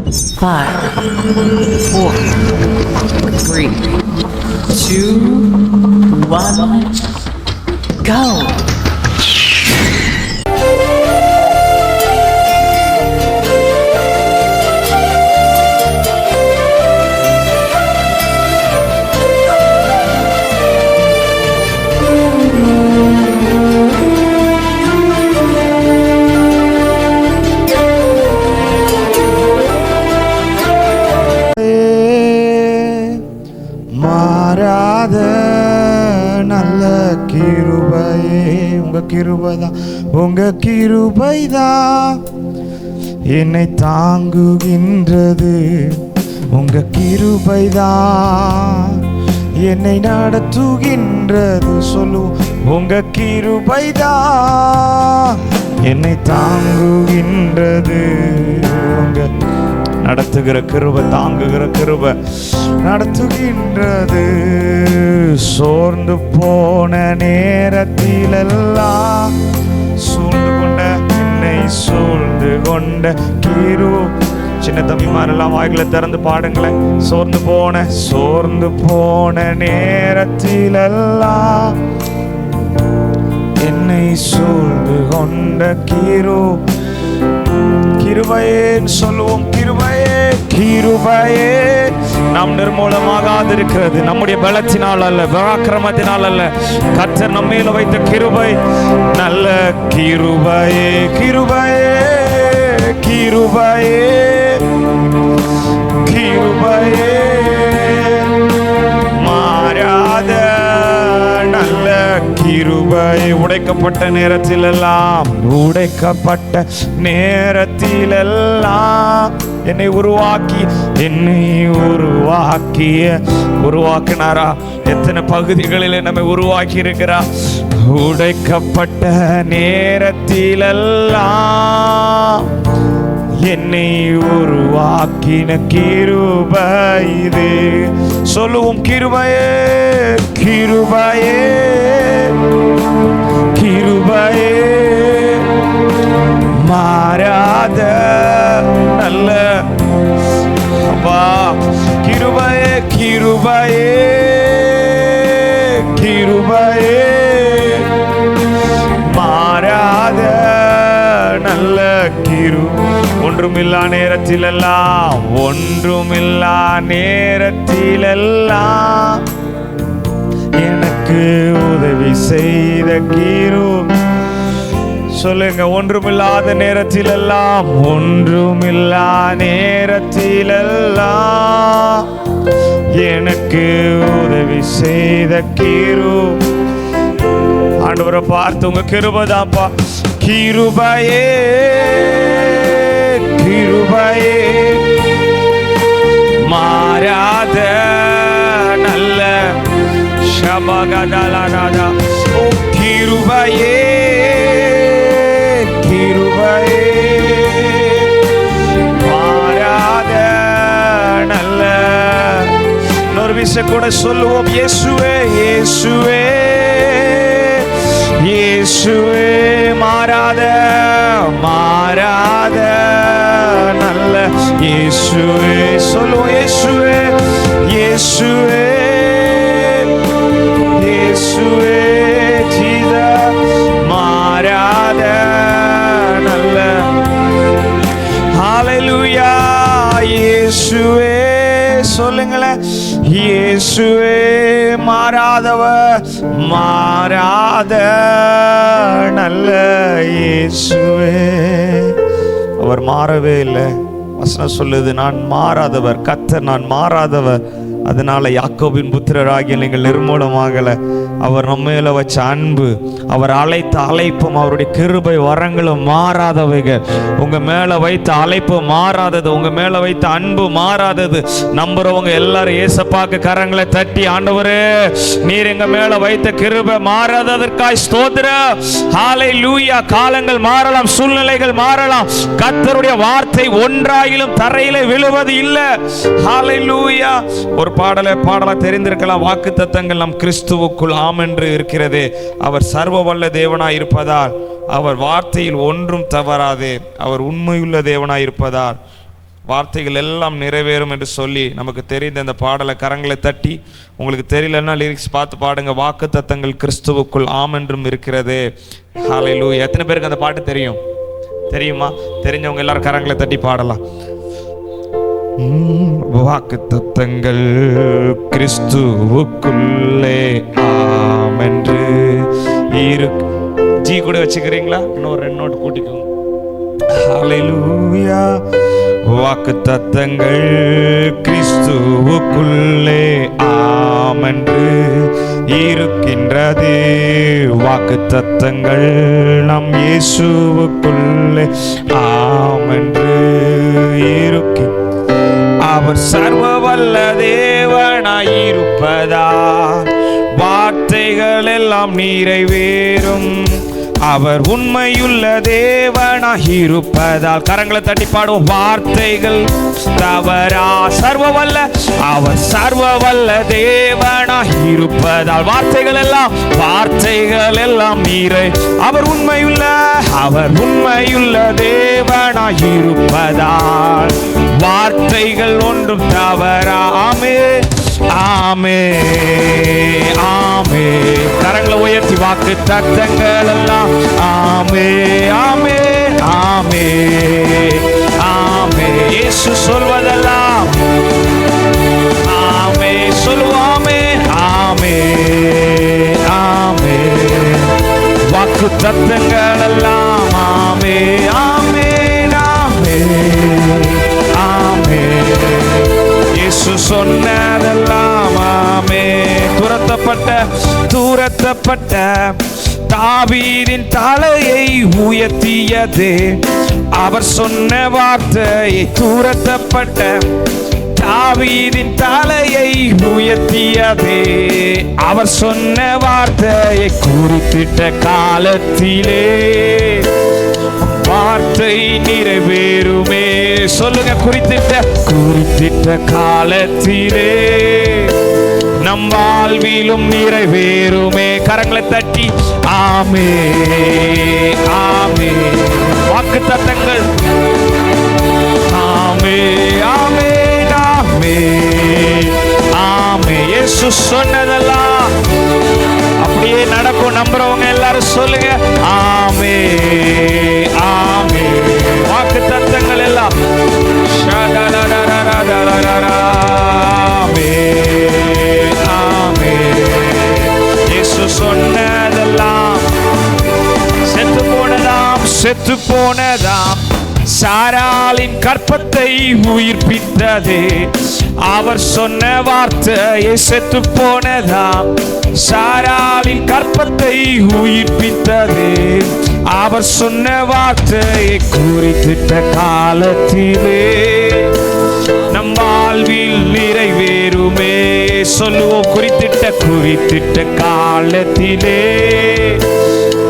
5, 4, 3, 2, 1, go! உங்க கிருபைதான் என்னை தாங்குகின்றது. உங்க கிருபைதான் என்னை நடத்துகின்றது. சொல்லுவோம், உங்க கிருபைதான் என்னை தாங்குகின்றது. உங்க நடத்துகிற கிருபை, தாங்குகிற கிருபை நடத்துகின்றது. சோர்ந்து போன நேரத்திலெல்லாம் சூழ்ந்து கொண்ட என்னை சூழ்ந்து கொண்ட சின்ன தம்பிமாரெல்லாம் வாய்களை திறந்து பாடுங்களேன். சோர்ந்து போன நேரத்திலெல்லாம் என்னை சூழ்ந்து கொண்ட கிருபையேன்னு சொல்லுவோம். கிருபையே நாம் நிர்மூலமாகாதிருக்கிறது நம்முடைய பலத்தினால் அல்ல, பராக்கிரமத்தினால் அல்ல. கர்த்தர் நம்மேல வைத்த கிருபை நல்ல கிருபையே. மாறாத நல்ல கிருபை. உடைக்கப்பட்ட நேரத்திலெல்லாம் என்னை உருவாக்கினாரா? எத்தனை பகுதிகளில் நம்மை உருவாக்கி இருக்கிறா? உடைக்கப்பட்ட நேரத்திலெல்லாம் என்னை உருவாக்கின கிருபை இது. சொல்லுவோம், கிருபையே மாறாத நல்ல கிருபையே மாறாத நல்ல ஒன்றுமில்லா நேரத்திலெல்லாம் எனக்கு உதவி செய்த சொல்லுங்க. ஒன்றுமில்லாத நேரத்திலெல்லாம் எனக்கு உதவி செய்த ஆண்டவரை பார்த்து, உங்க கிருபைதான்ப்பா. கிருபையே மாறாத நல்ல ஷபகதலனதா. ஓ கிருபையே மாறாத நல்ல. இன்னொரு விஷயம் கூட சொல்லுவோம், இயேசுவே மாறாத நல்ல இயேசுவே. சொல்லுவோம், இயேசுவே ஜீசஸ் மாறாத நல்ல. ஹல்லேலூயா. இயேசுவே சொல்லுங்களேன், இயேசுவே மாறாத நல்ல இயேசுவே. அவர் மாறவே இல்லை. வசனம் சொல்லுது, நான் மாறாதவர், கர்த்தர் நான் மாறாதவர். அதனால யாக்கோபின் புத்திரராகிய நீங்கள் நிர்மூலமாகல. அவர் நம்ம மேல வச்ச அன்பு, அவர் அழைத்த அழைப்பும், அவருடைய கிருபை வரங்களும் மாறாதவைகள். உங்க மேல வைத்த அழைப்பு மாறாதது, உங்க மேல வைத்த அன்பு மாறாதது. நம்புறவங்க எல்லாரும் ஏசப்பாக்கு கரங்களை தட்டி, ஆண்டவரே நீர் எங்க மேல வைத்த கிருபை மாறாததற்காய் ஸ்தோத்திரம். ஹல்லேலூயா. காலங்கள் மாறலாம், சூழ்நிலைகள் மாறலாம், கர்த்தருடைய வார்த்தை ஒன்றாயிலும் தரையில விழுவது இல்லை. ஹல்லேலூயா. ஒரு பாடல தெரிந்திருக்கலாம், வாக்குத்தத்தங்கள் நம் கிறிஸ்துவுக்குள் ஆம் என்று இருக்கிறது. அவர் சர்வ வல்ல தேவனாய் இருப்பதால் அவர் வார்த்தையில் ஒன்றும் தவறாது, அவர் உண்மையுள்ள தேவனாய் இருப்பதால் வார்த்தைகள் எல்லாம் நிறைவேறும் என்று சொல்லி நமக்கு தெரிந்த இந்த பாடலை கரங்களை தட்டி, உங்களுக்கு தெரியலன்னா லிரிக்ஸ் பார்த்து பாடுங்க. வாக்குத்தத்தங்கள் கிறிஸ்துவுக்குள் ஆம் என்றும் இருக்கிறது. ஹல்லேலூயா. எத்தனை பேருக்கு அந்த பாட்டு தெரியும்? தெரியுமா? தெரிஞ்சவங்க எல்லாரும் கரங்களை தட்டி பாடலாம். வாக்குத்தத்தங்கள் கிறிஸ்துவுக்குள்ளே ஆம் என்று இருக்கு. ஜி கூட வச்சுக்கிறீங்களா? இன்னொரு 2 நோட் கூட்டிக்கோங்க. ஹல்லேலூயா. வாக்குத்தத்தங்கள் கிறிஸ்துவுக்குள்ளே ஆம் என்று இருக்கின்றது. வாக்குத்தத்தங்கள் நம் இயேசுவுக்குள்ளே ஆம் என்று இருக்கு. அவர் சர்வ வல்ல தேவனாயிருப்பதா வார்த்தைகள் எல்லாம் நிறைவேறும். அவர் உண்மையுள்ள தேவனாயிருப்பதால் கரங்களை தட்டி பாடுவோம். வார்த்தைகள் தவறா சர்வவல்ல, அவர் சர்வவல்ல தேவனாயிருப்பதால் வார்த்தைகள் எல்லாம் நீரை. அவர் உண்மையுள்ள தேவனாயிருப்பதால் வார்த்தைகள் ஒன்றும் தவறா. ஆமே ஆமே ஆமே. கரங்களை உயர்த்தி வாக்குத்தத்தங்கள் எல்லாம் ஆமே ஆமே ஆமே ஆமே. இயேசு சொல்வதெல்லாம் ஆமே. சொல்லுவாமே ஆமே ஆமே. வாக்குத்தத்தங்கள் எல்லாம் ஆமே ஆமே ஆமே ஆமே. இயேசு சொன்னதெல்லாம் ஆமே. துரத்தப்பட்ட தாவீதின் தலையை உயர்த்தியது அவர் சொன்ன வார்த்தையை. துரத்தப்பட்ட தாவீதின் தலையை உயர்த்தியதே அவர் சொன்ன வார்த்தையை. குறித்திட்ட காலத்திலே வார்த்தை நிறைவேறுமே. சொல்லுங்க. குறித்திட்ட காலத்திலே நம் வாழ்விலும் நிறைவேறுமே. கரங்களை தட்டி ஆமே ஆமே. வாக்குத்தத்தங்கள் ஆமே ஆமே ஆமே ஆமே. இயேசு சொன்னதெல்லாம் அப்படியே நடக்கும். நம்புறவங்க எல்லாரும் சொல்லுங்க ஆமே ஆமே. வாக்குத்தத்தங்கள் எல்லாம் ஆமே ஆமே. இயேசு சொன்னதெல்லாம் செத்து போனதாம் சாராளின் கற்பத்தை உயிர்ப்பித்ததே அவர் சொன்ன வார்த்தையை. செத்து போனதாம் சாராளின் கற்பத்தை உயிர்ப்பித்ததே அவர் சொன்ன வார்த்தையை. குறித்திட்ட காலத்திலே நம் வாழ்வில் நிறைவேறுமே. சொல்லுவோம். குறித்திட்ட காலத்திலே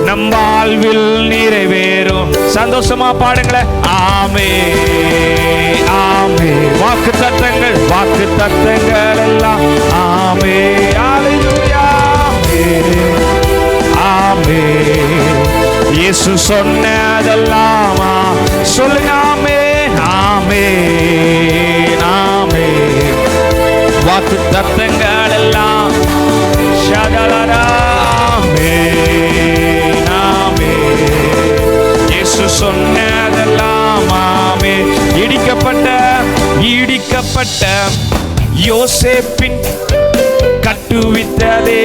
நம் வாழ்வில் நிறைவேறும். சந்தோஷமா பாடுங்களேன். ஆமே ஆமே. வாக்குத்தத்தங்கள் எல்லாம் ஆமே. ஹல்லேலூயா. ஆமே. இயேசு சொன்னதெல்லாம் சொல்லுங்க ஆமே ஆமே ஆமே. வாக்குத்தத்தங்கள் எல்லாம் ஆமே ஆமே. இயேசு சொன்னதெல்லாம் ஆமே. இடிக்கப்பட்ட யோசேப்பின் கட்டுவித்ததே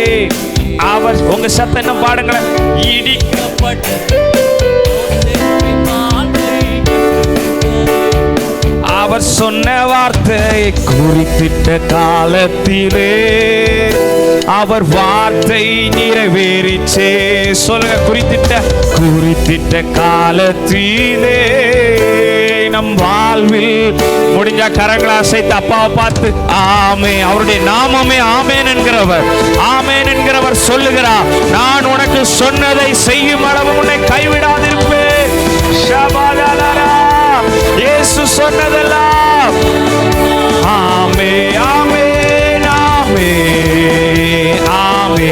அவர். உங்க சத்தம் பாடுங்களேன். இடிக்கப்பட்ட அவர் சொன்ன வார்த்தை. குறித்திட்ட காலத்திலே அவர் வார்த்தை நிறைவேறிச்சே. சொல்லுங்க. குறித்திட்ட காலத்திலே நம் வாழ்வில் முடிஞ்சா கரங்களை அசைத்து அப்பாவை பார்த்து ஆமே. அவருடைய நாமமே ஆமேன் என்கிறவர் சொல்லுகிறார். நான் உனக்கு சொன்னதை செய்யும் அளவு உன்னை கைவிடாதிருப்பேன். இயேசு சொன்னதெல்லாம் ஆமே ஆமே ஆமே ஆமே.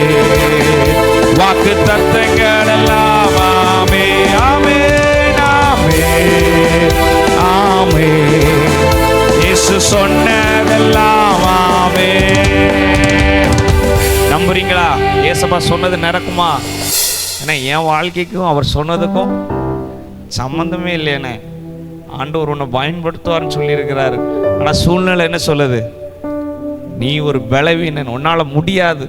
வாக்குத்தத்தங்கள் எல்லாம் ஆமே ஆமே ஆமே ஆமே. சொன்னதெல்லாம் ஆமென். நம்புறீங்களா? ஏசப்பா சொன்னது நடக்குமா? ஏன்னா என் வாழ்க்கைக்கும் அவர் சொன்னதுக்கும் சம்பந்தமே இல்லையேண்ணே. ஆண்டவர் உன்னை பயன்படுத்துவார்னு சொல்லியிருக்கிறாரு. ஆனால் சூழ்நிலை என்ன சொல்லுது? நீ ஒரு பலவீனன், உன்னால் முடியாது.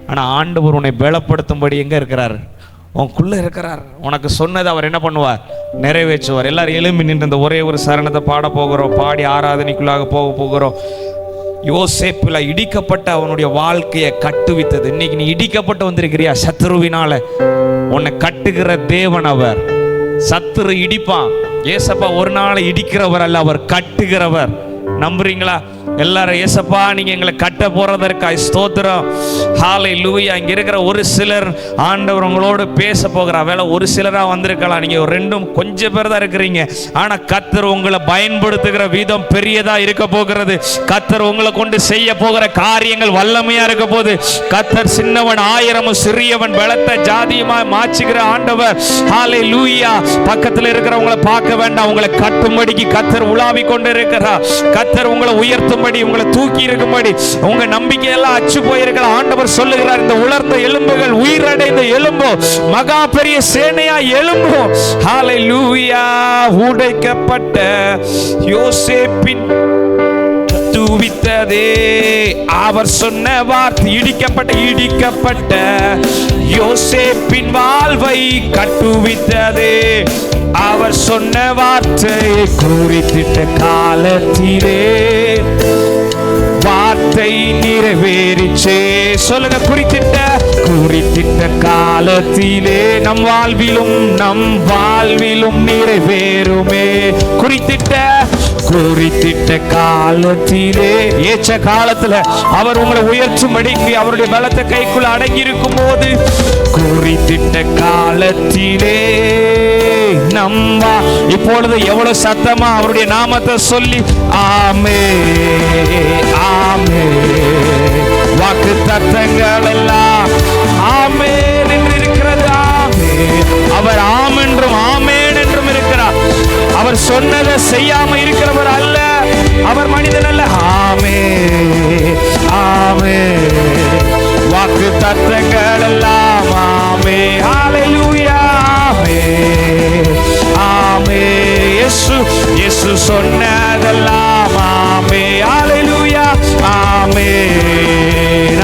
ஆனால் ஆண்டவர் உன்னை பலப்படுத்தும்படி எங்கே இருக்கிறார்? உனக்குள்ளே இருக்கிறார். உனக்கு சொன்னதை அவர் என்ன பண்ணுவார்? நிறைவேற்றுவார். எல்லாரும் எழும்பி நின்று இந்த ஒரே ஒரு சரணத்தை பாட போகிறோம். பாடி ஆராதனைக்குள்ளாக போகிறோம். யோசேப்பில் இடிக்கப்பட்ட அவனுடைய வாழ்க்கையை கட்டுவித்தது. இன்னைக்கு நீ இடிக்கப்பட்டு வந்திருக்கிறியா? சத்துருவினால உன்னை கட்டுகிற தேவன் அவர். சத்துரு இடிப்பான். ஏசப்பா ஒரு நாள் இடிக்கிறவர் அல்ல, அவர் கட்டுகிறவர். நம்புறீங்களா? எல்லாரும் ஏசப்பா நீங்க எங்களை கட்ட போறதற்காய் ஸ்தோத்திரம். ஹல்லேலூயா. இங்க இருக்கிற ஒரு சிலர் ஆண்டவர் உங்களோடு பேச போகிறார். வேலை ஒரு சிலரா வந்திருக்கலாம். நீங்க ரெண்டும் கொஞ்சம் பேர் தான் இருக்கிறீங்க. ஆனா கர்த்தர் உங்களை பயன்படுத்துகிற விதம் பெரியதா இருக்க போகிறது. கர்த்தர் உங்களை கொண்டு செய்ய போகிற காரியங்கள் வல்லமையா இருக்க போகுது. கர்த்தர் சின்னவன் ஆயிரமும் சிறியவன் பலத்த ஜாதியுமா மாற்றுகிற ஆண்டவர். ஹல்லேலூயா. பக்கத்தில் இருக்கிறவங்களை பார்க்க வேண்டாம். உங்களை கட்டும்படிக்கு கர்த்தர் உலாவி கொண்டு இருக்கிறார். கர்த்தர் உங்களை உயர்த்தும்படி, உங்களை தூக்கி இருக்கும்படி, உங்க நம்பிக்கையெல்லாம் அச்சு போயிருக்கலாம். ஆண்டவர் சொல்லுகிறார், இந்த உலர்ந்த எலும்புகள் உயிரடைந்த எலும்போ மகா பெரிய சேனையா எலும்போ. ஹல்லேலூயா. உடைக்கப்பட்ட யோசேப்பின் தூவித்ததே அவர் சொன்ன வார்த்தை. இடிக்கப்பட்ட யோசேப்பின் வாழ்வை கட்டுவித்ததே அவர் சொன்ன வார்த்தை. குறித்திட்ட காலத்திலே வார்த்தை நிறைவேறிச்சே. சொல்லுங்க, குறித்திட்ட காலத்திலே நம் வாழ்விலும் நிறைவேறுமே. குறித்திட்ட காலத்திலே, ஏற்ற காலத்துல அவர் உங்களை உயர்த்தும்படிக்கு அவருடைய பலத்தை கைக்குள்ள அடங்கி இருக்கும் போது, குறித்திட்ட காலத்திலே நம்பா. இப்பொழுது எவ்வளவு சத்தமா அவருடைய நாமத்தை சொல்லி ஆமே ஆமே. வாக்கு தத்தங்கள் எல்லாம் ஆமே என்று இருக்கிறது. ஆமே. அவர் ஆம் என்றும் ஆமேன் என்றும் இருக்கிறார். அவர் சொன்னதை செய்யாம இருக்கிறவர் அல்ல. அவர் மனிதன் அல்ல. ஆமே ஆமே. வாக்கு தத்தங்கள் எல்லாம் ஆமே. ஹல்லேலூயா. ஆமே ஆமே. இயேசு சொன்னதெல்லாம் ஆமே. ஹல்லேலூயா. ஆமே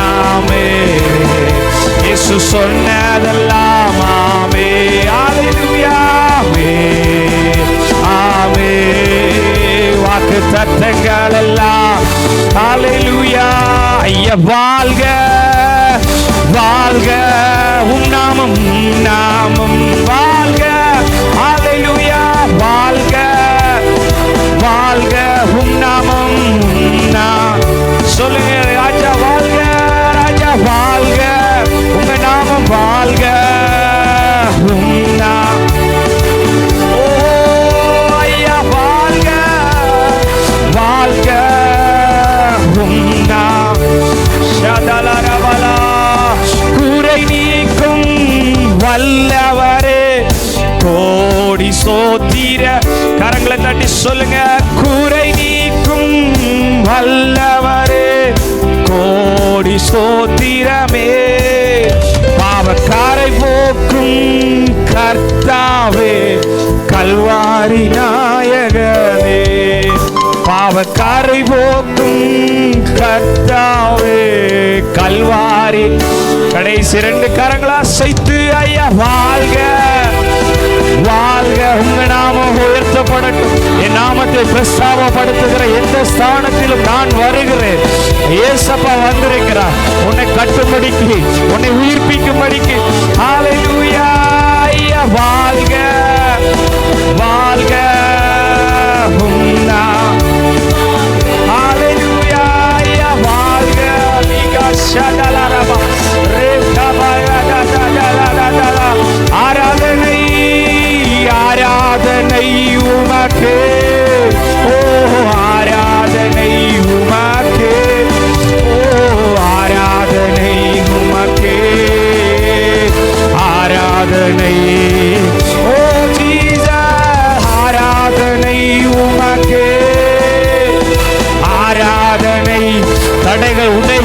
ஆமே. இயேசு சொன்னதெல்லாம் ஆமே. ஹல்லேலூயா. ஆமே ஆமே. வாக்கு தத்தங்கள் எல்லாம் ஹல்லேலூயா. ஐயா வாழ்க வாழ்க உம் நாமம் வாழ்க. ஹல்லேலூயா. வாழ்க வாழ்க உம் நாமம் சொல்லுங்க. ராஜா வாழ்க, ராஜா வாழ்க, உங்க நாமம் வாழ்க. உம் நாமம் ஐயா வாழ்க வாழ்க உம் நாமம். ஷதலரபலா. குறை நீக்கும் வல்லவரே கோடி சோத்திர. கரங்களை தட்டி சொல்லுங்க. குறை நீக்கும் வல்லவரே கோடி சோத்திரமே. பாவக்காரை போக்கும் கர்த்தாவே கல்வாரி நாயகனே. பாவக்காரை போக்கும் கர்த்தாவே கல்வாரி. கடைசி ரெண்டு கரங்களா சேர்த்து ஐயா வாழ்க வாழ்க. உங்க நாமம் உயர்த்தப்படட்டும். என் நாமத்தை பிரஸ்தாபப்படுத்துகிற எந்த ஸ்தானத்திலும் நான் வருகிறேன். ஏசப்பா வந்திருக்கிறார் உன்னை கட்டும்படிக்கு, உன்னை உயிர்ப்பிக்கும்படிக்கு. ஹல்லேலூயா. ஐயா வாழ்க வாழ்க உம் நாமம். ஹல்லேலூயா. ஐயா வாழ்க. லிகா ஷடலரபா ரேகபாயடடடடடடா. ஆராதனை ஆராதனை உமக்கே. ஓ ஆராதனை உமக்கே. ஓ ஆராதனை உமக்கே. ஆராதனை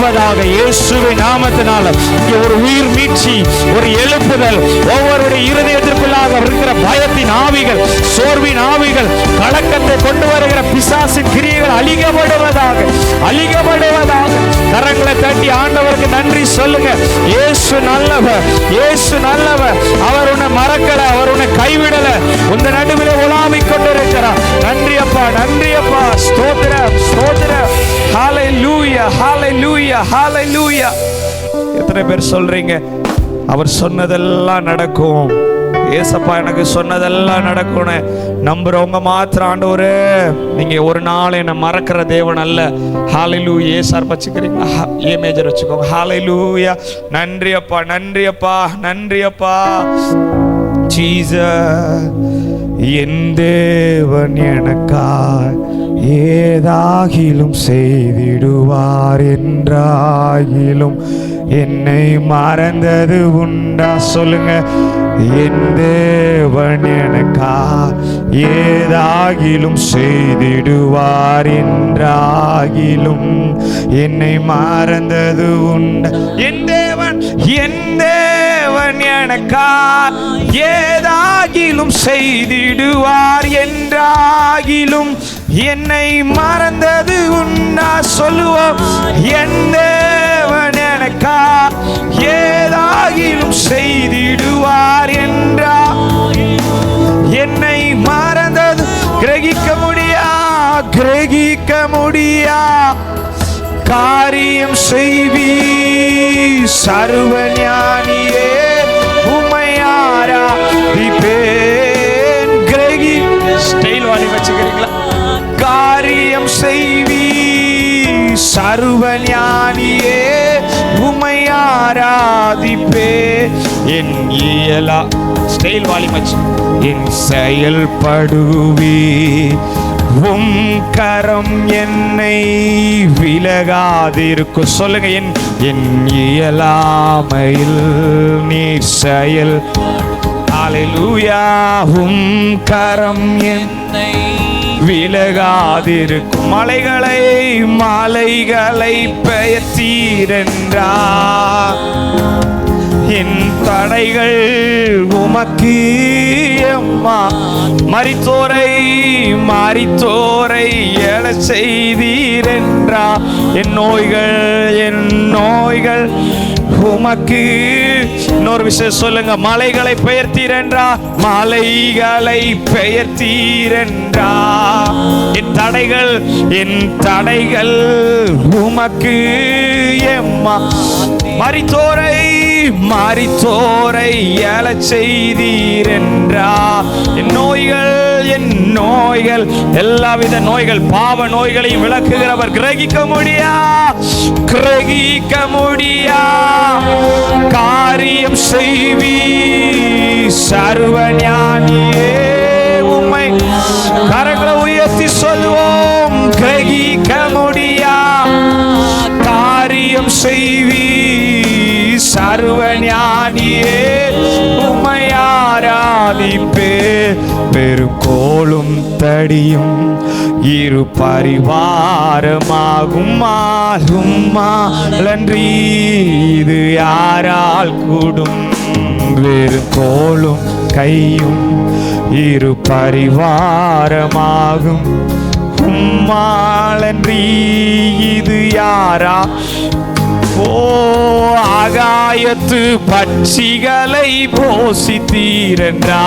வருவதாக இயேசுவின் நாமத்தினால. இங்கே ஒரு உயிர் மீட்சி, ஒரு எழுப்புதல், ஒவ்வொருடைய இருதயத்திற்குள்ளாக இருக்கிற பயத்தின் ஆவிகள், சோர்வின் ஆவிகள், கலக்கத்தை கொண்டு வருகிற பிசாசின் கிரியைகள் அழிக்கப்படுவதாக, அழிக்கப்படுவதாக. கரங்களை தட்டி ஆண்டவருக்கு நன்றி சொல்லுங்க. இயேசு நல்லவர், இயேசு நல்லவர். அவர் உன்னை மறக்கல, அவர் உன்னை கைவிடல. உந்த நடுவிலே உலாவிக் கொண்டிருக்கிறார். நன்றி அப்பா, நன்றி அப்பா. ஸ்தோத்திரம், ஸ்தோத்திரம். ஹல்லேலூயா, ஹல்லேலூயா, ஹல்லேலூயா. எத்தனை பேர் சொல்றீங்க அவர் சொன்னதெல்லாம் நடக்கும், ஏசப்பா எனக்கு சொன்னதெல்லாம் நடக்கும்னு நம்புறவங்க மாத்திரம் ஆண்டவரே நீங்க ஒரு நாள் என்ன மறக்கிற தேவன் அல்ல. ஹல்லேலூயா. ஏசார் வச்சுக்கிறீங்களா? ஏ மேஜர் வச்சுக்கோங்க. ஹல்லேலூயா. நன்றி அப்பா, நன்றி அப்பா, நன்றி அப்பா. ஜீசஸ் என் தேவன் எனக்காய் ஏதாகிலும் செய்திடுவார் என்றாகிலும் என்னை மறந்தது உண்டா? சொல்லுங்க. என் தேவன் எனக்காய் ஏதாகிலும் செய்திடுவார் என்றாகிலும் என்னை மறந்தது உண்டா? என் தேவன், என் தேவன் எனக்காய் ஏதாகிலும் செய்திடுவார் என்றாகிலும் என்னை மறந்தது உண்டா? சொல்லுவோம். என் தேவன் எனக்காய் ஏதாகிலும் செய்திடுவார் என்றா என்னை மறந்தது கிரகிக்க முடியா, கிரகிக்க முடியா காரியம் செய்வி சர்வஞானியே உமையாரா திபேன். கிரகி ஸ்டைல் வாலி வச்சுக்கிறீங்களா? காரியம் செய்வி சர்வஞானியே உமையாராதிப்பே. என் இயலா ஸ்டைல் வாலி வச்சு என் செயல்படுவி உம் கரம் என்னை விலகாதிருக்கும். சொல்லுங்க. என் இயலாமையில் நீர் செயல். ஹல்லேலூயா. உம் கரம் என்னை விலகாதிருக்கும். மலைகளை பெயர்த்தீரென்றார். என் தடைகள் உமக்கு எம்மா. மரித்தோரை எழச் செய்தீரென்றா. என் நோய்கள் உமக்கு. இன்னொரு விஷயம் சொல்லுங்க. மலைகளை பெயர்த்தீரென்றா, மலைகளை பெயர்த்தீரென்றா. என் தடைகள் உமக்கு எம்மா. மரித்தோரை எழச் செய்தீரென்றா. என் நோய்கள் எல்லாவித நோய்கள், பாவ நோய்களையும் விளக்குகிறவர். கிரகிக்க முடியா காரியம் செய்வி சர்வஞானியே உம்மை. கரங்களை உயர்த்தி சொல்லுவோம். கிரகிக்க முடியா காரியம் செய்வி சர்வஞானியே உம்மை ஆராதிப்பே. பெருங்கோளும் தடியும் இரு பரிவாரமாகும் மாலன்றி இது யாரால் கூடும்? வெறுங்கோளும் கையும் இரு பரிவாரமாகும் உம்மாலன்றி இது யாரா? ஆகாயத்து பட்சிகளை போஷித்தீரென்றா.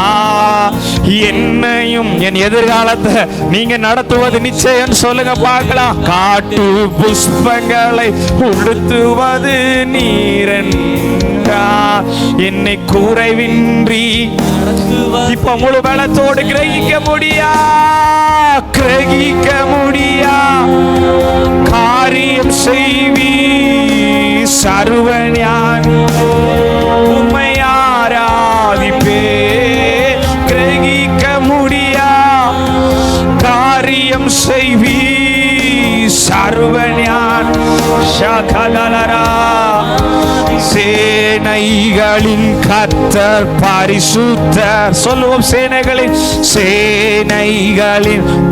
என்னையும் என் எதிர்காலத்தை நீங்க நடத்துவது நிச்சயம். சொல்லுங்க பார்க்கலாம். காட்டு புஷ்பங்களை உடுத்துவது நீரென்றா. என்னை குறைவின்றி இப்ப முழு பலத்தோடு கிரகிக்க முடியா காரியம் செய்வி சர்வஞானி உம்மை ஆராதிப்பே. கிரகிக்க முடியா காரியம் செய்வி சர்வஞானி. ஷகலலரா சேனைகளின் கர்த்தர் பரிசுத்தர். சொல்லுவோம், சேனைகளின்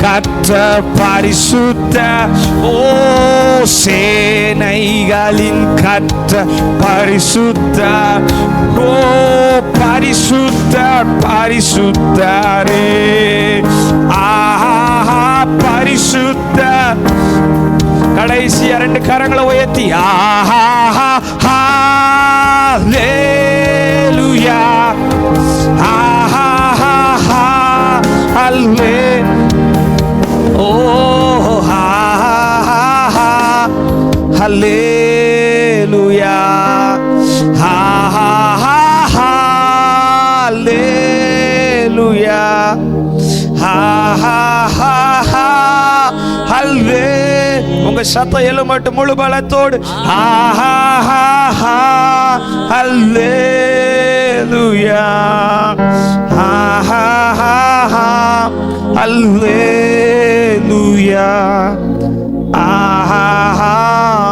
கர்த்தர் பரிசுத்தர். ஓ, சேனைகளின் கர்த்தர் பரிசுத்தர். ஓ, பரிசுத்தர் பரிசுத்தரே. ஆஹா, பரிசுத்தர். கடைசியா 2 கரங்களை உயர்த்தி ஆஹா, ஹல்லேலூயா, ஆஹா, ஹல்லே, ஓ, ஹல்லேலூயா, ஹல்லேலூயா, ஹல்லே. உங்க சத்தம் எழுமட்டும் முழு பலத்தோடு. ஹல்லேலூயா, ஹல்லேலூயா,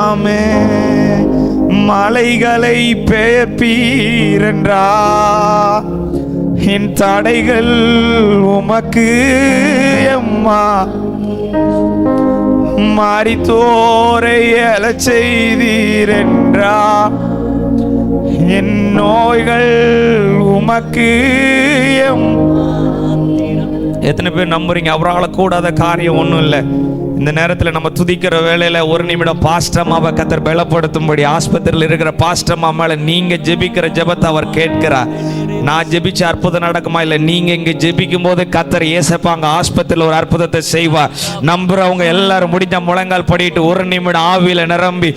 ஆமென். மலைகளை பெயர்ப்பீரென்றா, என் தடைகள் உமக்கு எம்மா. மரித்தோரை எழச் செய்தீரென்றா, என் நோய்கள் உமக்கு எத்தனை பேர் நம்புறீங்க? அவரால் கூடாத காரியம் ஒன்றும் இல்லை. இந்த நேரத்தில் நம்ம துதிக்கிற வேளையில் ஒரு நிமிடம் பாஸ்டம்மாவை கத்தர் பலப்படுத்தும்படி ஆஸ்பத்திரியில் இருக்கிற பாஸ்டம்மா மேலே நீங்கள் ஜெபிக்கிற ஜெபத்தை அவர் கேட்கிறார். நான் ஜெபிச்ச அற்புதம் நடக்குமா? இல்லை, நீங்கள் இங்கே ஜெபிக்கும் போது கத்தர் ஏசப்பாங்க ஆஸ்பத்திரியில் ஒரு அற்புதத்தை செய்வார். நம்புறவங்க எல்லாரும் முடிஞ்ச முழங்கால் படிட்டு ஒரு நிமிடம் ஆவியில நிரம்பி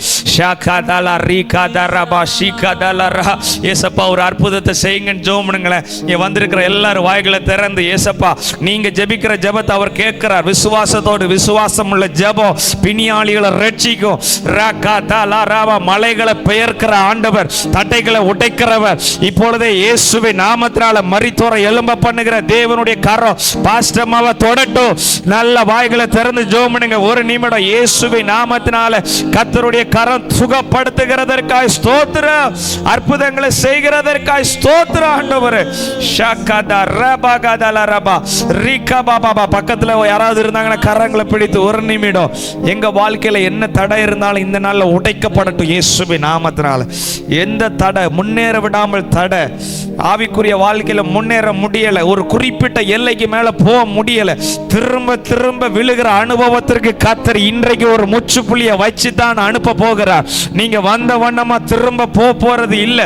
ஏசப்பா ஒரு அற்புதத்தை செய்யுங்கன்னு ஜெபம் பண்ணுங்களேன். இங்கே வந்திருக்கிற எல்லாரும் வாய்களை திறந்து ஏசப்பா நீங்க ஜெபிக்கிற ஜெபத்தை அவர் கேட்கிறார். விசுவாசத்தோடு, விசுவாசம் உள்ள ஜெபம் பிணியாளிகளை ரட்சிக்கும். மலைகளை பெயர்க்கிற ஆண்டவர், தட்டைகளை உடைக்கிறவர். இப்பொழுதே இயேசுவின் நாமத்தினால மரித்தோரை எழும்ப பண்ணுகிற தேவனுடைய கரம் பாஸ்டம்மாவை தொடட்டும். நல்ல வாய்களை திறந்து ஜெபம் பண்ணுங்க ஒரு நிமிடம். இயேசுவின் நாமத்தினால கர்த்தருடைய கரம் சுகப்படுத்துகிறதற்காய் ஸ்தோத்திரம், அற்புதங்களை செய்கிறதற்காய் ஸ்தோத்திரம் ஆண்டவரே. ஷகதா ரபகதல ரபா ரிகா பாபா. பக்கத்துல யாராவது இருந்தாங்கன்னா கரங்களை பிடித்து ஒரு நிமிடம். எங்க வாழ்க்கையில என்ன தடை இருந்தாலும் இந்த நாள்ல உடைக்கப்படட்டும் இயேசுவின் நாமத்தினால. எந்த தடை முன்னேற விடாமல் தடை, ஆவிக்குரிய வாழ்க்கையில முன்னேற முடியல, ஒரு குறிப்பிட்ட எல்லைக்கு மேல போக முடியல, திரும்ப திரும்ப விழுகிற அனுபவத்திற்கு கர்த்தர் இன்றைக்கு ஒரு முற்றுப்புள்ளியை வச்சு தான் அனுப்ப போகிறார். நீங்க வந்த வண்ணமா திரும்ப போறது இல்ல.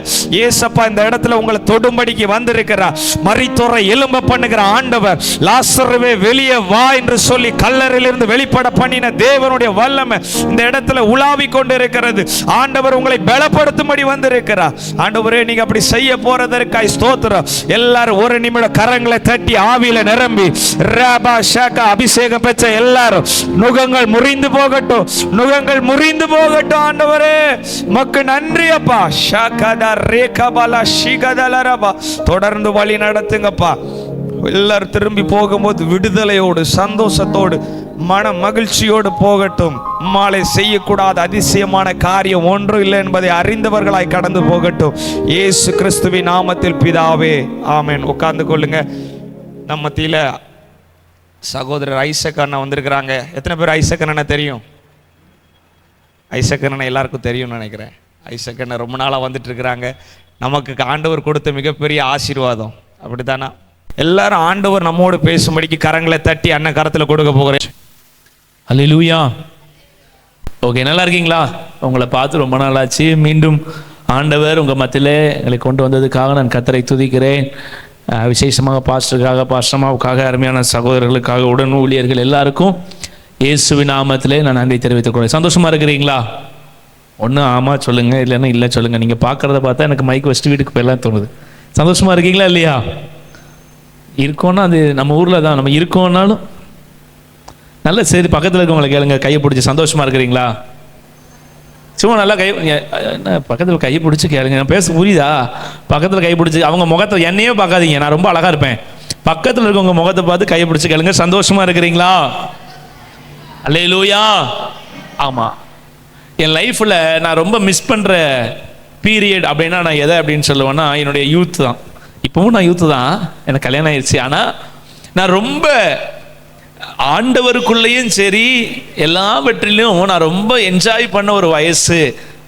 ஏசப்பா இந்த இடத்துல உங்களை தொடும்படிக்கு வந்திருக்கிறார். மரித்தோரை எழும்ப பண்ணுகிற ஆண்டவர். லாசருவே வெளியே வா என்று சொல்லி கல்லறையிலிருந்து வெளிப்பட பண்ணின தேவனுடைய வல்லமை இந்த இடத்துல உலாவி கொண்டிருக்கிறது. ஆண்டவர் உங்களை பலப்படுத்தும்படி வந்திருக்கிறார். ஆண்டவரே, நீங்க அப்படி செய்ய போறதற்காய் ஸ்தோத்திரம். எல்லாரும் ஒரு நிமிடம் கரங்களை தட்டி ஆவியில நிரம்பி ரபா ஷாகா அபிஷேகம் பெற்ற எல்லாரும் நுகங்கள் முறிந்து போகட்டும், நுகங்கள் முறிந்து போகட்டும். ஆண்டவரே மக்கு நன்றி அப்பா. ஷாகதா ரேகபலா ஷிகதல ரபா. தொடர்ந்து வழி நடத்துங்கப்பா. எல்லாரும் திரும்பி போகும்போது விடுதலையோடு, சந்தோஷத்தோடு, மன மகிழ்ச்சியோடு போகட்டும். மாலை செய்யக்கூடாத அதிசயமான காரியம் ஒன்றும் இல்லை என்பதை அறிந்தவர்களாய் கடந்து போகட்டும். இயேசு கிறிஸ்துவின் நாமத்தில் பிதாவே, ஆமென். உட்கார்ந்து கொள்ளுங்க. நம்ம மத்தியில சகோதரர் ஐசக் அண்ணா வந்திருக்கிறாங்க. எத்தனை பேர் ஐசக் அண்ணனை தெரியும்? ஐசக் அண்ணனை எல்லாருக்கும் தெரியும்னு நினைக்கிறேன். ஐசக் அண்ணன் ரொம்ப நாளாக வந்துட்டு இருக்கிறாங்க. நமக்கு ஆண்டவர் கொடுத்த மிகப்பெரிய ஆசீர்வாதம், அப்படித்தானா? எல்லாரும் ஆண்டவர் நம்மோடு பேசும்படிக்கு கரங்களை தட்டி அண்ணன் கரத்தில் கொடுக்க போகிறேன். அல்லேலூயா. ஓகே, நல்லா இருக்கீங்களா? உங்களை பார்த்து ரொம்ப நாள் ஆச்சு. மீண்டும் ஆண்டவர் உங்கள் மத்தியிலே எங்களை கொண்டு வந்ததுக்காக நான் கர்த்தரை துதிக்கிறேன். விசேஷமாக பாஸ்டருக்காக, பாஸ்டமாவுக்காக, அருமையான சகோதரர்களுக்காக, உடன் ஊழியர்கள் எல்லாருக்கும் இயேசுவின் நாமத்திலே நான் நன்றி தெரிவித்துக் கொள்கிறேன். சந்தோஷமாக இருக்கிறீங்களா? ஒன்று ஆமாம் சொல்லுங்கள், இல்லைன்னா இல்லை சொல்லுங்கள். நீங்கள் பார்க்குறத பார்த்தா எனக்கு மைக் வச்சுட்டு வீட்டுக்கு போயெல்லாம் தோணுது. சந்தோஷமாக இருக்கீங்களா இல்லையா? இருக்கோன்னா அது நம்ம ஊரில் தான். நம்ம இருக்கோன்னாலும் நல்ல சரி. பக்கத்தில் இருக்கவங்களை கேளுங்க, கையை பிடிச்சி சந்தோஷமாக இருக்கிறீங்களா? சும்மா நல்லா கை என்ன பக்கத்தில் கையை பிடிச்சி கேளுங்க. நான் பேச புரியுதா? பக்கத்தில் கை பிடிச்சி அவங்க முகத்தை என்னையே பார்க்காதீங்க, நான் ரொம்ப அழகாக இருப்பேன். பக்கத்தில் இருக்கவங்க முகத்தை பார்த்து கையை பிடிச்சி கேளுங்க, சந்தோஷமாக இருக்கிறீங்களா? அல்லேலூயா. ஆமாம், என் லைஃப்பில் நான் ரொம்ப மிஸ் பண்ணுற பீரியட் அப்படின்னா நான் எதை அப்படின்னு சொல்லுவேன்னா என்னுடைய யூத் தான். இப்போவும் நான் யூத்து தான், எனக்கு கல்யாணம் ஆயிடுச்சு. ஆனால் நான் ரொம்ப ஆண்டவருக்குள்ளேயும் சரி எல்லாவற்றிலையும் நான் ரொம்ப என்ஜாய் பண்ண ஒரு வயசு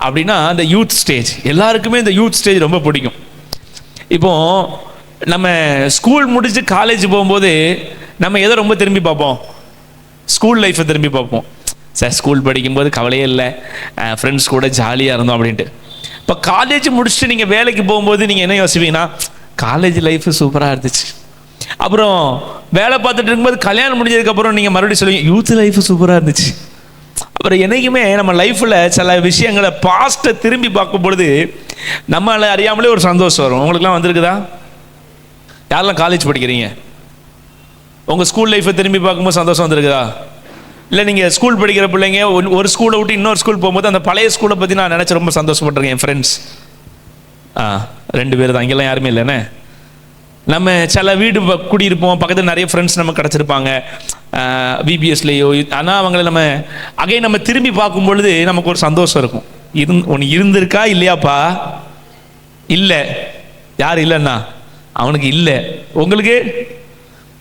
அப்படின்னா அந்த யூத் ஸ்டேஜ். எல்லாருக்குமே இந்த யூத் ஸ்டேஜ் ரொம்ப பிடிக்கும். இப்போ நம்ம ஸ்கூல் முடிச்சு காலேஜ் போகும்போது நம்ம எதை ரொம்ப திரும்பி பார்ப்போம்? ஸ்கூல் லைஃப்பை திரும்பி பார்ப்போம். சார் ஸ்கூல் படிக்கும்போது கவலையே இல்லை, ஃப்ரெண்ட்ஸ் கூட ஜாலியாக இருந்தோம் அப்படின்ட்டு. இப்போ காலேஜ் முடிச்சுட்டு நீங்கள் வேலைக்கு போகும்போது நீங்கள் என்ன யோசிப்பீங்கன்னா, காலேஜ் லைஃப் சூப்பராக இருந்துச்சு. அப்புறம் வேலை பார்த்துட்டு இருக்கும்போது கல்யாணம் முடிஞ்சதுக்கப்புறம் நீங்கள் மறுபடியும் சொல்லுவீங்க, யூத் லைஃப் சூப்பராக இருந்துச்சு. அப்புறம் என்றைக்குமே நம்ம லைஃப்பில் சில விஷயங்களை பாஸ்ட்டை திரும்பி பார்க்கும் பொழுது நம்மளை அறியாமலே ஒரு சந்தோஷம் வரும். உங்களுக்குலாம் வந்திருக்குதா? யாரெல்லாம் காலேஜ் படிக்கிறீங்க? உங்கள் ஸ்கூல் லைஃப்பை திரும்பி பார்க்கும்போது சந்தோஷம் வந்திருக்குதா? இல்லை நீங்கள் ஸ்கூல் படிக்கிற பிள்ளைங்க ஒரு ஸ்கூலை விட்டு இன்னொரு ஸ்கூல் போகும்போது அந்த பழைய ஸ்கூலை பற்றி நான் நினச்சி ரொம்ப சந்தோஷப்பட்டிருக்கேன். என் ஃப்ரெண்ட்ஸ் 2 பேர் தான், இங்கெல்லாம் யாருமே இல்லைண்ணே. நம்ம சில வீடு குடியிருப்போம், பக்கத்தில் நிறைய ஃப்ரெண்ட்ஸ் நமக்கு கிடச்சிருப்பாங்க பிபிஎஸ்லேயோ. ஆனால் அவங்கள நம்ம திரும்பி பார்க்கும் பொழுது நமக்கு ஒரு சந்தோஷம் இருக்கும். ஒன்று இருந்திருக்கா இல்லையாப்பா? இல்லை. யார் இல்லைண்ணா? அவனுக்கு இல்லை. உங்களுக்கு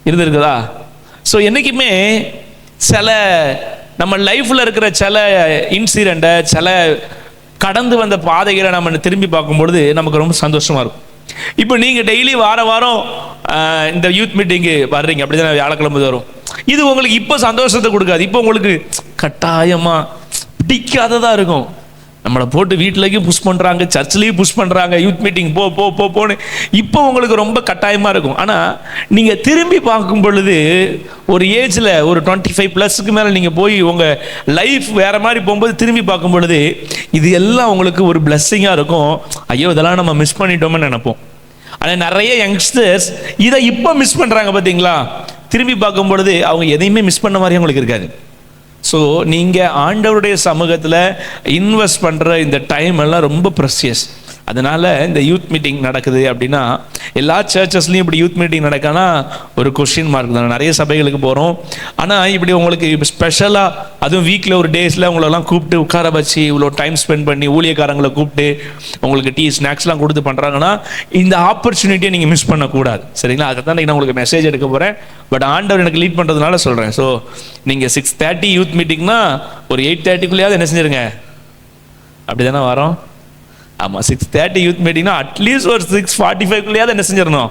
இருந்திருக்குதா? ஸோ என்றைக்குமே சில நம்ம லைஃப்பில் இருக்கிற சில இன்சிடெண்ட்டை, சில கடந்து வந்த பாதைகளை நம்ம திரும்பி பார்க்கும்பொழுது நமக்கு ரொம்ப சந்தோஷமாக இருக்கும். இப்போ நீங்கள் டெய்லி வாரம் இந்த யூத் மீட்டிங்கு வர்றீங்க, அப்படி தான் வியாழக்கிழமை வரும். இது உங்களுக்கு இப்போ சந்தோஷத்தை கொடுக்காது. இப்போ உங்களுக்கு கட்டாயமாக பிடிக்காததாக இருக்கும். நம்மளை போட்டு வீட்டிலேயும் புஷ் பண்ணுறாங்க, சர்ச்சிலையும் புஷ் பண்ணுறாங்க, யூத் மீட்டிங் போன்னு இப்போ உங்களுக்கு ரொம்ப கட்டாயமாக இருக்கும். ஆனால் நீங்கள் திரும்பி பார்க்கும் பொழுது ஒரு ஏஜில் ஒரு 25+ மேலே நீங்கள் போய் உங்கள் லைஃப் வேறு மாதிரி போகும்போது திரும்பி பார்க்கும் பொழுது இது எல்லாம் உங்களுக்கு ஒரு பிளெஸ்ஸிங்காக இருக்கும். ஐயோ இதெல்லாம் நம்ம மிஸ் பண்ணிட்டோம்னு நினைப்போம். ஆனால் நிறைய யங்ஸ்டர்ஸ் இதை இப்போ மிஸ் பண்ணுறாங்க. பார்த்தீங்களா? திரும்பி பார்க்கும் பொழுது அவங்க எதையுமே மிஸ் பண்ண மாதிரி அவங்களுக்கு இருக்காது. ஸோ நீங்கள் ஆண்டவருடைய சமூகத்தில் இன்வெஸ்ட் பண்ணுற இந்த டைம் எல்லாம் ரொம்ப ப்ரெஷியஸ். அதனால் இந்த யூத் மீட்டிங் நடக்குது அப்படின்னா எல்லா சர்ச்சஸ்லையும் இப்படி யூத் மீட்டிங் நடக்கானா ஒரு கொஸ்டின் மார்க் தான். நிறைய சபைகளுக்கு போகிறோம், ஆனால் இப்படி உங்களுக்கு ஸ்பெஷலாக அதுவும் வீக்கில் ஒரு டேஸில் உங்களெல்லாம் கூப்பிட்டு உட்கார வச்சு இவ்வளோ டைம் ஸ்பெண்ட் பண்ணி ஊழியக்காரங்களை கூப்பிட்டு உங்களுக்கு டீ ஸ்நாக்ஸ்லாம் கொடுத்து பண்ணுறாங்கன்னா இந்த ஆப்பர்ச்சுனிட்டியை நீங்கள் மிஸ் பண்ணக்கூடாது. சரிங்களா? அதை தான் நான் உங்களுக்கு மெசேஜ் எடுக்க போகிறேன். பட் ஆண்டவர் எனக்கு லீட் பண்ணுறதுனால சொல்கிறேன். ஸோ நீங்கள் 6:30 யூத் மீட்டிங்னா ஒரு 8:30 என்ன செஞ்சுருங்க. அப்படி தானே வரோம்? ஆமாம், 6:30 யூத் மீட்டிங்னா அட்லீஸ்ட் ஒரு 6:45 என்ன செஞ்சிடணும்.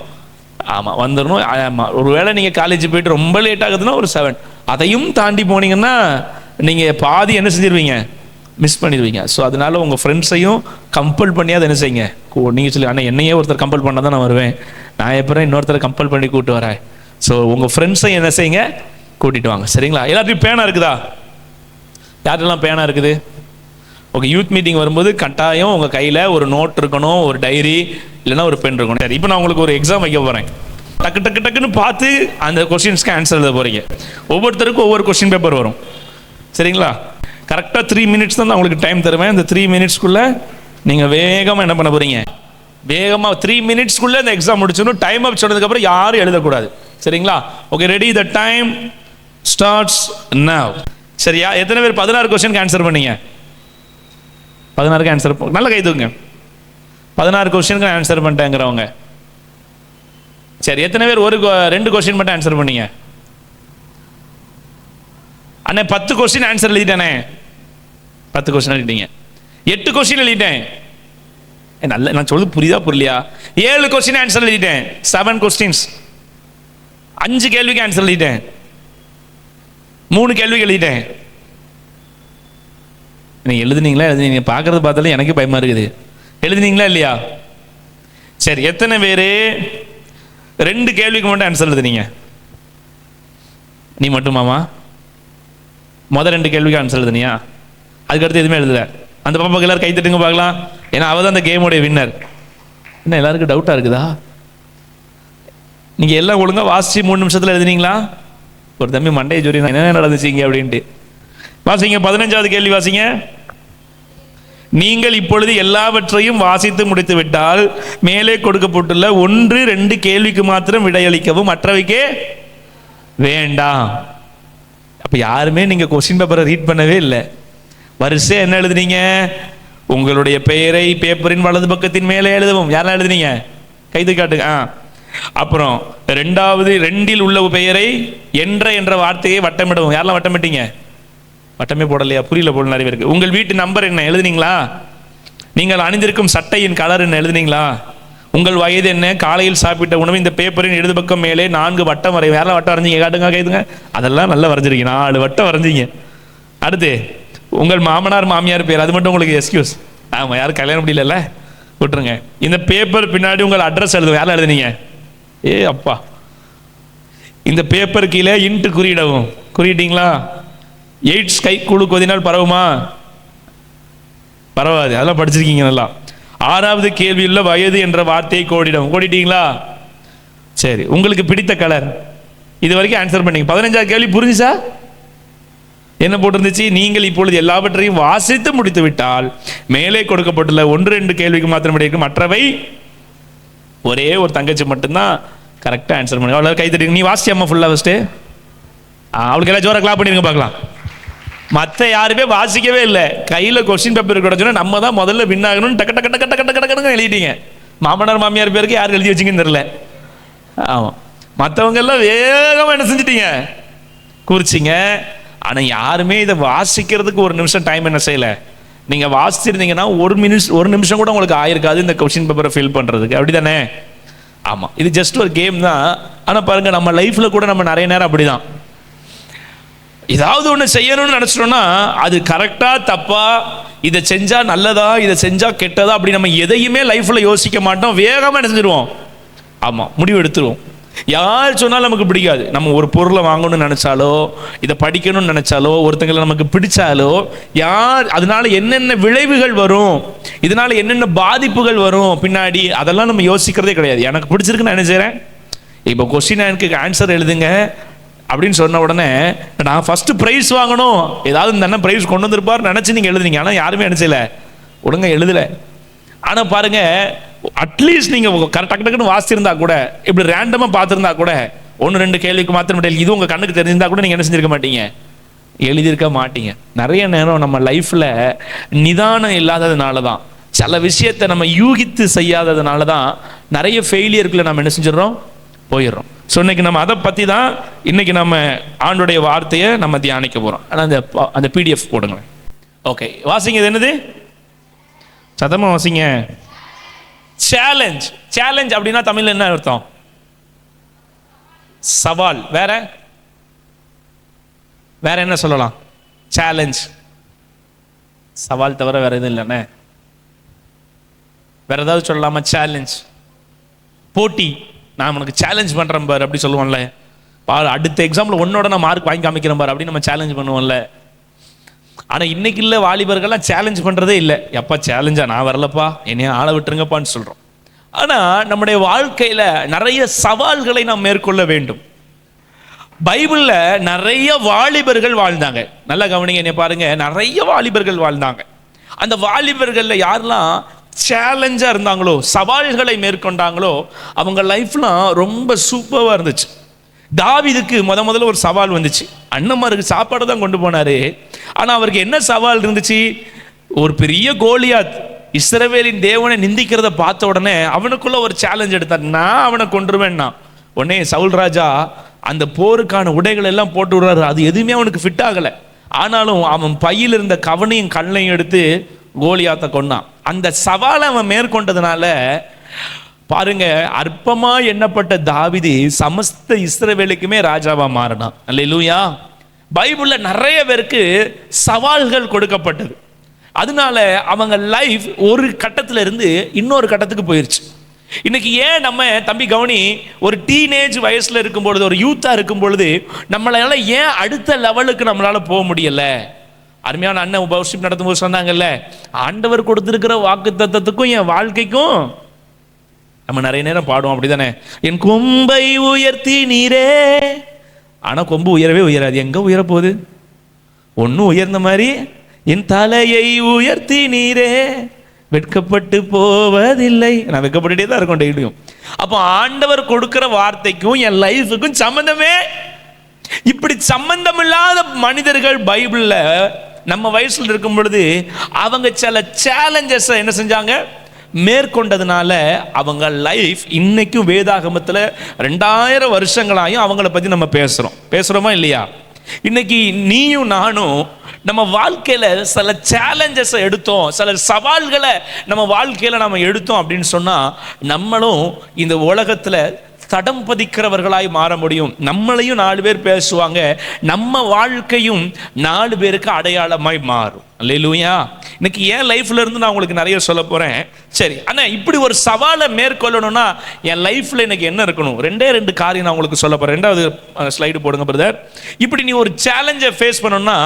ஆமாம், வந்துடணும். ஆமாம், ஒரு வேளை நீங்கள் காலேஜ் போயிட்டு ரொம்ப லேட் ஆகுதுன்னா ஒரு 7. அதையும் தாண்டி போனீங்கன்னா நீங்கள் பாதி என்ன செஞ்சிருவீங்க, மிஸ் பண்ணிடுவீங்க. ஸோ அதனால உங்கள் ஃப்ரெண்ட்ஸையும் கம்பல் பண்ணி அதை என்ன செய்யுங்க. நீங்கள் சொல்லி ஆனால் என்னையே ஒருத்தர் கம்பல் பண்ணால் தான் நான் வருவேன், நான் எப்பறம் இன்னொருத்தரை கம்பல் பண்ணி கூப்பிட்டு வரேன். ஸோ உங்கள் ஃப்ரெண்ட்ஸையும் என்ன செய்யுங்க, கூட்டிகிட்டு வாங்க. சரிங்களா? எல்லாத்தையும் பேனா இருக்குதா? யாருக்கெல்லாம் பேனா இருக்குது? ஓகே, யூத் மீட்டிங் வரும்போது கட்டாயம் உங்கள் கையில் ஒரு நோட் இருக்கணும், ஒரு டைரி இல்லைன்னா ஒரு பென் இருக்கணும். சரி, இப்போ நான் உங்களுக்கு ஒரு எக்ஸாம் வைக்க போகிறேன். டக்குன்னு பார்த்து அந்த கொஸ்டின்ஸ்க்கு ஆன்சர் எழுத போகிறீங்க. ஒவ்வொருத்தருக்கும் ஒவ்வொரு கொஸ்டின் பேப்பர் வரும். சரிங்களா? கரெக்டாக 3 மினிட்ஸ் தான் நான் உங்களுக்கு டைம் தருவேன். இந்த 3 மினிட்ஸ்க்குள்ளே நீங்கள் வேகமாக என்ன பண்ண போகிறீங்க, வேகமாக 3 மினிட்ஸ்க்குள்ளே இந்த எக்ஸாம் முடிச்சிடணும். டைம் அப் சொன்னதுக்கப்புறம் யாரும் எழுதக்கூடாது. சரிங்களா? Okay, ready? The time starts now. சரியா? எத்தனை பேர் 16 கொஸ்டினுக்கு ஆன்சர் பண்ணீங்க? 16க்கு ஆன்சர் நல்ல கை தூங்க. 16 கொஸ்டினுக்கு ஆன்சர் பண்ணிட்டேங்கிறவங்க. சரி, எத்தனை பேர் 2 கொஸ்டின் மட்டும் ஆன்சர் பண்ணீங்க? அண்ணே 10 கொஸ்டின் ஆன்சர் எழுதிட்டேனே. 10 கொஸ்டின் எழுதிட்டீங்க. 8 கொஸ்டின் எழுதிட்டேன். நல்ல, நான் சொல்றது புரியுதா புரியலையா? 7 கொஸ்டின் ஆன்சர் எழுதிட்டேன். 7 கொஸ்டின்ஸ். 5 கேள்விக்கு ஆன்சர் எழுதிட்டேன். 3 கேள்விக்கு எழுதிட்டேன். நீங்கள் எழுதுனீங்களா? எழுதுனீங்க பார்க்குறது பார்த்தாலும் எனக்கு பயமாக இருக்குது. எழுதுனீங்களா இல்லையா? சரி, எத்தனை பேர் 2 கேள்விக்கு மட்டும் ஆன்சர் எழுதுனீங்க? நீ மட்டுமாமா? முதல் 2 கேள்விக்கு ஆன்சர் எழுதுனியா? அதுக்கடுத்து எதுவுமே எழுதல. அந்த பாப்பாக்கு எல்லாரும் கை தட்டுங்க பார்க்கலாம். ஏன்னா அவள் தான் அந்த கேமோடைய வின்னர். என்ன எல்லாருக்கும் டவுட்டாக இருக்குதா? நீங்கள் எல்லாம் ஒழுங்காக வாசிச்சு 3 நிமிஷத்தில் எழுதுனீங்களா? ஒரு தம்பி மண்டையை ஜோரி என்ன நடந்துச்சிங்க அப்படின்ட்டு வாசிங்க. 15வது கேள்வி வாசிங்க. நீங்கள் இப்பொழுது எல்லாவற்றையும் வாசித்து முடித்து விட்டால் மேலே கொடுக்கப்பட்டுள்ள 1, 2 கேள்விக்கு மாத்திரம் விடையளிக்கவும், மற்றவைக்கே வேண்டாம். அப்ப யாருமே நீங்க கொஸ்டின் பேப்பரை ரீட் பண்ணவே இல்லை. வரிசை என்ன எழுதுனீங்க? உங்களுடைய பெயரை பேப்பரின் வலது பக்கத்தின் மேலே எழுதவும். யாரெல்லாம் எழுதுனீங்க? கைது காட்டுங்க. அப்புறம் 2 உள்ள பெயரை என்ற வார்த்தையை வட்டமிடவும். யாரெல்லாம் வட்டமிட்டீங்க? வட்டமே போடலையா? புரியல போல நிறைய பேருக்கு. உங்கள் வீட்டு நம்பர் என்ன எழுதுனீங்களா? நீங்கள் அணிந்திருக்கும் சட்டையின் கலர் என்ன எழுதுனீங்களா? உங்கள் வயது என்ன? காலையில் சாப்பிட்ட உணவு. இந்த பேப்பரின் இடது பக்கம் மேலே 4 வட்டம் வரையும். யாரெல்லாம் வட்டம் வரைஞ்சிங்க? காட்டுங்க, கைதுங்க. அதெல்லாம் நல்லா வரைஞ்சிருக்கீங்க. 4 வட்டம் வரைஞ்சிங்க. அடுத்து உங்கள் மாமனார் மாமியார் பேர், அது மட்டும் உங்களுக்கு எக்ஸ்கியூஸ். ஆமாம், யாரும் கல்யாணம் முடியல, விட்டுருங்க. இந்த பேப்பர் பின்னாடி உங்கள் அட்ரஸ் எழுதுவோம். யாரெல்லாம் எழுதுனீங்க? அப்பா. இந்த பேப்பர் கீழே இன்ட்டு குறியிடவும். குறியிட்டீங்களா? எய்ட்ஸ் கை குழு கொதினால் பரவுமா? பரவாது. அதெல்லாம் படிச்சிருக்கீங்க நல்லா. 6வது கேள்வியுள்ள வயது என்ற வார்த்தையை கோடிடும். கோடிட்டீங்களா? சரி. உங்களுக்கு பிடித்த கலர், இது வரைக்கும் ஆன்சர் பண்ணீங்க. 15வது கேள்வி புரிஞ்சுச்சா? என்ன போட்டிருந்துச்சு? நீங்கள் இப்பொழுது எல்லாவற்றையும் வாசித்து முடித்து விட்டால் மேலே கொடுக்கப்பட்டுள்ள 1-2 கேள்விக்கு மாத்திரம் இருக்கும். மற்றவை ஒரே ஒரு தங்கச்சி மட்டும்தான் கரெக்டாக ஆன்சர் பண்ணுங்க. அவ்வளோ கை தட்டி. நீ வாசியாமா ஃபுல்லாக ஃபஸ்ட்டு? அவளுக்கு எல்லாம் ஜோராக கிளாப் பண்ணிருங்க பார்க்கலாம். மற்ற யாருமே வாசிக்கவே இல்லை. கையில் கொஸ்டின் பேப்பர் கிடச்சுன்னா நம்ம தான் முதல்ல வின் ஆகணும்னு டக்கு டக்கு டக்கு டக்கு டக்கு டக்குன்னு எழுதிட்டீங்க. மாமனார் மாமியார் பேருக்கு யாருக்கு எழுதி வச்சிங்கன்னு தெரியல. ஆமாம், மற்றவங்க எல்லாம் வேகமாக என்ன செஞ்சிட்டீங்க? குறிச்சிங்க. ஆனால் யாருமே இதை வாசிக்கிறதுக்கு 1 நிமிஷம் டைம் என்ன செய்யலை. நீங்கள் வாசிச்சிருந்தீங்கன்னா 1 நிமிஷம் கூட உங்களுக்கு ஆயிருக்காது இந்த கொஸ்டின் பேப்பரை ஃபில் பண்ணுறதுக்கு. அப்படி தானே? ஆமாம், இது ஜஸ்ட் ஒரு கேம் தான். ஆனால் பாருங்கள், நம்ம லைஃப்பில் கூட நம்ம நிறைய நேரம் அப்படி தான். ஏதாவது ஒன்று செய்யணும்னு நினச்சிட்டோம்னா அது கரெக்டாக தப்பா, இதை செஞ்சால் நல்லதா, இதை செஞ்சால் கெட்டதா, அப்படி நம்ம எதையுமே லைஃப்பில் யோசிக்க மாட்டோம். வேகமாக என்ன செஞ்சிருவோம்? ஆமாம், முடிவு எடுத்துருவோம். யார் சொன்னாலும் நமக்கு பிடிக்காது. நம்ம ஒரு பொருளை வாங்கணும்னு நினச்சாலோ, இதை படிக்கணும்னு நினச்சாலோ, ஒருத்தங்களை நமக்கு பிடிச்சாலோ, யார் அதனால என்னென்ன விளைவுகள் வரும், இதனால என்னென்ன பாதிப்புகள் வரும் பின்னாடி, அதெல்லாம் நம்ம யோசிக்கிறதே கிடையாது. எனக்கு பிடிச்சிருக்குன்னு நான் என்ன செய்கிறேன்? இப்போ கொஸ்டின் எனக்கு ஆன்சர் எழுதுங்க அப்படின்னு சொன்ன உடனே நான் ஃபர்ஸ்ட் ப்ரைஸ் வாங்கணும், ஏதாவது இந்த அண்ணன் ப்ரைஸ் கொண்டு வந்திருப்பார் நினச்சி நீங்கள் எழுதுனீங்க. ஆனால் யாருமே என்ன செய்யலை, ஒழுங்கா எழுதலை. ஆனால் பாருங்க, அட்லீஸ்ட் நீங்கள் கரெக்டாக வாசிச்சிருந்தா கூட, இப்படி ரேண்டமாக பார்த்துருந்தா கூட 1-2 கேள்விக்கு மாத்திரம் இது உங்கள் கண்ணுக்கு தெரிஞ்சிருந்தா கூட நீங்கள் என்ன செஞ்சிருக்க மாட்டீங்க? எழுதியிருக்க மாட்டீங்க. நிறைய நேரம் நம்ம லைஃப்பில் நிதானம் இல்லாததுனால தான், சில விஷயத்தை நம்ம யூகித்து செய்யாததுனால தான் நிறைய ஃபெயிலியர்களை நம்ம என்ன செஞ்சிடறோம்? போயிடுறோம். ஸோ இன்னைக்கு நம்ம அதை பற்றி தான் இன்னைக்கு நம்ம ஆண்டுடைய வார்த்தையை நம்ம தியானிக்க போகிறோம். ஆனால் அந்த PDF போடுங்க. ஓகே, வாசிங்க. இது என்னது? சத்தமாக வாசிங்க. சேலஞ்ச். சேலஞ்ச் அப்படின்னா தமிழ்ல என்ன அர்த்தம்? சவால். வேற வேற என்ன சொல்லலாம்? சேலஞ்ச். சவால் தவிர வேற எதுவும் இல்லைண்ணே. வேற ஏதாவது சொல்லலாமா? சேலஞ்ச், போட்டி. நான் உனக்கு சேலஞ்ச் பண்றேன் பாரு அப்படி சொல்லுவோம்ல. அடுத்த எக்ஸாம்பிள் உன்னோட நான் மார்க் வாங்கி காமிக்கிறேன் பாரு அப்படின்னு நம்ம சேலஞ்ச் பண்ணுவோம்ல. ஆனால் இன்னைக்கு இல்லை, வாலிபர்கள்லாம் சேலஞ்ச் பண்ணுறதே இல்லை. எப்பா சேலஞ்சா? நான் வரலப்பா, என்னைய ஆள விட்டுருங்கப்பான்னு சொல்கிறோம். ஆனால் நம்முடைய வாழ்க்கையில் நிறைய சவால்களை நாம் மேற்கொள்ள வேண்டும். பைபிளில் நிறைய வாலிபர்கள் வாழ்ந்தாங்க. நல்லா கவனிங்க, என்ன பாருங்க, நிறைய வாலிபர்கள் வாழ்ந்தாங்க. அந்த வாலிபர்களில் யாரெல்லாம் சேலஞ்சாக இருந்தாங்களோ, சவால்களை மேற்கொண்டாங்களோ, அவங்க லைஃப்லாம் ரொம்ப சூப்பராக இருந்துச்சு. தாவீதுக்கு முதல்ல ஒரு சவால் வந்துச்சு. அண்ணன்மாருக்கு சாப்பாடு தான் கொண்டு போனாரு. ஆனால் அவருக்கு என்ன சவால் இருந்துச்சு? ஒரு பெரிய கோலியாத் இஸ்ரவேலின் தேவனை நிந்திக்கிறத பார்த்த உடனே அவனுக்குள்ள ஒரு சேலஞ்ச் எடுத்தார். நான் அவனை கொன்றுவேன்னா உடனே சவுல் ராஜா அந்த போருக்கான உடைகள் எல்லாம் போட்டு விடுறாரு. அது எதுவுமே அவனுக்கு ஃபிட் ஆகலை. ஆனாலும் அவன் பையில் இருந்த கவனையும் கல்லையும் எடுத்து கோலியாத்தை கொன்னான். அந்த சவாலை அவன் மேற்கொண்டதுனால பாருங்க, அற்பமா எண்ணப்பட்ட தாவீது சமஸ்த இஸ்ரவேலுக்குமே ராஜாவா மாறினான். அல்லேலூயா. பைபிள்ல நிறைய பேருக்கு சவால்கள் கொடுக்கப்பட்டது. அதனால அவங்க லைஃப் ஒரு கட்டத்துல இருந்து இன்னொரு கட்டத்துக்கு போயிருச்சு. இன்னைக்கு ஏன் நம்ம தம்பி கவனி, ஒரு டீனேஜ் வயசுல இருக்கும் பொழுது, ஒரு யூத்தா இருக்கும் பொழுது நம்மளால ஏன் அடுத்த லெவலுக்கு நம்மளால போக முடியல? அருமையான அண்ணன் உபவாசம் நடத்தும் போது சொன்னாங்கல்ல, ஆண்டவர் கொடுத்திருக்கிற வாக்குத்தத்தத்துக்கும் என் வாழ்க்கைக்கும் நம்ம நிறைய நேரம் பாடுவோம் அப்படிதானே, என் கொம்பை உயர்த்தி நீரே. ஆனா கொம்பு உயரவே உயராது. எங்க உயர போகுது? ஒன்னும் உயர்ந்த மாதிரி என் தலையை உயர்த்தி நீரே வெட்கப்பட்டு போவதில்லை. நான் வெட்கப்பட்டுட்டே தான் இருக்கோம் டெய்லியும். அப்போ ஆண்டவர் கொடுக்கிற வார்த்தைக்கும் என் லைஃபுக்கும் சம்பந்தமே. இப்படி சம்பந்தம் இல்லாத மனிதர்கள் பைபிள்ல நம்ம வயசுல இருக்கும் பொழுது அவங்க சில சேலஞ்சஸை என்ன செஞ்சாங்க, மேற்கொண்டதுனால அவங்க லைஃப் இன்னைக்கும் வேதாகமத்தில் 2000 வருஷங்களாயும் அவங்கள பற்றி நம்ம பேசுகிறோமா இல்லையா? இன்னைக்கு நீயும் நானும் நம்ம வாழ்க்கையில் சில சேலஞ்சஸை எடுத்தோம், சில சவால்களை நம்ம வாழ்க்கையில் நம்ம எடுத்தோம் அப்படின்னு சொன்னால் நம்மளும் இந்த உலகத்தில் தடம் பதிக்கிறவர்களாய் மாற முடியும். நம்மளையும் 4 பேர் பேசுவாங்க, நம்ம வாழ்க்கையும் 4 பேருக்கு அடையாளமாய் மாறும். அல்லேலூயா. இன்னைக்கு என் லைஃப்ல இருந்து நான் உங்களுக்கு நிறைய சொல்ல போறேன். சரி, ஆனா இப்படி ஒரு சவாலை மேற்கொள்ளணும்னா என் லைஃப்ல எனக்கு என்ன இருக்கணும்? 2 காரியம் நான் உங்களுக்கு சொல்ல போறேன். 2வது ஸ்லைடு போடுங்க பிரதர். இப்படி நீ ஒரு சேலஞ்சை ஃபேஸ் பண்ணணும்னா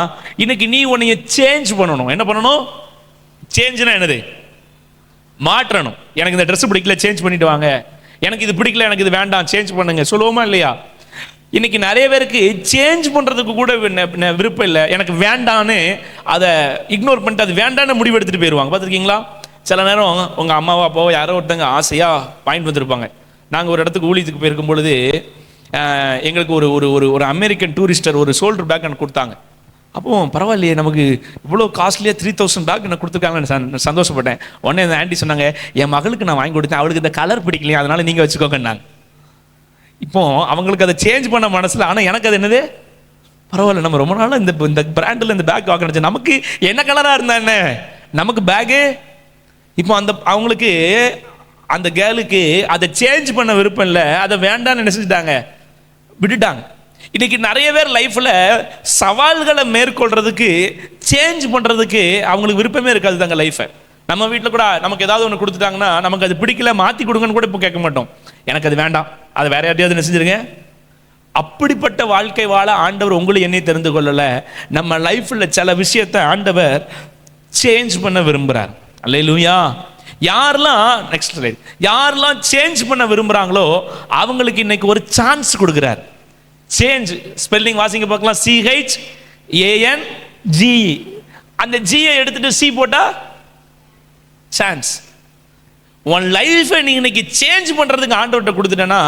இன்னைக்கு நீ உன்னைய சேஞ்ச் பண்ணணும். என்ன பண்ணணும்? சேஞ்ச்னா என்னது? மாற்றணும். எனக்கு இந்த ட்ரெஸ் பிடிக்கல, சேஞ்ச் பண்ணிட்டு வாங்க. எனக்கு இது பிடிக்கல, எனக்கு இது வேண்டாம், சேஞ்ச் பண்ணுங்க, சொல்லுவோமா இல்லையா? இன்னைக்கு நிறைய பேருக்கு சேஞ்ச் பண்றதுக்கு கூட விருப்பம் இல்லை. எனக்கு வேண்டான்னு அதை இக்னோர் பண்ணிட்டு அது வேண்டான்னு முடிவு எடுத்துட்டு போயிடுவாங்க. பார்த்துருக்கீங்களா? சில நேரம் உங்க அம்மாவோ அப்பாவோ யாரோ ஒருத்தங்க ஆசையா பாயிண்ட் வந்திருப்பாங்க. நாங்கள் ஒரு இடத்துக்கு ஊழியத்துக்கு போயிருக்கும் பொழுது எங்களுக்கு ஒரு ஒரு ஒரு அமெரிக்கன் டூரிஸ்டர் ஒரு ஷோல்டர் பேக் எனக்கு கொடுத்தாங்க. அப்போ பரவாயில்லையே, நமக்கு இவ்வளோ காஸ்ட்லியாக 3000 பேக் எனக்கு கொடுத்துருக்காங்கன்னு சந்தோஷப்பட்டேன். உடனே அந்த ஆண்டி சொன்னாங்க, என் மகளுக்கு நான் வாங்கி கொடுத்தேன், அவளுக்கு இந்த கலர் பிடிக்கலையா, அதனால நீங்கள் வச்சுக்கோங்கன்னாங்க. இப்போ அவங்களுக்கு அதை சேஞ்ச் பண்ண மனசில், ஆனால் எனக்கு அது என்னது, பரவாயில்ல, நம்ம ரொம்ப நாளாக இந்த பிராண்டில் இந்த பேக் வாங்கினச்சு, நமக்கு என்ன கலராக இருந்தா என்ன, நமக்கு பேகு. இப்போ அவங்களுக்கு அந்த கேர்ளுக்கு அதை சேஞ்ச் பண்ண விருப்பம் இல்லை, அதை வேண்டான்னு நினைச்சிட்டாங்க, விட்டுட்டாங்க. இன்னைக்கு நிறைய பேர் லைஃப்ல சவால்களை மேற்கொள்றதுக்கு, சேஞ்ச் பண்றதுக்கு அவங்களுக்கு விருப்பமே இருக்காது தாங்க லைஃபை. நம்ம வீட்டில் கூட நமக்கு ஏதாவது ஒன்று கொடுத்துட்டாங்கன்னா நமக்கு அது பிடிக்கல, மாற்றி கொடுங்கன்னு கூட இப்போ கேட்க மாட்டோம். எனக்கு அது வேண்டாம், அதை வேற யார்ட்டையாவது என்ன செஞ்சிருங்க. அப்படிப்பட்ட வாழ்க்கை வாழ ஆண்டவர் உங்களை என்னை தெரிந்து கொள்ளல. நம்ம லைஃப்ல சில விஷயத்தை ஆண்டவர் சேஞ்ச் பண்ண விரும்புகிறார். அல்லேலூயா. யாரெல்லாம் நெக்ஸ்ட் ஸ்லைடு, யாரெல்லாம் சேஞ்ச் பண்ண விரும்புகிறாங்களோ அவங்களுக்கு இன்னைக்கு ஒரு சான்ஸ் கொடுக்குறார். சேஞ்ச் ஸ்பெல்லிங் வாசிங்க பார்க்கலாம். CHANGE. அந்த ஜியை எடுத்துட்டு சி போட்டா சான்ஸ். உன் லைஃபை நீ இன்னைக்கு சேஞ்ச் பண்றதுக்கு ஆண்டவர்கிட்ட கொடுத்துட்டேன்னா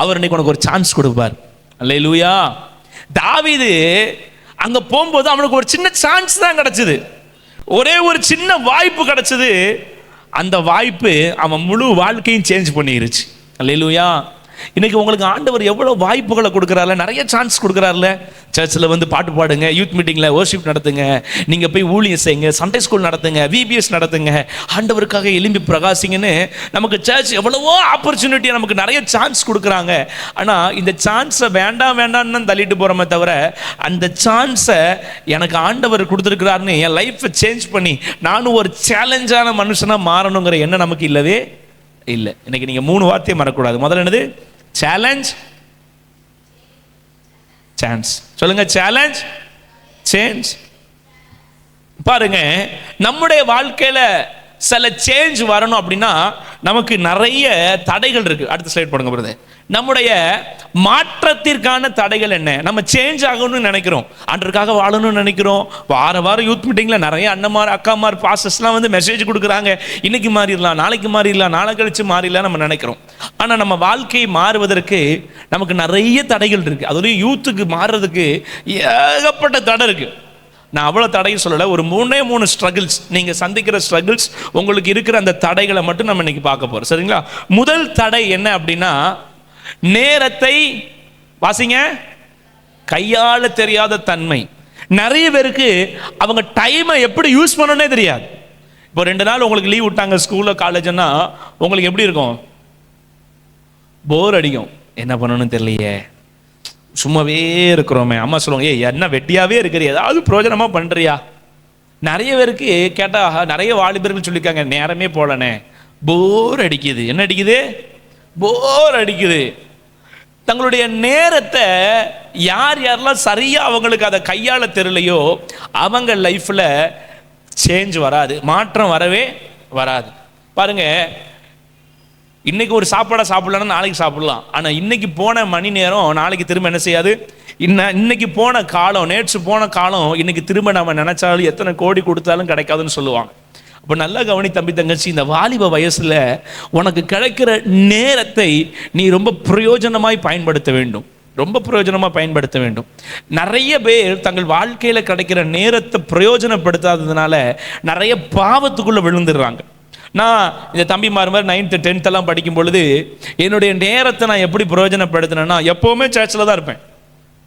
அவர் இன்னைக்கு உனக்கு ஒரு சான்ஸ் கொடுப்பார். அல்லேலூயா. தாவீது அங்க போகும்போது அவனுக்கு ஒரு சின்ன சான்ஸ் தான் கிடைச்சது, ஒரே ஒரு சின்ன வாய்ப்பு கிடைச்சது. அந்த வாய்ப்பு அவன் முழு வாழ்க்கையும் சேஞ்ச் பண்ணிருச்சு. அல்லேலூயா. இன்னைக்கு உங்களுக்கு ஆண்டவர் எவ்வளோ வாய்ப்புகளை கொடுக்குறாருல, நிறைய சான்ஸ் கொடுக்குறாருல. சர்ச்சில் வந்து பாட்டு பாடுங்க, யூத் மீட்டிங்கில் வர்ஷிப் நடத்துங்க, நீங்கள் போய் ஊழியம் செய்யுங்க, சண்டே ஸ்கூல் நடத்துங்க, VBS நடத்துங்க, ஆண்டவருக்காக எலும்பி பிரகாசிங்கன்னு நமக்கு சர்ச் எவ்வளவோ ஆப்பர்ச்சுனிட்டியை நமக்கு நிறைய சான்ஸ் கொடுக்குறாங்க. ஆனால் இந்த சான்ஸை வேண்டாம் வேண்டாம்னு தள்ளிட்டு போகிறோமே தவிர, அந்த சான்ஸை எனக்கு ஆண்டவர் கொடுத்துருக்கிறாருன்னு என் லைஃப்பை சேஞ்ச் பண்ணி நானும் ஒரு சேலஞ்சான மனுஷனாக மாறணுங்கிற எண்ணம் நமக்கு இல்லவே இல்லை. இன்னைக்கு நீங்கள் 3 வார்த்தையை மறக்கக்கூடாது. முதல்ல என்னது? Challenge, chance. சொல்லுங்க, சேலஞ்ச், சேஞ்ச். பாருங்க, நம்முடைய வாழ்க்கையில சில சேஞ்ச் வரணும் அப்படின்னா நமக்கு நிறைய தடைகள் இருக்கு. அடுத்த ஸ்லைட் போடுங்க பிரதர். நம்முடைய மாற்றத்திற்கான தடைகள் என்ன? நம்ம சேஞ்ச் ஆகணும்னு நினைக்கிறோம், ஆண்டவருக்காக வாழணும்னு நினைக்கிறோம். வாரம் யூத் மீட்டிங்ல நிறைய அண்ணமார் அக்காமார் பாஸ்டர்ஸ்லாம் வந்து மெசேஜ் கொடுக்குறாங்க, இன்னைக்கு மாறிடலாம், நாளைக்கு மாறிடலாம், நாளை கழிச்சு மாறிடலாம் நம்ம நினைக்கிறோம். ஆனால் நம்ம வாழ்க்கை மாறுவதற்கு நமக்கு நிறைய தடைகள் இருக்கு. அதுலேயும் யூத்துக்கு மாறுறதுக்கு ஏகப்பட்ட தடை இருக்கு. நான் அவ்வளோ தடையும் சொல்லலை, ஒரு 3 ஸ்ட்ரகிள்ஸ், நீங்கள் சந்திக்கிற ஸ்ட்ரகிள்ஸ், உங்களுக்கு இருக்கிற அந்த தடைகளை மட்டும் நம்ம இன்னைக்கு பார்க்க போகிறோம். சரிங்களா? முதல் தடை என்ன அப்படின்னா, நேரத்தை வாசிங்க, கையாள தெரியாத தன்மை. நிறைய பேருக்கு அவங்க டைமை எப்படி யூஸ் பண்ணனே தெரியாது. இப்போ 2 நாள் உங்களுக்கு லீவ் விட்டாங்க ஸ்கூல்ல காலேஜ்னா உங்களுக்கு எப்படி இருக்கும்? போர் அடிக்கும், என்ன பண்ணணும்னு தெரியலையே, சும்மாவே இருக்கிறோமே. அம்மா சொல்லுவாங்க, ஏய் என்ன வெட்டியாவே இருக்கிறியா, ஏதாவது பிரயோஜனமா பண்றியா? நிறைய பேருக்கு கேட்டா, நிறைய வாலிபர்கள் சொல்லியிருக்காங்க, நேரமே போலனே, போர் அடிக்குது. என்ன அடிக்குது? போர் அடிக்குது. தங்களுடைய நேரத்தை யாரெல்லாம் சரியா அவங்களுக்கு அதை கையாள தெரியலையோ அவங்க லைஃப்ல சேஞ்ச் வராது, மாற்றம் வரவே வராது. பாருங்க, இன்னைக்கு ஒரு சாப்பாடை சாப்பிடலன்னா நாளைக்கு சாப்பிடலாம், ஆனால் இன்னைக்கு போன மணி நேரம் நாளைக்கு திரும்ப என்ன செய்யாது. இன்னைக்கு போன காலம், நேற்று போன காலம் இன்னைக்கு திரும்ப நம்ம நினைச்சாலும் எத்தனை கோடி கொடுத்தாலும் கிடைக்காதுன்னு சொல்லுவாங்க. அப்போ நல்லா கவனி தம்பி தங்கச்சி, இந்த வாலிப வயசுல உனக்கு கிடைக்கிற நேரத்தை நீ ரொம்ப பிரயோஜனமாய் பயன்படுத்த வேண்டும். ரொம்ப பிரயோஜனமாக பயன்படுத்த வேண்டும். நிறைய பேர் தங்கள் வாழ்க்கையில் கிடைக்கிற நேரத்தை பிரயோஜனப்படுத்தாததுனால நிறைய பாவத்துக்குள்ளே விழுந்துடுறாங்க. நான் இந்த தம்பிமார் மாதிரி 9th 10th படிக்கும் பொழுது என்னுடைய நேரத்தை நான் எப்படி பிரயோஜனப்படுத்தினேன்னா, எப்போவுமே சர்ச்சில் தான் இருப்பேன்,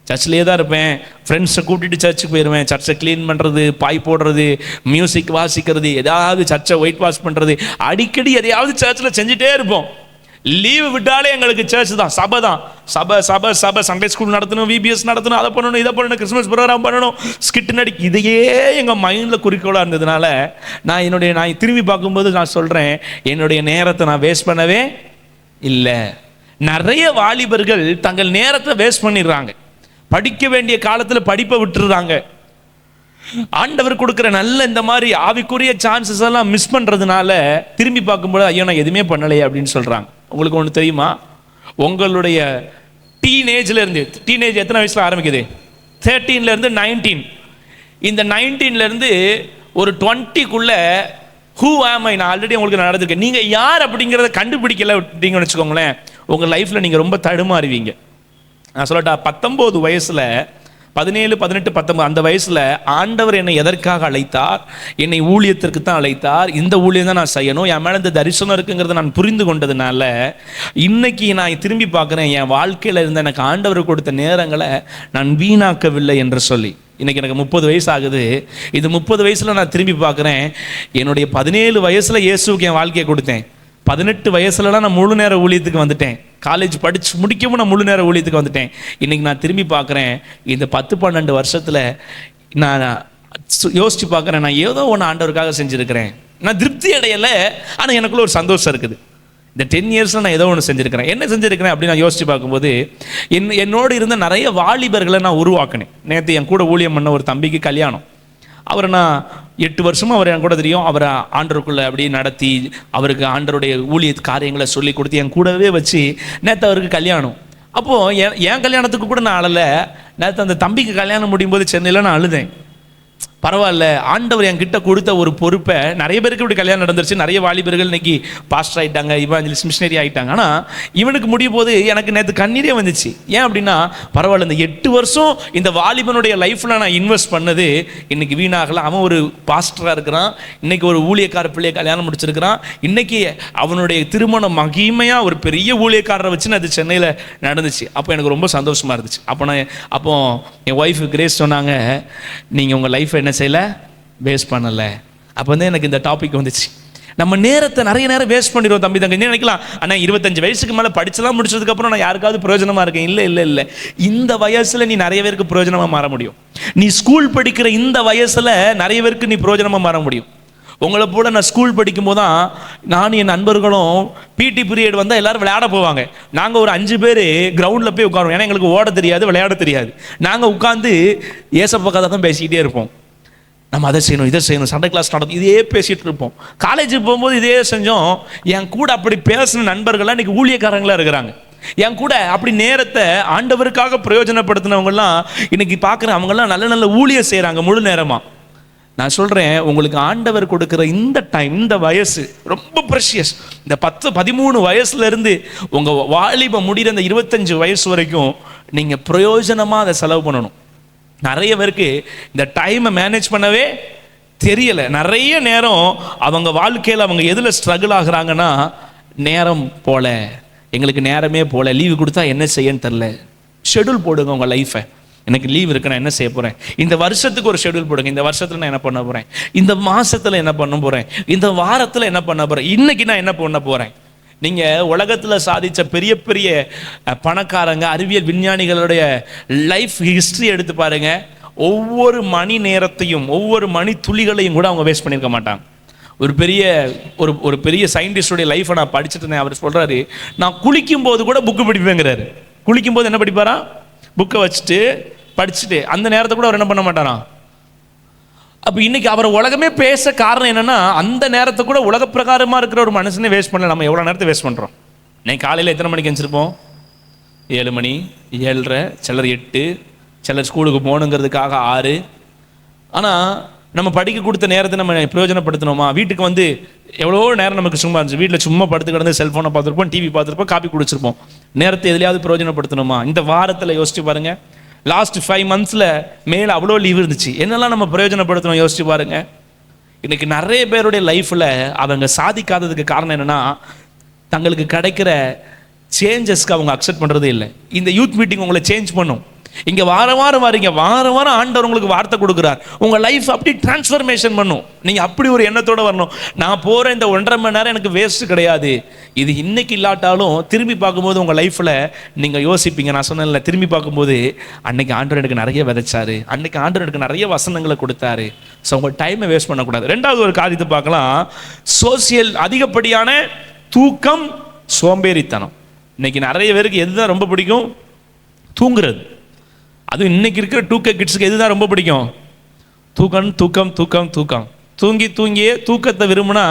சர்ச்சிலே தான் இருப்பேன். ஃப்ரெண்ட்ஸை கூட்டிகிட்டு சர்ச்சுக்கு போயிடுவேன். சர்ச்சை க்ளீன் பண்ணுறது, பாய் போடுறது, மியூசிக் வாசிக்கிறது, ஏதாவது சர்ச்சை ஒயிட் வாஷ் பண்ணுறது, அடிக்கடி எதையாவது சர்ச்சில் செஞ்சுட்டே இருப்போம். லீவு விட்டாலே எங்களுக்கு சர்ச் தான், சபை தான். சபை சண்டே ஸ்கூல் நடத்தணும், விபிஎஸ் நடத்தணும், அதை பண்ணணும், இதை பண்ணணும், கிறிஸ்மஸ் ப்ரோக்ராம் பண்ணணும், ஸ்கிட் நடி, இதையே எங்கள் மைண்டில் குறிக்கோளாக இருந்ததுனால நான் திரும்பி பார்க்கும்போது நான் சொல்கிறேன், என்னுடைய நேரத்தை நான் வேஸ்ட் பண்ணவே இல்லை. நிறைய வாலிபர்கள் தங்கள் நேரத்தை வேஸ்ட் பண்ணிடுறாங்க. படிக்க வேண்டிய காலத்தில் படிப்பை விட்டுறாங்க. ஆண்டவர் கொடுக்குற நல்ல இந்த மாதிரி ஆவிக்குரிய சான்சஸ் எல்லாம் மிஸ் பண்ணுறதுனால திரும்பி பார்க்கும்போது ஐயோ நான் எதுவுமே பண்ணலையே அப்படின்னு சொல்கிறாங்க. உங்களுக்கு ஒன்று தெரியுமா, உங்களுடைய டீனேஜ் எத்தனை வயசில் ஆரம்பிக்குது? 13 19. இந்த 19 ஒரு 20க்குள்ளே ஹூ ஆம் ஐ, நான் ஆல்ரெடி உங்களுக்கு நடந்திருக்கேன். நீங்கள் யார் அப்படிங்கிறத கண்டுபிடிக்கல அப்படிங்கன்னு வச்சுக்கோங்களேன், உங்கள் லைஃப்பில் நீங்கள் ரொம்ப தடுமாறுவீங்க. நான் சொல்லட்டா, 19 வயசில் 17 18 19 அந்த வயசில் ஆண்டவர் என்னை எதற்காக அழைத்தார்? என்னை ஊழியத்திற்கு தான் அழைத்தார். இந்த ஊழியம் தான் நான் செய்யணும், என் மேலே இந்த தரிசனம் இருக்குங்கிறத நான் புரிந்து கொண்டதுனால இன்னைக்கு நான் திரும்பி பார்க்குறேன், என் வாழ்க்கையில் இருந்த எனக்கு ஆண்டவர் கொடுத்த நேரங்களை நான் வீணாக்கவில்லை என்று சொல்லி. இன்றைக்கி எனக்கு 30 வயசு ஆகுது. இது 30 வயசில் நான் திரும்பி பார்க்குறேன், என்னுடைய 17 வயசில் இயேசுவுக்கு என் வாழ்க்கையை கொடுத்தேன். 18 வயசுலலாம் நான் முழு நேர ஊழியத்துக்கு வந்துட்டேன். காலேஜ் படித்து முடிக்கவும் நான் முழு நேர ஊழியத்துக்கு வந்துட்டேன். இன்றைக்கி நான் திரும்பி பார்க்குறேன், இந்த 10-12 வருஷத்தில் நான் யோசித்து பார்க்குறேன், நான் ஏதோ ஒன்று ஆண்டவருக்காக செஞ்சுருக்கிறேன். நான் திருப்தி அடையலை, ஆனால் எனக்குள்ள ஒரு சந்தோஷம் இருக்குது. இந்த 10 இயர்ஸில் நான் ஏதோ ஒன்று செஞ்சுருக்கிறேன். என்ன செஞ்சுருக்கிறேன் அப்படின்னு நான் யோசித்து பார்க்கும்போது என்னோடு இருந்த நிறைய வாலிபர்களை நான் உருவாக்கினேன். நேற்று என் கூட ஊழியம் பண்ண ஒரு தம்பிக்கு கல்யாணம். அவரை நான் 8 வருஷமாக அவர் என் கூட தெரியும். அவரை ஆண்டருக்குள்ளே அப்படி நடத்தி அவருக்கு ஆண்டருடைய ஊழிய காரியங்களை சொல்லி கொடுத்து என் கூடவே வச்சு நேற்று அவருக்கு கல்யாணம். அப்போது என் கல்யாணத்துக்கு கூட நான் அழலை. நேற்று அந்த தம்பிக்கு கல்யாணம் முடியும் போது சென்னையில் நான் அழுதேன். பரவாயில்ல, ஆண்டவர் என்கிட்ட கொடுத்த ஒரு பொறுப்பை, நிறைய பேருக்கு இப்படி கல்யாணம் நடந்துருச்சு, நிறைய வாலிபர்கள் இன்னைக்கு பாஸ்டர் ஆகிட்டாங்க, இவாஞ்சலிஸ்ட் மிஷனரி ஆகிட்டாங்க. ஆனால் இவனுக்கு முடியும் போது எனக்கு நேற்று கண்ணீரே வந்துச்சு. ஏன் அப்படின்னா, பரவாயில்ல, இந்த 8 வருஷம் இந்த வாலிபனுடைய லைஃப்பில் நான் இன்வெஸ்ட் பண்ணது இன்னைக்கு வீணாகல. அவன் ஒரு பாஸ்டராக இருக்கிறான், இன்னைக்கு ஒரு ஊழியக்கார பிள்ளையை கல்யாணம் முடிச்சிருக்கிறான். இன்னைக்கு அவனுடைய திருமணம் மகிமையாக ஒரு பெரிய ஊழியக்காரரை வச்சு அது சென்னையில் நடந்துச்சு. அப்போ எனக்கு ரொம்ப சந்தோஷமாக இருந்துச்சு. அப்போ என் ஒய்ஃபு கிரேஸ் சொன்னாங்க, நீங்கள் உங்கள் லைஃப்பை என்ன செய்யலை, வேஸ்ட் பண்ணலை. அப்போ வந்து எனக்கு இந்த டாபிக் வந்துச்சு. நம்ம நேரத்தை நிறைய நேரம் வேஸ்ட் பண்ணிடுவோம். தம்பி தங்க நினைக்கலாம், ஆனால் 25 வயசுக்கு மேலே படிச்செல்லாம் முடிச்சதுக்கப்புறம் நான் யாருக்காவது பிரயோஜனமாக இருக்கேன். இல்லை, இந்த வயசில் நீ நிறைய பேருக்கு பிரயோஜனமாக மாற முடியும். நீ ஸ்கூல் படிக்கிற இந்த வயசில் நிறைய பேருக்கு நீ பிரயோஜனமாக மாற முடியும். உங்களை போல நான் ஸ்கூல் படிக்கும் போது தான் நானும் என் நண்பர்களும் பிடி பீரியட் வந்தால் எல்லோரும் விளையாட போவாங்க. நாங்கள் ஒரு 5 பேர் கிரவுண்டில் போய் உட்காருவோம். ஏன்னா எங்களுக்கு ஓட தெரியாது, விளையாட தெரியாது. நாங்கள் உட்காந்து ஏசப்பா கதை தான் பேசிக்கிட்டே இருப்போம். நம்ம அதை செய்யணும், இதை செய்யணும், சண்டே கிளாஸ் நடக்கும், இதே பேசிகிட்டு இருப்போம். காலேஜுக்கு போகும்போது இதே செஞ்சோம். என் கூட அப்படி பேசின நண்பர்கள்லாம் இன்றைக்கி ஊழியக்காரங்களாக இருக்கிறாங்க. என் கூட அப்படி நேரத்தை ஆண்டவருக்காக பிரயோஜனப்படுத்தினவங்கலாம் இன்னைக்கு பார்க்குறேன், அவங்கெல்லாம் நல்ல நல்ல ஊழியம் செய்கிறாங்க முழு நேரமாக. நான் சொல்கிறேன், உங்களுக்கு ஆண்டவர் கொடுக்குற இந்த டைம், இந்த வயசு ரொம்ப ப்ரெஷியஸ். இந்த 10-13 வயசுலேருந்து உங்கள் வாலிபம் முடிகிற இந்த 25 வயசு வரைக்கும் நீங்கள் பிரயோஜனமாக அதை செலவு பண்ணணும். நிறைய பேருக்கு இந்த டைமை மேனேஜ் பண்ணவே தெரியலை. நிறைய நேரம் அவங்க வாழ்க்கையில் அவங்க எதில் ஸ்ட்ரகிள் ஆகுறாங்கன்னா, நேரம் போல, எங்களுக்கு நேரமே போல, லீவு கொடுத்தா என்ன செய்யன்னு தெரில. ஷெடியூல் போடுங்க உங்கள் லைஃப்பை. எனக்கு லீவ் இருக்கு, நான் என்ன செய்ய போகிறேன், இந்த வருஷத்துக்கு ஒரு ஷெடியூல் போடுங்க. இந்த வருஷத்தில் நான் என்ன பண்ண போகிறேன், இந்த மாதத்தில் என்ன பண்ண போகிறேன், இந்த வாரத்தில் என்ன பண்ண போகிறேன், இன்னைக்கு நான் என்ன பண்ண போகிறேன். நீங்கள் உலகத்தில் சாதித்த பெரிய பெரிய பணக்காரங்க, அறிவியல் விஞ்ஞானிகளுடைய லைஃப் ஹிஸ்ட்ரி எடுத்து பாருங்கள். ஒவ்வொரு மணி நேரத்தையும், ஒவ்வொரு மணி துளிகளையும் கூட அவங்க வேஸ்ட் பண்ணியிருக்க மாட்டாங்க. ஒரு பெரிய சயின்டிஸ்டுடைய லைஃப்பை நான் படிச்சுட்டு இருந்தேன். அவர் சொல்கிறாரு, நான் குளிக்கும் போது கூட புக்கு படிப்பேங்கிறாரு. குளிக்கும் போது என்ன படிப்பாரா, புக்கை வச்சுட்டு படிச்சுட்டு அந்த நேரத்தை கூட அவர் என்ன பண்ண மாட்டாராம். அப்போ இன்னைக்கு அவர் உலகமே பேச காரணம் என்னன்னா, அந்த நேரத்தை கூட உலக பிரகாரமாக இருக்கிற ஒரு மனுஷனே வேஸ்ட் பண்ணல. நம்ம எவ்வளோ நேரத்தை வேஸ்ட் பண்ணுறோம். இன்னைக்கு காலையில் எத்தனை மணிக்கு எழுந்திருப்போம்? 7 மணி, 7:30, சிலர் 8, சிலர் ஸ்கூலுக்கு போகணுங்கிறதுக்காக 6. ஆனால் நம்ம படிக்க கொடுத்த நேரத்தை நம்ம பிரயோஜனப்படுத்தினோமா? வீட்டுக்கு வந்து எவ்வளோ நேரம் நமக்கு சும்மா இருந்துச்சு, வீட்டில் சும்மா படுத்து கிடந்து செல்ஃபோனை பார்த்துருப்போம், டிவி பார்த்துருப்போம், காப்பி குடிச்சிருப்போம். நேரத்தை எதுலையாவது பிரயோஜனப்படுத்தணுமா? இந்த வாரத்தில் யோசிச்சு பாருங்க, லாஸ்ட் 5 months மேலே அவ்வளோ லீவ் இருந்துச்சு, என்னெல்லாம் நம்ம பிரயோஜனப்படுத்தணும் யோசிச்சு பாருங்க. இன்னைக்கு நிறைய பேருடைய லைஃப்பில் அவங்க சாதிக்காததுக்கு காரணம் என்னென்னா, தங்களுக்கு கிடைக்கிற சேஞ்சஸ்க்கு அவங்க அக்செப்ட் பண்ணுறதே இல்லை. இந்த யூத் மீட்டிங் உங்களை சேஞ்ச் பண்ணும். இங்கே வாரம் வாரம் வரீங்க, வாரம் வாரம் ஆண்டவர் உங்களுக்கு வார்த்தை கொடுக்குறார், உங்கள் லைஃப் அப்படி டிரான்ஸ்ஃபர்மேஷன் பண்ணும். நீங்கள் அப்படி ஒரு எண்ணத்தோடு வரணும். நான் போகிற இந்த 1.5 மணி நேரம் எனக்கு வேஸ்ட்டு கிடையாது, இது இன்னைக்கு இல்லாட்டாலும் திரும்பி பார்க்கும்போது உங்கள் லைஃப்பில் நீங்கள் யோசிப்பீங்க. நான் சொன்னேன்ல, திரும்பி பார்க்கும்போது அன்னைக்கு ஆண்டவர் எனக்கு நிறைய விதைச்சாரு, அன்னைக்கு ஆண்டவர் எனக்கு நிறைய வசனங்களை கொடுத்தாரு. ஸோ உங்கள் டைமை வேஸ்ட் பண்ணக்கூடாது. ரெண்டாவது ஒரு காரியத்தை பார்க்கலாம், சோசியல் அதிகப்படியான தூக்கம், சோம்பேறித்தனம். இன்னைக்கு நிறைய பேருக்கு எதுதான் ரொம்ப பிடிக்கும்? தூங்குறது. அதுவும் இன்னைக்கு இருக்கிற 2K கிட்ஸுக்கு எதுதான் ரொம்ப பிடிக்கும்? தூக்கம் தூக்கம் தூக்கம் தூக்கம். தூங்கி தூங்கியே தூக்கத்தை விரும்புனா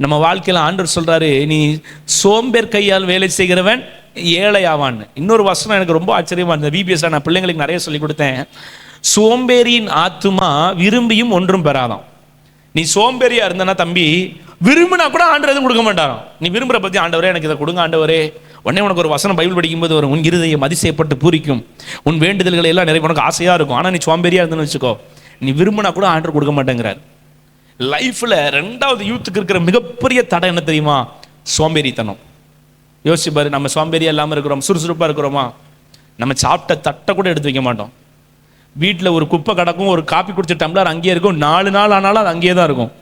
நம்ம வாழ்க்கையில் ஆண்டவர் சொல்றாரு, நீ சோம்பேற் கையால் வேலை செய்கிறவன் ஏழை ஆவான்னு. இன்னொரு வசனம் எனக்கு ரொம்ப ஆச்சரியமா இருந்தது. VBS நான் பிள்ளைங்களுக்கு நிறைய சொல்லி கொடுத்தேன். சோம்பேறியின் ஆத்துமா விரும்பியும் ஒன்றும் பெறாதாம். நீ சோம்பேறியா இருந்தனா தம்பி, விரும்பினா கூட ஆண்டவர் எதுவும் கொடுக்க மாட்டாராம். நீ விரும்புற பத்தி, ஆண்டவரே எனக்கு இதை கொடுங்க ஆண்டவரே. உடனே உனக்கு ஒரு வசனம் பைபிள் படிக்கும்போது வரும், உன் இருதயம் அதிசயப்பட்டு பூரிக்கும், உன் வேண்டுதல்களை எல்லாம் நிறைய, உனக்கு ஆசையா இருக்கும். ஆனால் நீ சோம்பேறியா இருந்தேன்னு வச்சுக்கோ, நீ விரும்பினா கூட ஆண்டவர் கொடுக்க மாட்டேங்கிறார். லைஃப்ல ரெண்டாவது யூத்துக்கு இருக்கிற மிகப்பெரிய தடை என்ன தெரியுமா? சோம்பேறித்தனம். யோசிச்சு பாரு, நம்ம சோம்பேறியா இல்லாமல் இருக்கிறோம், சுறுசுறுப்பா இருக்கிறோமா? நம்ம சாப்பிட்ட தட்டை கூட எடுத்து வைக்க மாட்டோம். வீட்டில் ஒரு குப்பை கிடக்கும், ஒரு காப்பி குடிச்ச டம்ளர் அங்கேயே இருக்கும், 4 நாள் ஆனாலும் அது அங்கேயே தான் இருக்கும்.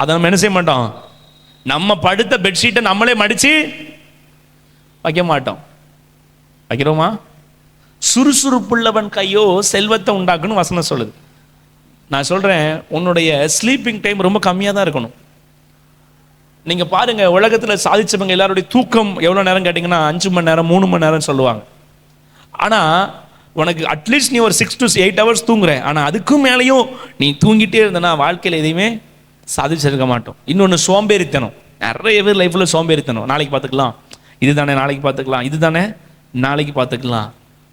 அதை நம்ம என்ன செய்ய மாட்டோம்? நம்ம படுத்த பெட்ஷீட்டை நம்மளே மடிச்சு வைக்க மாட்டோம். வைக்கிறோமா? சுறுசுறுப்புள்ளவன் கையோ செல்வத்தை உண்டாக்குன்னு வசனம் சொல்லுது. நான் சொல்றேன், உன்னுடைய ஸ்லீப்பிங் டைம் ரொம்ப கம்மியாக தான் இருக்கணும். நீங்க பாருங்க, உலகத்தில் சாதிச்சவங்க எல்லாருடைய தூக்கம் எவ்வளோ நேரம் கேட்டிங்கன்னா 5 மணி நேரம் 3 மணி நேரம் சொல்லுவாங்க. ஆனால் உனக்கு அட்லீஸ்ட் நீ ஒரு 6 to 8 hours தூங்குற, ஆனால் அதுக்கும் மேலேயும் நீ தூங்கிட்டே இருந்தனா வாழ்க்கையில் எதையுமே சாதிச்சிருக்க மாட்டோம். இன்னொன்று சோம்பேறித்தனம். நிறைய பேர் லைஃப்பில் சோம்பேறித்தனம். நாளைக்கு பார்த்துக்கலாம், இதுதானே நாளைக்கு பார்த்துக்கலாம், இதுதானே நாளைக்கு பார்த்துக்கலாம்.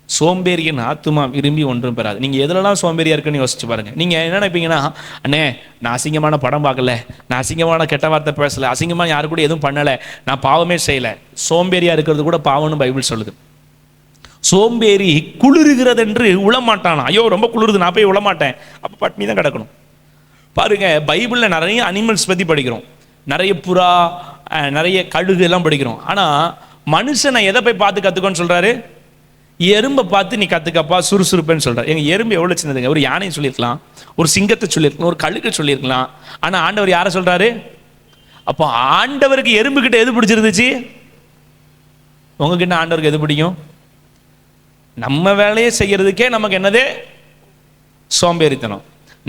சோம்பேறியின் ஆத்துமா விரும்பி ஒன்றும் பெறாது. நீங்கள் எதுலலாம் சோம்பேறியா இருக்குன்னு யோசிச்சு பாருங்க. நீங்கள் என்ன நினைப்பீங்கன்னா, அண்ணே நான் அசிங்கமான படம் பார்க்கல, நான் அசிங்கமான கெட்ட வார்த்தை பேசலை, அசிங்கமாக யாரு கூட எதுவும் பண்ணலை, நான் பாவமே செய்யலை. சோம்பேறியா இருக்கிறது கூட பாவம்னு பைபிள் சொல்லுது. சோம்பேறி குளிர்கிறது என்று உளமாட்டானா. ஐயோ ரொம்ப குளிருது, நான் போய் உளமாட்டேன், அப்போ பட்னி தான் கிடக்கணும். பாருங்க, பைபிளில் நிறைய அனிமல்ஸ் பற்றி படிக்கிறோம், நிறைய புறா, நிறைய கழுகு எல்லாம் படிக்கிறோம். ஆனால் மனுஷனை எதை போய் பார்த்து கற்றுக்கோன்னு சொல்கிறாரு? எறும்பை பார்த்து நீ கற்றுக்கப்பா சுறுசுறுப்புன்னு சொல்கிறார். எங்கள் எறும்பு எவ்வளோ சின்னதுங்க, ஒரு யானையை சொல்லியிருக்கலாம், ஒரு சிங்கத்தை சொல்லியிருக்கலாம், ஒரு கழுகை சொல்லியிருக்கலாம். ஆனால் ஆண்டவர் யாரை சொல்கிறாரு? அப்போ ஆண்டவருக்கு எறும்புக்கிட்ட எது பிடிச்சிருந்துச்சு? உங்ககிட்ட ஆண்டவருக்கு எது பிடிக்கும்? நம்ம வேலையை செய்யறதுக்கே நமக்கு என்னது? சோம்பேறித்தனம்.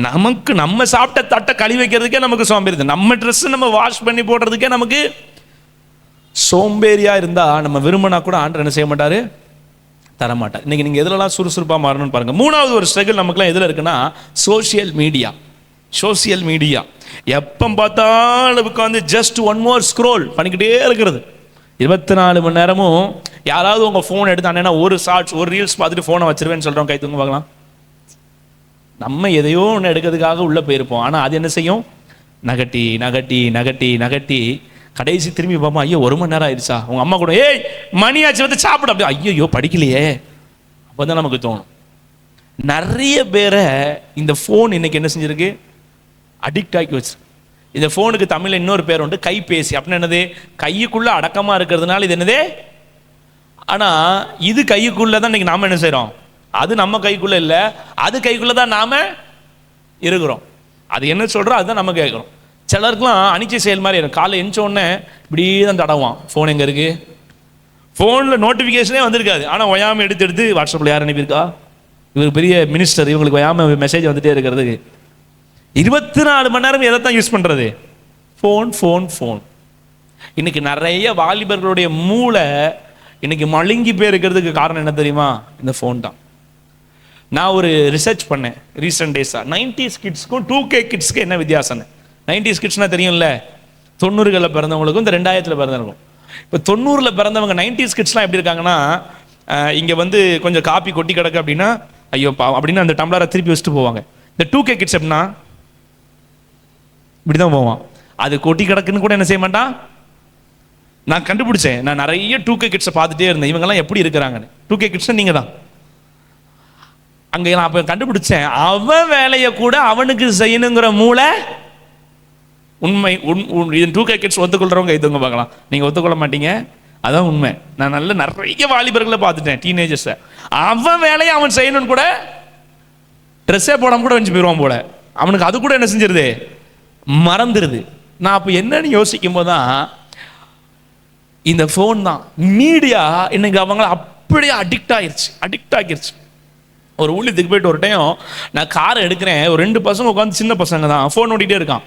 நமக்கு நம்ம சாப்பிட்ட தட்டை கழுவி வைக்கிறதுக்கே நமக்கு சோம்பேறித்தனம். நம்ம ட்ரெஸ் நம்ம வாஷ் பண்ணி போடுறதுக்கே நமக்கு சோம்பேறியா இருந்தா நம்ம விரும்பினா கூட ஆண்டவர் என்ன செய்ய மாட்டாரு? தரமாட்டார். இன்னைக்கு நீங்க எதுலலாம் சுறுசுறுப்பா மாறணும்னு பாருங்க. மூணாவது ஒரு ஸ்ட்ரகிள் நமக்குலாம் எதுல இருக்குன்னா, சோசியல் மீடியா. சோசியல் மீடியா எப்போ பார்த்தாலும் உட்காந்து ஜஸ்ட் ஒன் மோர் ஸ்க்ரோல் பண்ணிக்கிட்டே இருக்கிறது. 24 மணி நேரமும் யாராவது உங்கள் ஃபோன் எடுத்தாங்கன்னா ஒரு ஷார்ட்ஸ் ஒரு ரீல்ஸ் பார்த்துட்டு ஃபோனை வச்சிருவேன்னு சொல்கிறோம். கை தூங்க பார்க்கலாம். நம்ம எதையோ ஒன்று எடுக்கிறதுக்காக உள்ளே போயிருப்போம். ஆனால் அது என்ன செய்யும்? நகட்டி நகட்டி நகட்டி நகட்டி கடைசி திரும்பி பார்ப்போம், ஐயோ 1 மணி நேரம் ஆயிடுச்சா. உங்கள் அம்மா கூட ஏய் மணியாச்சு வந்து சாப்பிட, அப்படி ஐயோ படிக்கலையே. அப்போ தான் நமக்கு தோணும். நிறைய பேரை இந்த ஃபோன் இன்னைக்கு என்ன செஞ்சிருக்கு? அடிக்ட் ஆக்கி வச்சு. இந்த ஃபோனுக்கு தமிழில் இன்னொரு பேர் உண்டு, கைபேசி. அப்படின்னு என்னது? கைக்குள்ளே அடக்கமாக இருக்கிறதுனால இது என்னது? ஆனால் இது கைக்குள்ளே தான் இன்னைக்கு நாம் என்ன செய்கிறோம்? அது நம்ம கைக்குள்ளே இல்லை, அது கைக்குள்ளே தான் நாம் இருக்கிறோம். அது என்ன சொல்கிறோம் அதுதான் நம்ம கேட்குறோம். சிலருக்குலாம் அனிச்சை செயல் மாதிரி இருக்கும். காலை எந்த உடனே இப்படி தான் தடவான், ஃபோன் எங்கே இருக்குது, ஃபோனில் நோட்டிஃபிகேஷனே வந்திருக்காது. ஆனால் ஒயாமல் எடுத்து வாட்ஸ்அப்பில் யார் அனுப்பியிருக்கா, இவர் பெரிய மினிஸ்டர், இவங்களுக்கு ஒயாமல் மெசேஜ் வந்துகிட்டே இருக்கிறதுக்கு 24 மணி நேரம் எதை தான் யூஸ் பண்ணுறது? Phone phone phone. இன்னைக்கு நிறைய வாலிபர்களுடைய மூளை இன்னைக்கு மழுங்கி போய் இருக்கிறதுக்கு காரணம் என்ன தெரியுமா? இந்த ஃபோன் தான். நான் ஒரு ரிசர்ச் பண்ணேன் ரீசெண்ட் டேஸாக. 90s கிட்ஸ்க்கும் 2K கிட்ஸ்க்கு என்ன வித்தியாசம்னு. 90s கிட்ஸ்னா தெரியும்ல, 90களில் பிறந்தவங்களுக்கும் இந்த 2000 பிறந்தவங்களுக்கும். இப்போ 90ல் பிறந்தவங்க 90s கிட்ஸ்லாம் எப்படி இருக்காங்கன்னா, இங்கே வந்து கொஞ்சம் காப்பி கொட்டி கிடக்கு அப்படின்னா ஐயோ பாவம் அப்படின்னு அந்த டம்ளரை திருப்பி வச்சுட்டு போவாங்க. இந்த 2K கிட்ஸ் எப்படின்னா இப்படி தான் போவான். அது கொட்டி கிடக்குன்னு கூட என்ன செய்ய மாட்டான். நான் கண்டுபிடிச்சேன், நான் நிறைய 2K கிட்ஸை பார்த்துட்டே இருந்தேன், இவங்கெல்லாம் எப்படி இருக்கிறாங்கன்னு. 2K கிட்ஸ் நீங்கள் தான். அங்கே நான் அப்போ கண்டுபிடிச்சேன், அவன் வேலையை கூட அவனுக்கு செய்யணுங்கிற மூளை உண்மை. இது 2K கிட்ஸ் ஒத்துக்கொள்றவங்க இதுங்க பார்க்கலாம், நீங்கள் ஒத்துக்கொள்ள மாட்டீங்க, அதான் உண்மை. நான் நிறைய வாலிபர்களை பார்த்துட்டேன், டீனேஜர்ஸை. அவன் வேலையை அவன் செய்யணும்னு கூட ட்ரெஸ்ஸே போடாமல் கூட வச்சு போயிடுவான் போல, அவனுக்கு அது கூட என்ன செஞ்சிருது, மறந்துடுது. நான் அப்போ என்னன்னு யோசிக்கும் போது தான் இந்த ஃபோன் தான் மீடியா இன்னைக்கு அவங்கள அப்படியே அடிக்ட் ஆகிருச்சு. ஒரு ஊழியத்துக்கு போயிட்டு ஒரு டைம் நான் காரை எடுக்கிறேன், ஒரு 2 பசங்க உட்காந்து, சின்ன பசங்க தான், ஃபோன் ஓட்டிகிட்டே இருக்கான்.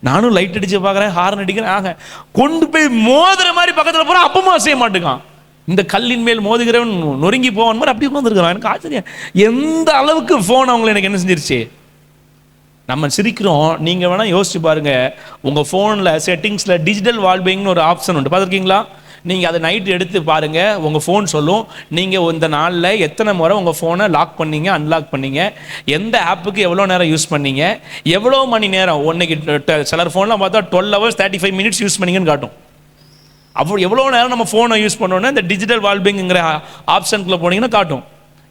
நானும் லைட் அடிச்சு பார்க்குறேன், ஹார்ன் அடிக்கிறேன், கொண்டு போய் மோதுற மாதிரி பக்கத்தில் போகிறேன், அப்பமா செய்ய மாட்டேங்கான். இந்த கல்லின் மேல் மோதுகிறவன் நொறுங்கி போவான் மாதிரி அப்படி உட்காந்துருக்கிறான். எனக்கு ஆச்சரியம், எந்த அளவுக்கு ஃபோன் அவங்களை எனக்கு என்ன செஞ்சிருச்சு. நம்ம சிரிக்கிறோம், நீங்கள் வேணால் யோசிச்சு பாருங்கள். உங்கள் ஃபோனில் செட்டிங்ஸில் டிஜிட்டல் வால்பேயிங்னு ஒரு ஆப்ஷன் உண்டு, பார்த்துருக்கீங்களா? நீங்கள் அதை நைட்டு எடுத்து பாருங்கள், உங்கள் ஃபோன் சொல்லும் நீங்கள் இந்த நாளில் எத்தனை முறை உங்கள் ஃபோனை லாக் பண்ணீங்க, அன்லாக் பண்ணீங்க, எந்த ஆப்புக்கு எவ்வளோ நேரம் யூஸ் பண்ணீங்க, எவ்வளோ மணி நேரம். ஒன்றைக்கு சிலர் ஃபோன்லாம் பார்த்தா 12 hours 35 minutes யூஸ் பண்ணீங்கன்னு காட்டும். அப்போ எவ்வளோ நேரம் நம்ம ஃபோனை யூஸ் பண்ணோன்னா இந்த டிஜிட்டல் வால்பேயிங்கிற ஆப்ஷனுக்குள்ளே போனீங்கன்னா காட்டும்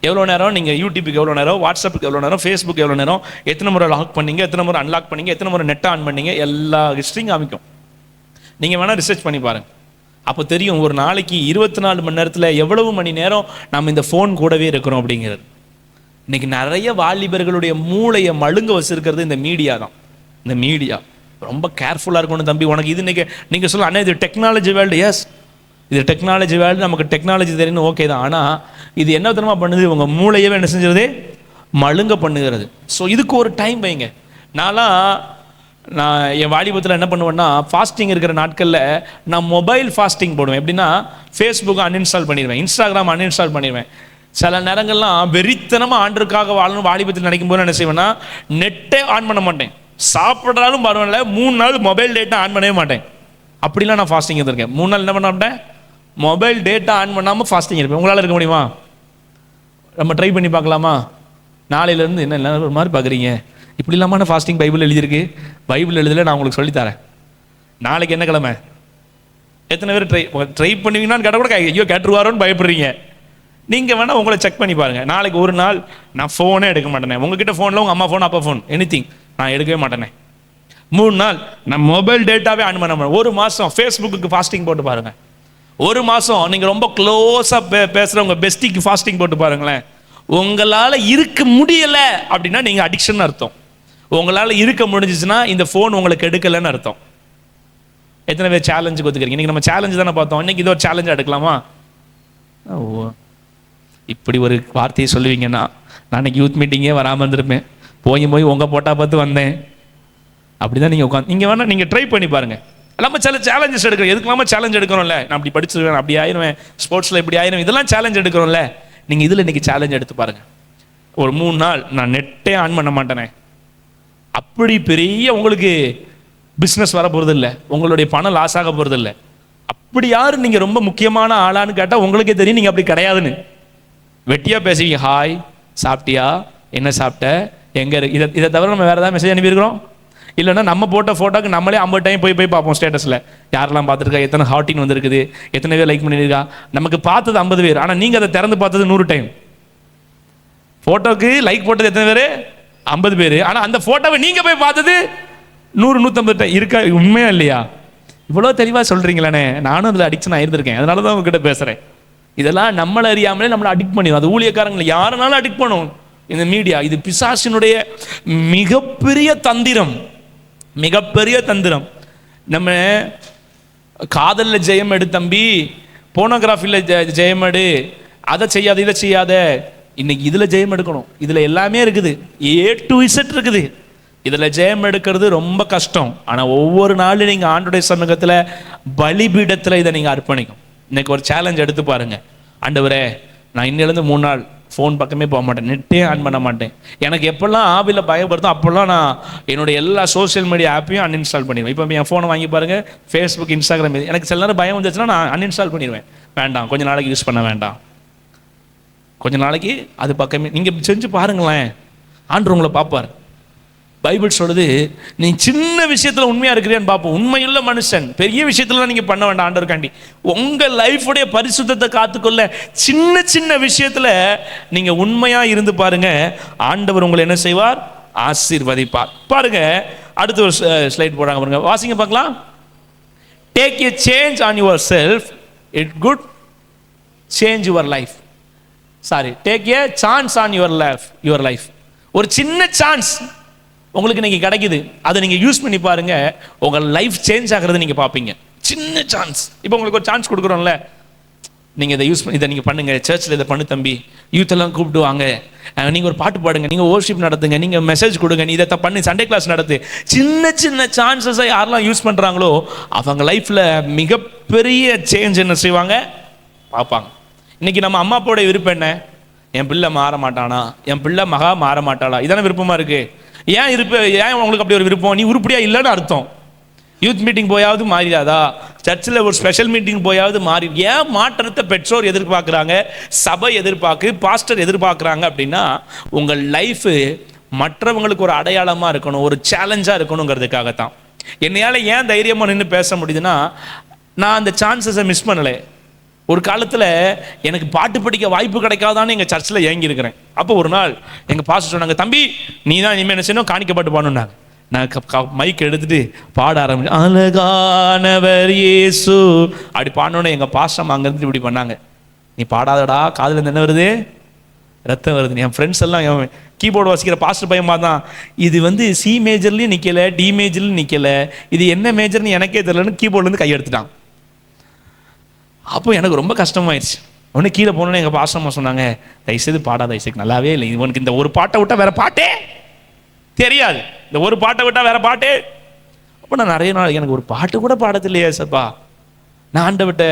எவ்வளோ நேரம் நீங்கள் யூடியூப்புக்கு எவ்வளோ நேரம், வாட்ஸ்அப்புக்கு எவ்வளோ நேரம், ஃபேஸ்புக் எவ்வளோ நேரம், எத்தனை முறை லாக் பண்ணீங்க, எத்தனை முறை அன்லாக் பண்ணீங்க, எத்தனை முறை நெட்டை ஆன் பண்ணீங்க, எல்லா ஹிஸ்ட்ரியும் காமிக்கும். நீங்கள் வேணால் ரிசர்ச் பண்ணி பாருங்கள், அப்போ தெரியும் ஒரு நாளைக்கு 24 மணி நேரத்தில் எவ்வளவு மணி நேரம் நம்ம இந்த ஃபோன் கூடவே இருக்கிறோம் அப்படிங்கிறது. இன்னைக்கு நிறைய வாலிபர்களுடைய மூளையை மழுங்க வச்சிருக்கிறது இந்த மீடியா தான். இந்த மீடியா ரொம்ப கேர்ஃபுல்லாக இருக்கணும் தம்பி. உனக்கு இது இன்னைக்கு நீங்கள் சொல்ல, அண்ணா இது டெக்னாலஜி வேர்ல்டு. எஸ், இது டெக்னாலஜி வேர்ல்டு, நமக்கு டெக்னாலஜி தெரியும், ஓகே தான். ஆனால் இது என்ன தரமாக பண்ணுது, உங்கள் மூளையவே என்ன செஞ்சுறது, மழுங்க பண்ணுகிறது. ஸோ இதுக்கு ஒரு டைம் வைங்க. நான் என் வாலிபத்தில் என்ன பண்ணுவேன்னா, ஃபாஸ்டிங் இருக்கிற நாட்களில் நான் மொபைல் ஃபாஸ்டிங் போடுவேன். எப்படின்னா, ஃபேஸ்புக்கை அன்இன்ஸ்டால் பண்ணிடுவேன், இன்ஸ்டாகிராம் அன்இன்ஸ்டால் பண்ணிடுவேன். சில நேரங்கள்லாம் வெறித்தனமாக ஆண்டுக்காக வாழணும் வாலிபத்தில் நினைக்கும் போது என்ன செய்வேன்னா, நெட்டே ஆன் பண்ண மாட்டேன். சாப்பிட்றாலும் பரவாயில்ல, 3 நாள் மொபைல் டேட்டா ஆன் பண்ணவே மாட்டேன். அப்படிலாம் நான் ஃபாஸ்டிங் இருந்திருக்கேன். 3 நாள் என்ன பண்ண மாட்டேன், மொபைல் டேட்டா ஆன் பண்ணாமல் ஃபாஸ்டிங் இருப்பேன். உங்களால் இருக்க முடியுமா? நம்ம ட்ரை பண்ணி பார்க்கலாமா? நாளையிலேருந்து என்ன ஒரு மாதிரி பார்க்குறீங்க, இப்படி இல்லாமல் ஃபாஸ்டிங் பைபிள் எழுதியிருக்கு, பைபிள் எழுதலை, நான் உங்களுக்கு சொல்லித்தரேன். நாளைக்கு என்ன கிழமை, எத்தனை பேர் ட்ரை பண்ணுவீங்கன்னு கேட்டால் கூட ஐயோ கேட்டுருவாரோன்னு பயப்படுறீங்க. நீங்கள் வேணால் உங்களை செக் பண்ணி பாருங்கள். நாளைக்கு ஒரு நாள் நான் ஃபோனே எடுக்க மாட்டேனே. உங்ககிட்ட ஃபோனில் உங்கள் அம்மா ஃபோன், அப்பா ஃபோன், எனிதிங் நான் எடுக்கவே மாட்டேனே. 3 நாள் நான் மொபைல் டேட்டாவே ஆன் பண்ண மாட்டேன். 1 மாதம் ஃபேஸ்புக்கு ஃபாஸ்டிங் போட்டு பாருங்கள். 1 மாதம் நீங்கள் ரொம்ப க்ளோஸாக பேசுகிற உங்கள் பெஸ்டிக்கு ஃபாஸ்டிங் போட்டு பாருங்களேன். உங்களால் இருக்க முடியலை அப்படின்னா நீங்கள் அடிக்ஷன் அர்த்தம். உங்களால் இருக்க முடிஞ்சிச்சுன்னா இந்த ஃபோன் உங்களுக்கு எடுக்கலைன்னு அர்த்தம். எத்தனை பேர் சேலஞ்சுக்கு ஒத்துக்கிறீங்க? இன்றைக்கி நம்ம சேலஞ்சு தானே பார்த்தோம், இன்றைக்கி இது ஒரு சேலஞ்சாக எடுக்கலாமா? ஓ, இப்படி ஒரு வார்த்தையை சொல்லுவீங்கன்னா நான் இன்னைக்கு யூத் மீட்டிங்கே வராமல் இருந்திருப்பேன். போய் உங்கள் போட்டா பார்த்து வந்தேன். அப்படி தான் நீங்கள் உட்காந்து நீங்கள் வேணால் நீங்கள் ட்ரை பண்ணி பாருங்கள். இல்லாமல் சில சேலஞ்சஸ் எடுக்கிறோம். எதுக்குலாமல் சேலஞ்ச் எடுக்கிறோம்ல, நான் அப்படி படிச்சிருவேன், அப்படி ஆயிடுவேன், ஸ்போர்ட்ஸில் இப்படி ஆயிரும், இதெல்லாம் சேலஞ்ச் எடுக்கிறோம்ல. நீங்கள் இதில் இன்றைக்கி சேலஞ்ச் எடுத்து பாருங்கள். ஒரு 3 நாள் நான் நெட்டே ஆன் பண்ண மாட்டேனே. அப்படி பெரிய உங்களுக்கு பிஸ்னஸ் வர போகிறது இல்லை, உங்களுடைய பணம் லாஸ் ஆக போகிறது இல்லை. அப்படி யார் நீங்கள் ரொம்ப முக்கியமான ஆளான்னு கேட்டால் உங்களுக்கே தெரியும் நீங்கள் அப்படி கிடையாதுன்னு. வெட்டியாக பேசுவீங்க, ஹாய் சாப்பிட்டியா, என்ன சாப்பிட்ட, எங்கே இதை தவிர நம்ம வேறு ஏதாவது மெசேஜ் அனுப்பியிருக்கிறோம்? இல்லைன்னா நம்ம போட்ட ஃபோட்டோக்கு நம்மளே 50 டைம் போய் பார்ப்போம் ஸ்டேட்டஸில், யாரெல்லாம் பார்த்துருக்கா, எத்தனை ஹார்ட்டின் வந்திருக்குது, எத்தனை பேர் லைக் பண்ணியிருக்கா. நமக்கு பார்த்தது 50 பேர், ஆனால் நீங்கள் அதை திறந்து பார்த்தது 100 டைம். ஃபோட்டோக்கு லைக் போட்டது எத்தனை பேர்? 50 பேர். ஆனால் அந்த ஃபோட்டோவை நீங்கள் போய் பார்த்தது 100-150 டைம். இருக்கா? உண்மையா இல்லையா? இவ்வளோ தெளிவாக சொல்கிறீங்களானே. நானும் அதில் அடிக்ஷன் ஆகிருந்திருக்கேன், அதனால தான் உங்ககிட்ட பேசுகிறேன். இதெல்லாம் நம்மளை அறியாமலே நம்மளை அடிக்ட் பண்ணிடும். அது ஊழியக்காரங்களை யாருனாலும் அடிக்ட் பண்ணும் இந்த மீடியா. இது பிசாசினுடைய மிகப்பெரிய தந்திரம், மிகப்பெரிய தந்திரம். நம்ம காதலில் ஜெயம் எடு தம்பி, போனோகிராஃபியில் ஜெயம் எடு, அதை செய்யாத இதை செய்யாத. இன்னைக்கு இதில் ஜெயம் எடுக்கணும். இதில் எல்லாமே இருக்குது, A to Z இருக்குது. இதில் ஜெயம் எடுக்கிறது ரொம்ப கஷ்டம். ஆனால் ஒவ்வொரு நாளும் நீங்கள் ஆண்டவருடைய சமூகத்தில் பலிபீடத்தில் இதை நீங்கள் அர்ப்பணிக்கும். இன்னைக்கு ஒரு சேலஞ்ச் எடுத்து பாருங்க. ஆண்டவரே, நான் இன்னிலேருந்து 3 நாள் ஃபோன் பக்கமே போக மாட்டேன், நெட்டே ஆன் பண்ண மாட்டேன். எனக்கு எப்பெல்லாம் ஆவியில் பயப்படுதோ அப்போல்லாம் நான் என்னுடைய எல்லா சோஷியல் மீடியா ஆப்பையும் அன்இன்ஸ்டால் பண்ணிடுவேன். இப்போ என் ஃபோனை வாங்கி பாருங்கள், ஃபேஸ்புக், இன்ஸ்டாகிராம், எனக்கு சில நேரம் பயம் வந்துச்சுன்னா நான் அன்இன்ஸ்டால் பண்ணிடுவேன். வேண்டாம், கொஞ்சம் நாளைக்கு யூஸ் பண்ண வேண்டாம், கொஞ்ச நாளைக்கு அது பக்கமே. நீங்கள் செஞ்சு பாருங்களேன், ஆண்டவர் உங்களை பார்ப்பார். பைபிள் சொல்லுது, நீ சின்ன விஷயத்தில் உண்மையாக இருக்கிறியான்னு பார்ப்போம். உண்மையுள்ள மனுஷன் பெரிய விஷயத்துலாம் நீங்கள் பண்ண வேண்டாம் ஆண்டவருக்காண்டி. உங்கள் லைஃபுடைய பரிசுத்தத்தை காத்துக்கொள்ள சின்ன சின்ன விஷயத்தில் நீங்கள் உண்மையாக இருந்து பாருங்க, ஆண்டவர் உங்களை என்ன செய்வார்? ஆசீர்வதிப்பார். பாருங்க, அடுத்த ஒரு ஸ்லைட் போடுறாங்க பாருங்க, வாசிங்க பார்க்கலாம். Take a change on your self, it good change your life. Sorry, take a chance on your life. ஒரு சின்ன சான்ஸ் உங்களுக்கு இன்னைக்கு கிடைக்குது, அதை நீங்கள் யூஸ் பண்ணி பாருங்க, உங்கள் லைஃப் சேஞ்ச் ஆகிறது நீங்கள் பார்ப்பீங்க. சின்ன சான்ஸ். இப்போ உங்களுக்கு ஒரு சான்ஸ் கொடுக்குறோம்ல, நீங்கள் இதை யூஸ் பண்ணி இதை நீங்கள் பண்ணுங்க, சர்ச்சில் இதை பண்ணு தம்பி, யூத் எல்லாம் கூப்பிட்டு வாங்க, நீங்கள் ஒரு பாட்டு பாடுங்க, நீங்கள் வொர்ஷிப் நடத்துங்க, நீங்கள் மெசேஜ் கொடுங்க, நீ இதை பண்ணி சண்டே கிளாஸ் நடத்து. சின்ன சின்ன சான்சஸை யாரெல்லாம் யூஸ் பண்ணுறாங்களோ அவங்க லைஃப்பில் மிகப்பெரிய சேஞ்ச் என்ன செய்வாங்க? பார்ப்பாங்க. இன்னைக்கு நம்ம அம்மா அப்பாவோட விருப்பம் என்ன? என் பிள்ளை மாற மாட்டானா, என் பிள்ளை மகா மாற மாட்டாளா, இதான விருப்பமாக இருக்குது. ஏன் உங்களுக்கு அப்படி ஒரு விருப்பம்? நீ உருப்படியா இல்லைன்னு அர்த்தம். யூத் மீட்டிங் போயாவது மாறிடாதா? சர்ச்சில் ஒரு ஸ்பெஷல் மீட்டிங் போயாவது மாறி. ஏன் மாற்றத்தை பெற்றோர் எதிர்பார்க்குறாங்க, சபை பாஸ்டர் எதிர்பார்க்குறாங்க அப்படின்னா, உங்கள் லைஃபு மற்றவங்களுக்கு ஒரு அடையாளமாக இருக்கணும், ஒரு சேலஞ்சாக இருக்கணுங்கிறதுக்காகத்தான். என்னையால் ஏன் தைரியமாக நின்று பேச முடியுதுன்னா, நான் அந்த சான்சஸை மிஸ் பண்ணலை. ஒரு காலத்தில் எனக்கு பாட்டு படிக்க வாய்ப்பு கிடைக்காதான்னு எங்கள் சர்ச்சில் ஏங்கியிருக்கிறேன். அப்போ ஒரு நாள் எங்கள் பாஸ்டர் சொன்னாங்க, தம்பி நீ தான் இனிமேல் என்ன செய்யணும், காணிக்க பாட்டு பாடணுன்னாங்க. நான் மைக் எடுத்துட்டு பாட ஆரம்பிச்சேன். அழகானவர் இயேசு அப்படி பாடணுன்னு எங்கள் பாஸ்டர் அங்கேருந்து இப்படி பண்ணாங்க, நீ பாடாதடா, காதில் இருந்து என்ன வருது? ரத்தம் வருது. என் ஃப்ரெண்ட்ஸ் எல்லாம் என் கீபோர்டு வாசிக்கிற பாஸ்டர் பையன் தான், இது சி மேஜர்லையும் நிற்கலை, டி மேஜர்லையும் நிற்கலை, இது என்ன மேஜர்னு எனக்கே தெரியலன்னு கீபோர்ட்லேருந்து கையெடுத்துட்டான். அப்போ எனக்கு ரொம்ப கஷ்டமாயிடுச்சு. ஒன்று கீழே போனோன்னு எங்கள் பாஸ்டம்மா சொன்னாங்க, தயவுசெய்து பாடாத ஐசக், நல்லாவே இல்லை, இவனுக்கு இந்த ஒரு பாட்டை விட்டால் வேற பாட்டே தெரியாது, இந்த ஒரு பாட்டை விட்டால் வேற பாட்டே. அப்போ நான் நிறைய நாள் எனக்கு ஒரு பாட்டு கூட பாடத்தில்லையே சப்பா. நான் ஆண்டவர்கிட்ட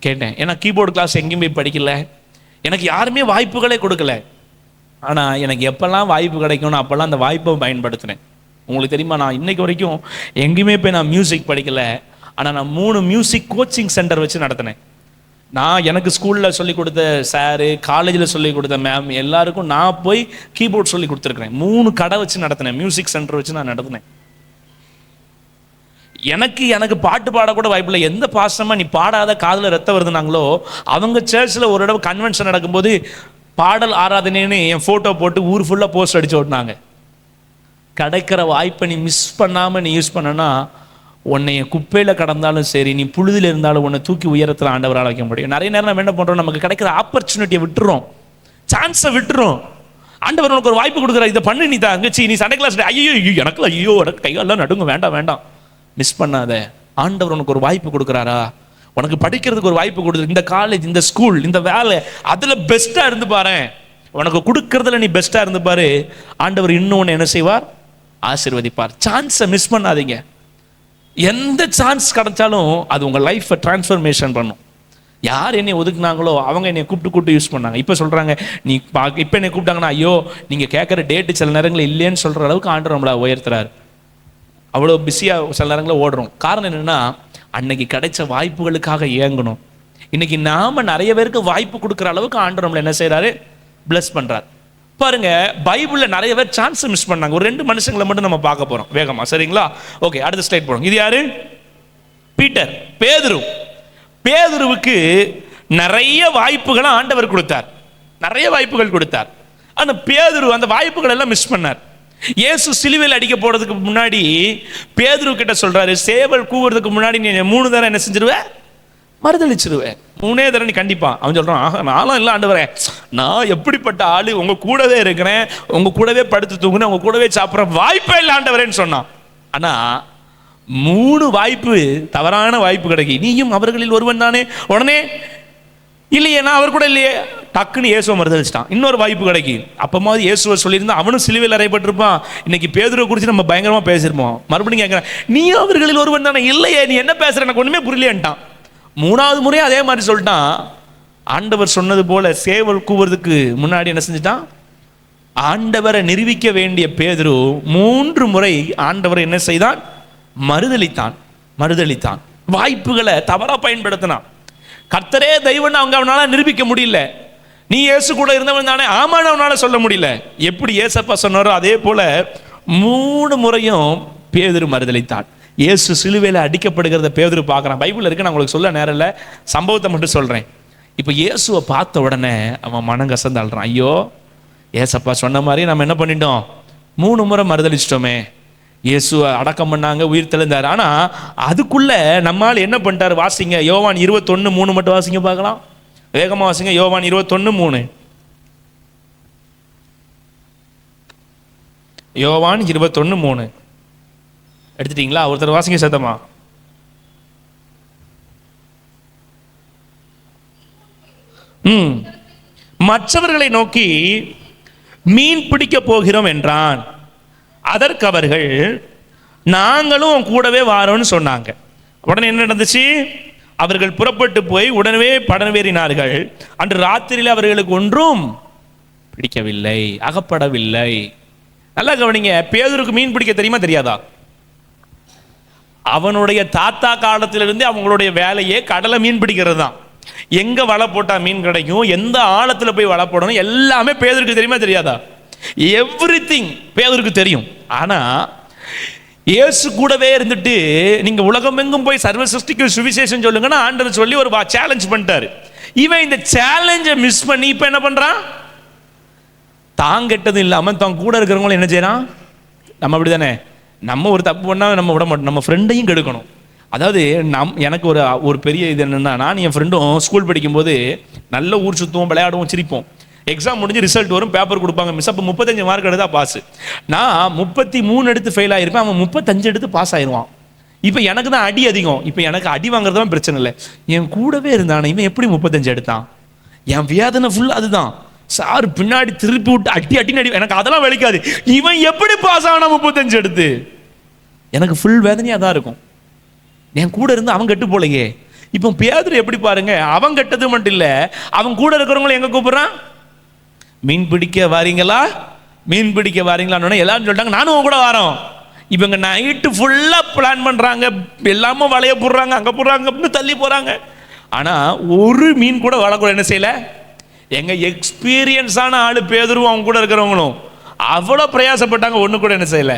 கேட்டேன், ஏன்னா கீபோர்டு கிளாஸ் எங்கேயும் போய் படிக்கல, எனக்கு யாருமே வாய்ப்புகளே கொடுக்கல. ஆனால் எனக்கு எப்பெல்லாம் வாய்ப்பு கிடைக்கும்னு அப்போல்லாம் அந்த வாய்ப்பை பயன்படுத்தினேன். உங்களுக்கு தெரியுமா, நான் இன்னைக்கு வரைக்கும் எங்கேயுமே போய் நான் மியூசிக் படிக்கலை, ஆனால் நான் 3 மியூசிக் கோச்சிங் சென்டர் வச்சு நடத்தினேன். நான் எனக்கு ஸ்கூலில் சொல்லிக் கொடுத்த சாரு, காலேஜில் சொல்லிக் கொடுத்த மேம் எல்லாருக்கும் நான் போய் கீபோர்ட் சொல்லி கொடுத்துருக்குறேன். 3 கடை வச்சு நடத்தினேன், மியூசிக் சென்டர் வச்சு நான் நடத்தினேன். எனக்கு பாட்டு பாடக்கூட வாய்ப்பில்லை. எந்த பாசமாக நீ பாடாத காதில் ரத்தம் வருதுனாங்களோ அவங்க சர்ச்சில் ஒரு தடவை கன்வென்ஷன் நடக்கும்போது பாடல் ஆராதனைன்னு என் ஃபோட்டோ போட்டு ஊர் ஃபுல்லாக போஸ்ட் அடிச்சு ஓட்டினாங்க. கிடைக்கிற வாய்ப்பை நீ மிஸ் பண்ணாமல் நீ யூஸ் பண்ணனா, உன்னைய குப்பையில் கடந்தாலும் சரி, நீ புழுதியில் இருந்தாலும் உன்னை தூக்கி உயரத்தில் ஆண்டவரால் வைக்க முடியும். நிறைய நேரம் நம்ம என்ன பண்ணுறோம், நமக்கு கிடைக்கிற ஆப்பர்ச்சுனிட்டியை விட்டுறோம், சான்ஸை விட்டுறோம். ஆண்டவர் உனக்கு ஒரு வாய்ப்பு கொடுக்குற, இதை பண்ணு, நீ தங்கச்சி நீ சண்டே கிளாஸ், ஐயோ எனக்கு கையெல்லாம் நடுங்க, வேண்டாம், மிஸ் பண்ணாத. ஆண்டவர் உனக்கு ஒரு வாய்ப்பு கொடுக்குறாரா, உனக்கு படிக்கிறதுக்கு ஒரு வாய்ப்பு கொடுக்குற, இந்த காலேஜ், இந்த ஸ்கூல், இந்த வேலை, அதில் பெஸ்ட்டாக இருந்து பாரு, உனக்கு கொடுக்கறதுல நீ பெஸ்ட்டாக இருந்து பாரு, ஆண்டவர் இன்னொன்று என்ன செய்வார்? ஆசீர்வதிப்பார். சான்ஸை மிஸ் பண்ணாதீங்க. எந்த சான்ஸ் கிடைச்சாலும் அது உங்கள் லைஃப்பை டிரான்ஸ்ஃபர்மேஷன் பண்ணும். யார் என்னை ஒதுக்குனாங்களோ அவங்க என்னை கூப்பிட்டு யூஸ் பண்ணாங்க. இப்போ சொல்கிறாங்க, நீ இப்போ என்னை கூப்பிட்டாங்கன்னா, ஐயோ நீங்கள் கேட்குற டேட்டு சில நேரங்களில் இல்லைன்னு சொல்கிற அளவுக்கு ஆண்டவர் நம்மளை உயர்த்துறாரு. அவ்வளோ பிஸியாக சில நேரங்களில் ஓடுறோம். காரணம் என்னென்னா, அன்னைக்கு கிடைச்ச வாய்ப்புகளுக்காக இயங்கணும். இன்னைக்கு நாம் நிறைய பேருக்கு வாய்ப்பு கொடுக்குற அளவுக்கு ஆண்டவர் நம்மளை என்ன செய்கிறாரு? பிளஸ் பண்ணுறாரு. பாருங்க, பைபிளில் நிறைய பேர் சான்ஸ் மிஸ் பண்ணாங்க. ஒரு 2 மனுஷங்களை மட்டும் நம்ம பார்க்க போறோம் வேகமா, சரிங்களா? ஓகே, அடுத்த ஸ்லைட் போறோம். இது யாரு? பீட்டர், பேதுருவுக்கு நிறைய வாய்ப்புகளை ஆண்டவர் கொடுத்தார், நிறைய வாய்ப்புகள் கொடுத்தார். ஆனா பேதுரு அந்த வாய்ப்புகள் எல்லாம் மிஸ் பண்ணார். இயேசு சிலுவையில் அடிக்க போறதுக்கு முன்னாடி பேதுரு கிட்ட சொல்றாரு, சேவல் கூவுறதுக்கு முன்னாடி நீ 3 தடவை என்ன செஞ்சிருவேன்? மறுதளிச்சிருவேன். 3 தடவை நீ கண்டிப்பா. அவன் சொல்றான், நானும் இல்லை ஆண்டவரே, நான் எப்படிப்பட்ட ஆளு, உங்க கூடவே இருக்கிறேன், உங்க கூடவே படுத்து தூங்குறேன், உங்க கூடவே சாப்பிட்ற வாய்ப்பே இல்லை ஆண்டவரேன்னு சொன்னான். ஆனா 3 வாய்ப்பு, தவறான வாய்ப்பு கிடைக்கி. நீயும் அவர்களில் ஒருவன் தானே? உடனே இல்லையே, நான் அவர் கூட இல்லையே, டக்குன்னு இயேசுவை மறுதளிச்சிட்டான். இன்னொரு வாய்ப்பு கிடைக்கி. அப்பமாவது இயேசுவை சொல்லியிருந்தா அவனும் சிலுவையில் அறையப்பட்டிருப்பான். இன்னைக்கு பேதுருவை குறித்து நம்ம பயங்கரமா பேசியிருப்போம். மறுபடியும் கேட்கிறேன், நீயும் அவர்களில் ஒருவன் தானே? இல்லையே, நீ என்ன பேசுற, எனக்கு ஒண்ணுமே புரியலேன்ட்டான். 3வது முறை அதே மாதிரி சொல்லிட்டான். ஆண்டவர் சொன்னது போல சேவல் கூவுறதுக்கு முன்னாடி என்ன செஞ்சிட்டான்? ஆண்டவரை நிரூபிக்க வேண்டிய பேதுரு 3 முறை ஆண்டவரை என்ன செய்தான்? மறுதளித்தான். வாய்ப்புகளை தவறா பயன்படுத்தினான். கர்த்தரே தெய்வம்னு அவனால நிரூபிக்க முடியல. நீ இயேசு கூட இருந்தவன் தானே? ஆமான்னு அவனால சொல்ல முடியல. எப்படி ஏசப்பா சொன்னாரோ அதே போல 3 முறையும் பேதுரு மறுதலித்தான். இயேசு சிலுவையில் அடிக்கப்படுகிறத பேதுரு பார்க்குறான். பைபிள் இருக்கு, நான் உங்களுக்கு சொல்ல நேரம் இல்லை, சம்பவத்தை மட்டும் சொல்கிறேன். இப்போ இயேசுவை பார்த்த உடனே அவன் மனம் கசந்து அழுறான். ஐயோ, ஏசப்பா சொன்ன மாதிரி நம்ம என்ன பண்ணிட்டோம், 3 முறை மறுதலிச்சிட்டோமே. இயேசுவை அடக்கம் பண்ணாங்க, உயிர் தெழுந்தார். ஆனால் அதுக்குள்ள நம்மால் என்ன பண்ணிட்டார்? வாசிங்க, யோவான் 21:3 மட்டும் வாசிங்க பார்க்கலாம். வேகமாக வாசிங்க, யோவான் 21:3. யோவான் 21:3 எடுத்துட்டீங்களா? ஒருத்தர் வாசிங்க சத்தமா. மற்றவர்களை நோக்கி மீன் பிடிக்க போகிறோம் என்றான். அதற்கு அவர்கள், நாங்களும் கூடவே வாரோன்னு சொன்னாங்க. உடனே என்ன நடந்துச்சு? அவர்கள் புறப்பட்டு போய் உடனே படவேறினார்கள். அன்று ராத்திரியில் அவர்களுக்கு ஒன்றும் பிடிக்கவில்லை, அகப்படவில்லை. நல்லா கவனிங்க, பேதுருக்கு மீன் பிடிக்க தெரியுமா தெரியாதா? அவனுடைய தாத்தா காலத்திலிருந்து அவங்களுடைய வேலையே கடலை மீன் பிடிக்கிறது தான். எங்க வலை போட்டா மீன் கிடைக்கும், எந்த ஆழத்துல போய் வலை போடணும், எல்லாமே பேதுருக்கு தெரியுமா தெரியாதா? எவ்ரிதிங் பேதுருக்கு தெரியும். ஆனா இயேசு கூடவே இருந்துட்டு நீங்க உலகமெங்கும் போய் சர்வ சிருஷ்டிக்கு சுவிசேஷம் சொல்லுங்கன்னா ஆண்டவர் சொல்லி ஒரு சேலஞ்ச் பண்ணிட்டாரு. இவன் இந்த சேலஞ்சை மிஸ் பண்ணி இப்ப என்ன பண்றான்? தான் கெட்டது இல்லாமல் தான் கூட இருக்கிறவங்களும் என்ன செய்யறான்? நம்ம அப்படி தானே, நம்ம ஒரு தப்பு பண்ணால் நம்ம விட மாட்டோம், நம்ம ஃப்ரெண்டையும் கெடுக்கணும். அதாவது எனக்கு ஒரு பெரிய இது என்னென்னா, நான் என் ஃப்ரெண்டும் ஸ்கூல் படிக்கும்போது நல்ல ஊர் சுற்றுவோம், விளையாடுவோம், சிரிப்போம். எக்ஸாம் முடிஞ்சு ரிசல்ட் வரும், பேப்பர் கொடுப்பாங்க, மிஸ் அப்போ 35 மார்க் எடுத்தா பாஸ். நான் 33 எடுத்து ஃபெயில் ஆகிருப்பேன், அவன் 35 எடுத்து பாஸ் ஆயிடுவான். இப்போ எனக்கு தான் அடி அதிகம். இப்போ எனக்கு அடி வாங்குறது தான் பிரச்சனை இல்லை, என் கூடவே இருந்தானே இவன் எப்படி 35 எடுத்தான்? என் வேதனை ஃபுல்லாக அதுதான். சார் பின்னாடி திருப்பி விட்டு அட்டி அடி, எனக்கு அதெல்லாம் வலிக்காது. இவன் எப்படி பாஸ் ஆனா 35 எடுத்து? எனக்கு ஃபுல் வேதனையாக தான் இருக்கும். என் கூட இருந்து அவன் கெட்டு போலையே. இப்போ பேதுரு எப்படி பாருங்க, அவன் கெட்டது மட்டும் இல்லை, அவன் கூட இருக்கிறவங்களும் எங்க கூப்பிடுறான்? மீன் பிடிக்க வாரீங்களா, மீன் பிடிக்க வாரீங்களான்னு எல்லாரும் சொல்லிட்டாங்க, நானும் உன் கூட வரோம். இவங்க நைட்டு ஃபுல்லா பிளான் பண்றாங்க, எல்லாமே வலைய போடுறாங்க, அங்க போடுறாங்க, அப்படின்னு தள்ளி போறாங்க. ஆனா ஒரு மீன் கூட வலை கூட என்ன செய்யல. எங்க எக்ஸ்பீரியன்ஸான ஆளு பேதுருவும் அவங்க கூட இருக்கிறவங்களும் அவ்வளோ பிரயாசப்பட்டாங்க, ஒன்று கூட என்ன செய்யல.